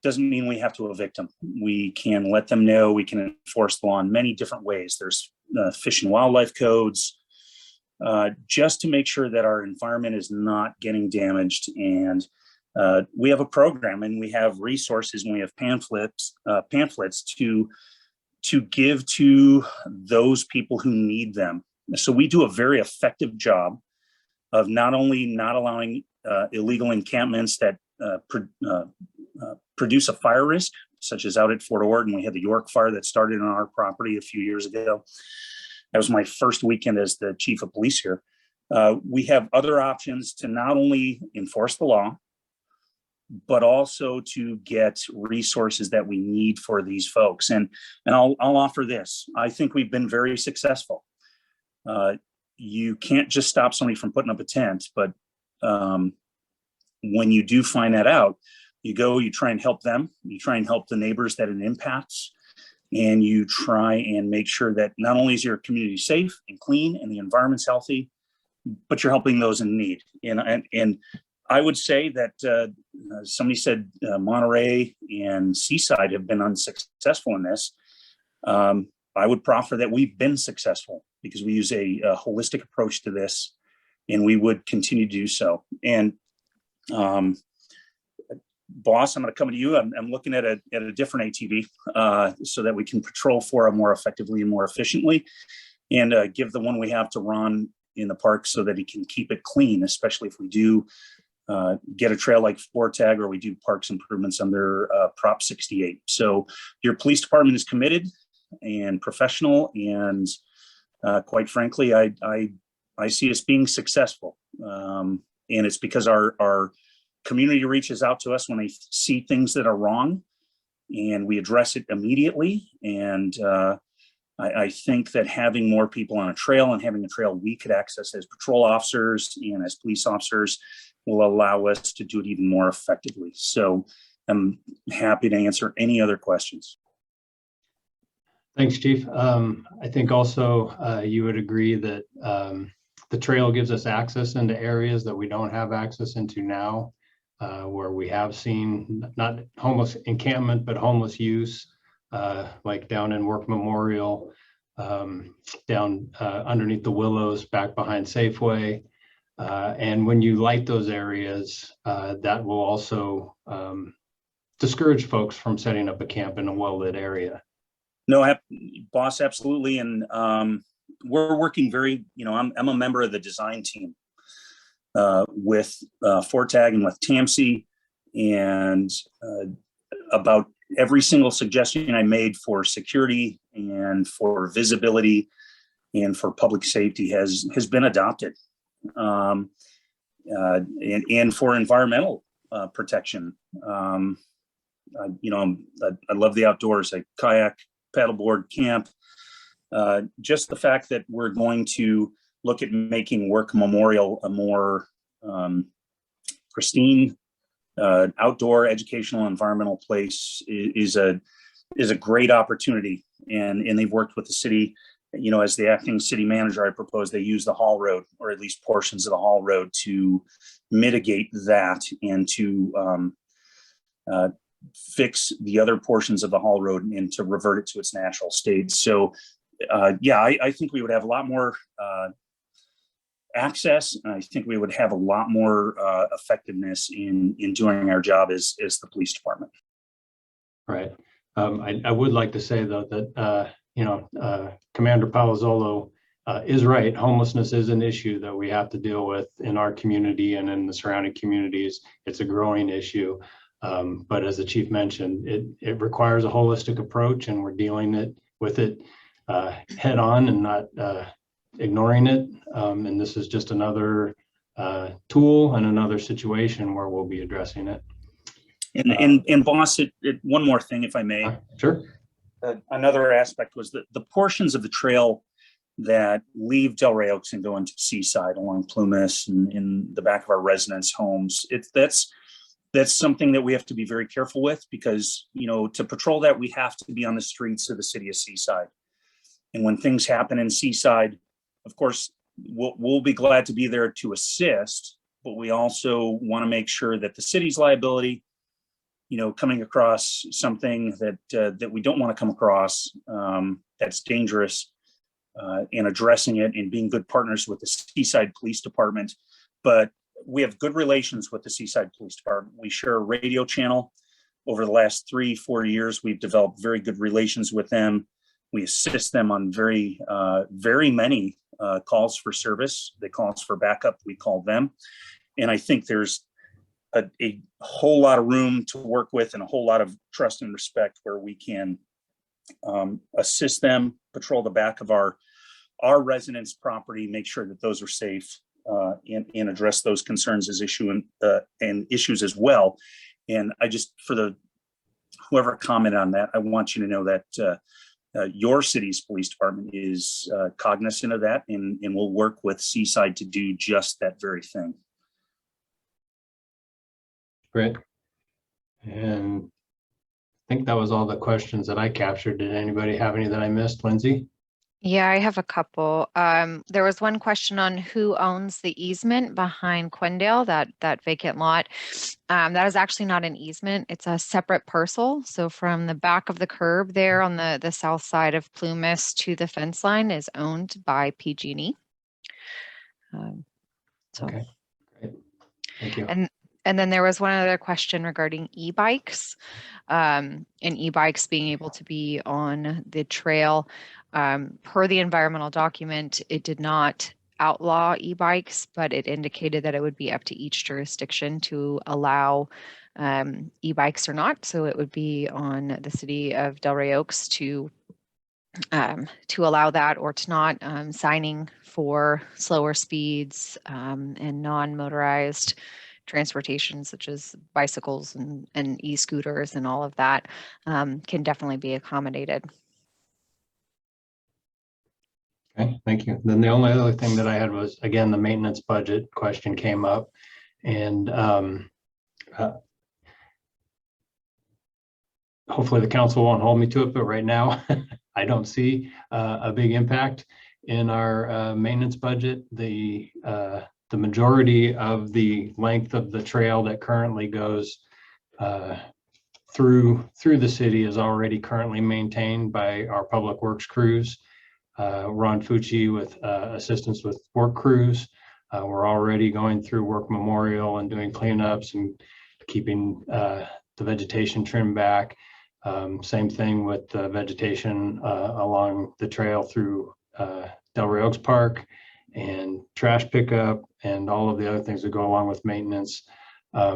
doesn't mean we have to evict them. We can let them know. We can enforce the law in many different ways. There's fish and wildlife codes, just to make sure that our environment is not getting damaged. And we have a program, and we have resources, and we have pamphlets to give to those people who need them. So we do a very effective job of not only not allowing illegal encampments that produce a fire risk, such as out at Fort Ord, and we had the York fire that started on our property a few years ago. That was my first weekend as the chief of police here. We have other options to not only enforce the law, but also to get resources that we need for these folks. And I'll offer this. I think we've been very successful. You can't just stop somebody from putting up a tent, but when you do find that out, you try and help them, you try and help the neighbors that it impacts, and you try and make sure that not only is your community safe and clean and the environment's healthy, but you're helping those in need. And I would say that somebody said Monterey and Seaside have been unsuccessful in this. I would proffer that we've been successful because we use a holistic approach to this, and we would continue to do so. And boss, I'm going to come to you. I'm looking at a different ATV so that we can patrol FORA more effectively and more efficiently, and give the one we have to Ron in the park so that he can keep it clean, especially if we do get a trail like FORTAG or we do parks improvements under Prop 68. So your police department is committed and professional, and quite frankly, I see us being successful. And it's because our community reaches out to us when they see things that are wrong, and we address it immediately. And I think that having more people on a trail and having a trail we could access as patrol officers and as police officers will allow us to do it even more effectively. So I'm happy to answer any other questions. Thanks, Chief. I think also you would agree that the trail gives us access into areas that we don't have access into now, where we have seen not homeless encampment, but homeless use, like down in Work Memorial, down underneath the willows, back behind Safeway. And when you light those areas, that will also discourage folks from setting up a camp in a well-lit area. No, boss, absolutely. And we're working very, I'm a member of the design team with FORTAG and with TAMC, and about every single suggestion I made for security and for visibility and for public safety has been adopted. and for environmental protection. I love the outdoors. I kayak, paddleboard, camp. Just the fact that we're going to look at making Work Memorial a more pristine outdoor educational environmental place is a great opportunity. And they've worked with the city. As the acting city manager, I propose they use the Hall Road, or at least portions of the Hall Road, to mitigate that and to fix the other portions of the Hall Road and to revert it to its natural state. So I think we would have a lot more access, and I think we would have a lot more effectiveness in doing our job as the police department. Right. I would like to say though that Commander Palazzolo is right. Homelessness is an issue that we have to deal with in our community and in the surrounding communities. It's a growing issue. But as the chief mentioned, it requires a holistic approach, and we're dealing with it head on and not ignoring it. And this is just another tool and another situation where we'll be addressing it. And boss, one more thing, if I may. Sure. Another aspect was that the portions of the trail that leave Delray Oaks and go into Seaside along Plumas and in the back of our residents' homes, that's something that we have to be very careful with, because to patrol that, we have to be on the streets of the city of Seaside. And when things happen in Seaside, of course, we'll be glad to be there to assist, but we also want to make sure that the city's liability, coming across something that we don't want to come across, that's dangerous, and addressing it and being good partners with the Seaside Police Department. But we have good relations with the Seaside Police Department. We share a radio channel. Over the last 3-4 years, we've developed very good relations with them. We assist them on very many calls for service. They call us for backup. We call them. And I think there's a whole lot of room to work with and a whole lot of trust and respect where we can assist them, patrol the back of our residents' property, make sure that those are safe, and address those concerns as and issues as well. And I just, for whoever commented on that, I want you to know that your city's police department is cognizant of that, and will work with Seaside to do just that very thing. Great. And I think that was all the questions that I captured. Did anybody have any that I missed, Lindsay? Yeah, I have a couple. There was one question on who owns the easement behind Quindale, that vacant lot. That is actually not an easement. It's a separate parcel. So from the back of the curb there on the south side of Plumas to the fence line is owned by PG&E. Okay, great. Thank you. And then there was one other question regarding e-bikes, and e-bikes being able to be on the trail. Per the environmental document, it did not outlaw e-bikes, but it indicated that it would be up to each jurisdiction to allow e-bikes or not. So it would be on the city of Delray Oaks to allow that or to not, signing for slower speeds and non-motorized transportation such as bicycles and e-scooters and all of that can definitely be accommodated. Okay, thank you. Then the only other thing that I had was, again, the maintenance budget question came up, and hopefully the council won't hold me to it, but right now I don't see a big impact in our maintenance budget. The majority of the length of the trail that currently goes through the city is already currently maintained by our public works crews. Ron Fucci with assistance with work crews. We're already going through Work Memorial and doing cleanups and keeping the vegetation trimmed back. Same thing with the vegetation along the trail through Delray Oaks Park, and trash pickup and all of the other things that go along with maintenance.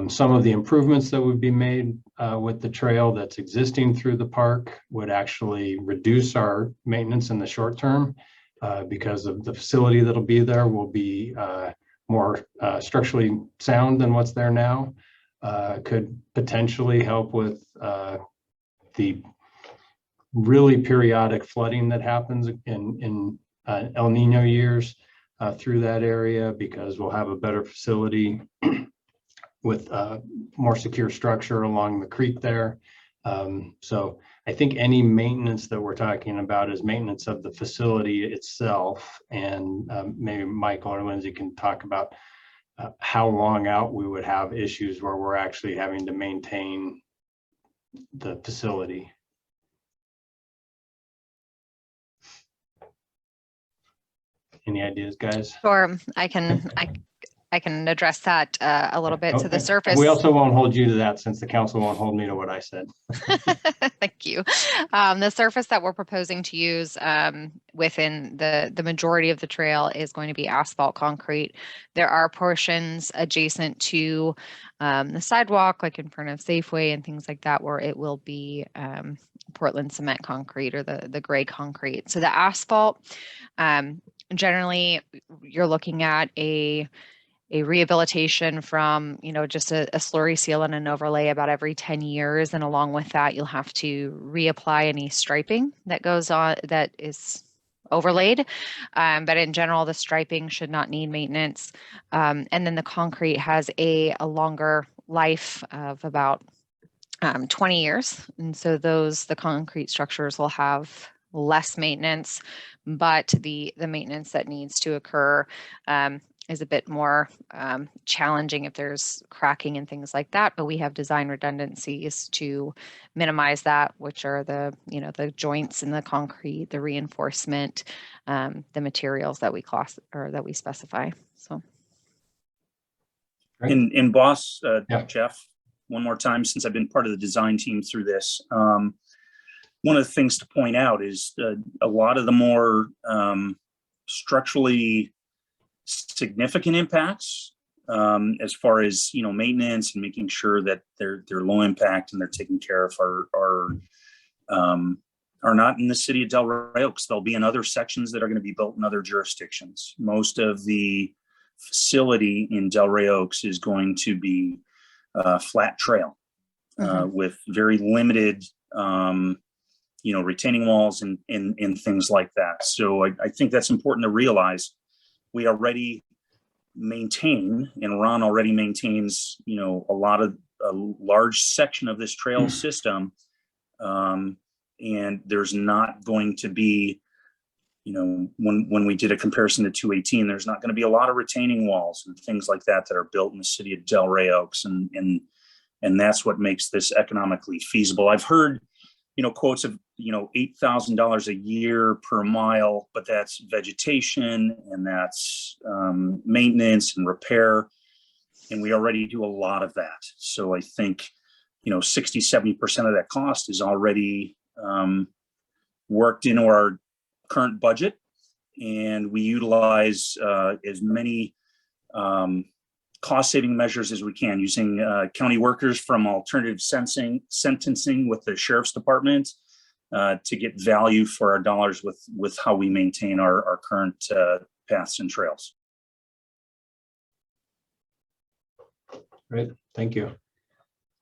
Some of the improvements that would be made with the trail that's existing through the park would actually reduce our maintenance in the short term because of the facility that'll be there will be more structurally sound than what's there now, could potentially help with the really periodic flooding that happens in El Nino years through that area, because we'll have a better facility with more secure structure along the creek there. So I think any maintenance that we're talking about is maintenance of the facility itself. And maybe Michael or Lindsay can talk about how long out we would have issues where we're actually having to maintain the facility. Any ideas, guys? Sure, I can address that a little bit. So the Okay. surface. We also won't hold you to that, since the council won't hold me to what I said. Thank you. The surface that we're proposing to use within the majority of the trail is going to be asphalt concrete. There are portions adjacent to the sidewalk, like in front of Safeway and things like that, where it will be Portland cement concrete or the gray concrete. So the asphalt, generally, you're looking at a rehabilitation from, just a slurry seal and an overlay about every 10 years. And along with that, you'll have to reapply any striping that goes on, that is overlaid. But in general, the striping should not need maintenance. And then the concrete has a longer life of about 20 years. And so the concrete structures will have less maintenance, but the maintenance that needs to occur is a bit more challenging if there's cracking and things like that. But we have design redundancies to minimize that, which are the joints in the concrete, the reinforcement, the materials that we specify. So. In Boss, Jeff, one more time, since I've been part of the design team through this, one of the things to point out is a lot of the more structurally significant impacts, as far as maintenance and making sure that they're low impact and they're taken care of, are not in the city of Delray Oaks. They'll be in other sections that are going to be built in other jurisdictions. Most of the facility in Delray Oaks is going to be flat trail with very limited retaining walls and things like that. So I think that's important to realize. We already maintain, and Ron already maintains, a large section of this trail system. And there's not going to be, when we did a comparison to 218, there's not going to be a lot of retaining walls and things like that that are built in the city of Delray Oaks. And that's what makes this economically feasible. I've heard, quotes of, $8,000 a year per mile, but that's vegetation and that's maintenance and repair. And we already do a lot of that. So I think, 60, 70% of that cost is already worked into our current budget. And we utilize as many cost-saving measures as we can, using county workers from alternative sentencing with the sheriff's department to get value for our dollars with how we maintain our current paths and trails. Great, thank you.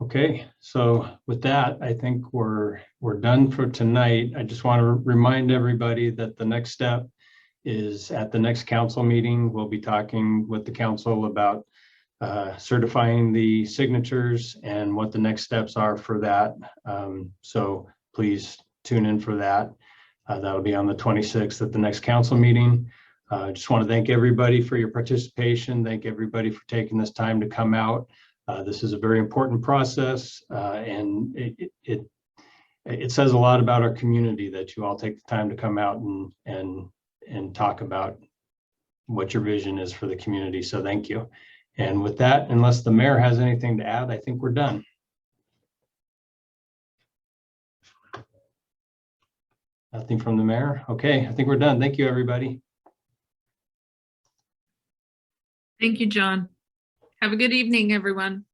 Okay, so with that, I think we're done for tonight. I just want to remind everybody that the next step is at the next council meeting. We'll be talking with the council about certifying the signatures and what the next steps are for that. So please tune in for that. That'll be on the 26th at the next council meeting. I just want to thank everybody for your participation. Thank everybody for taking this time to come out. This is a very important process, and it says a lot about our community that you all take the time to come out and talk about what your vision is for the community. So thank you. And with that, unless the mayor has anything to add, I think we're done. Nothing from the mayor? Okay, I think we're done. Thank you, everybody. Thank you, John. Have a good evening, everyone.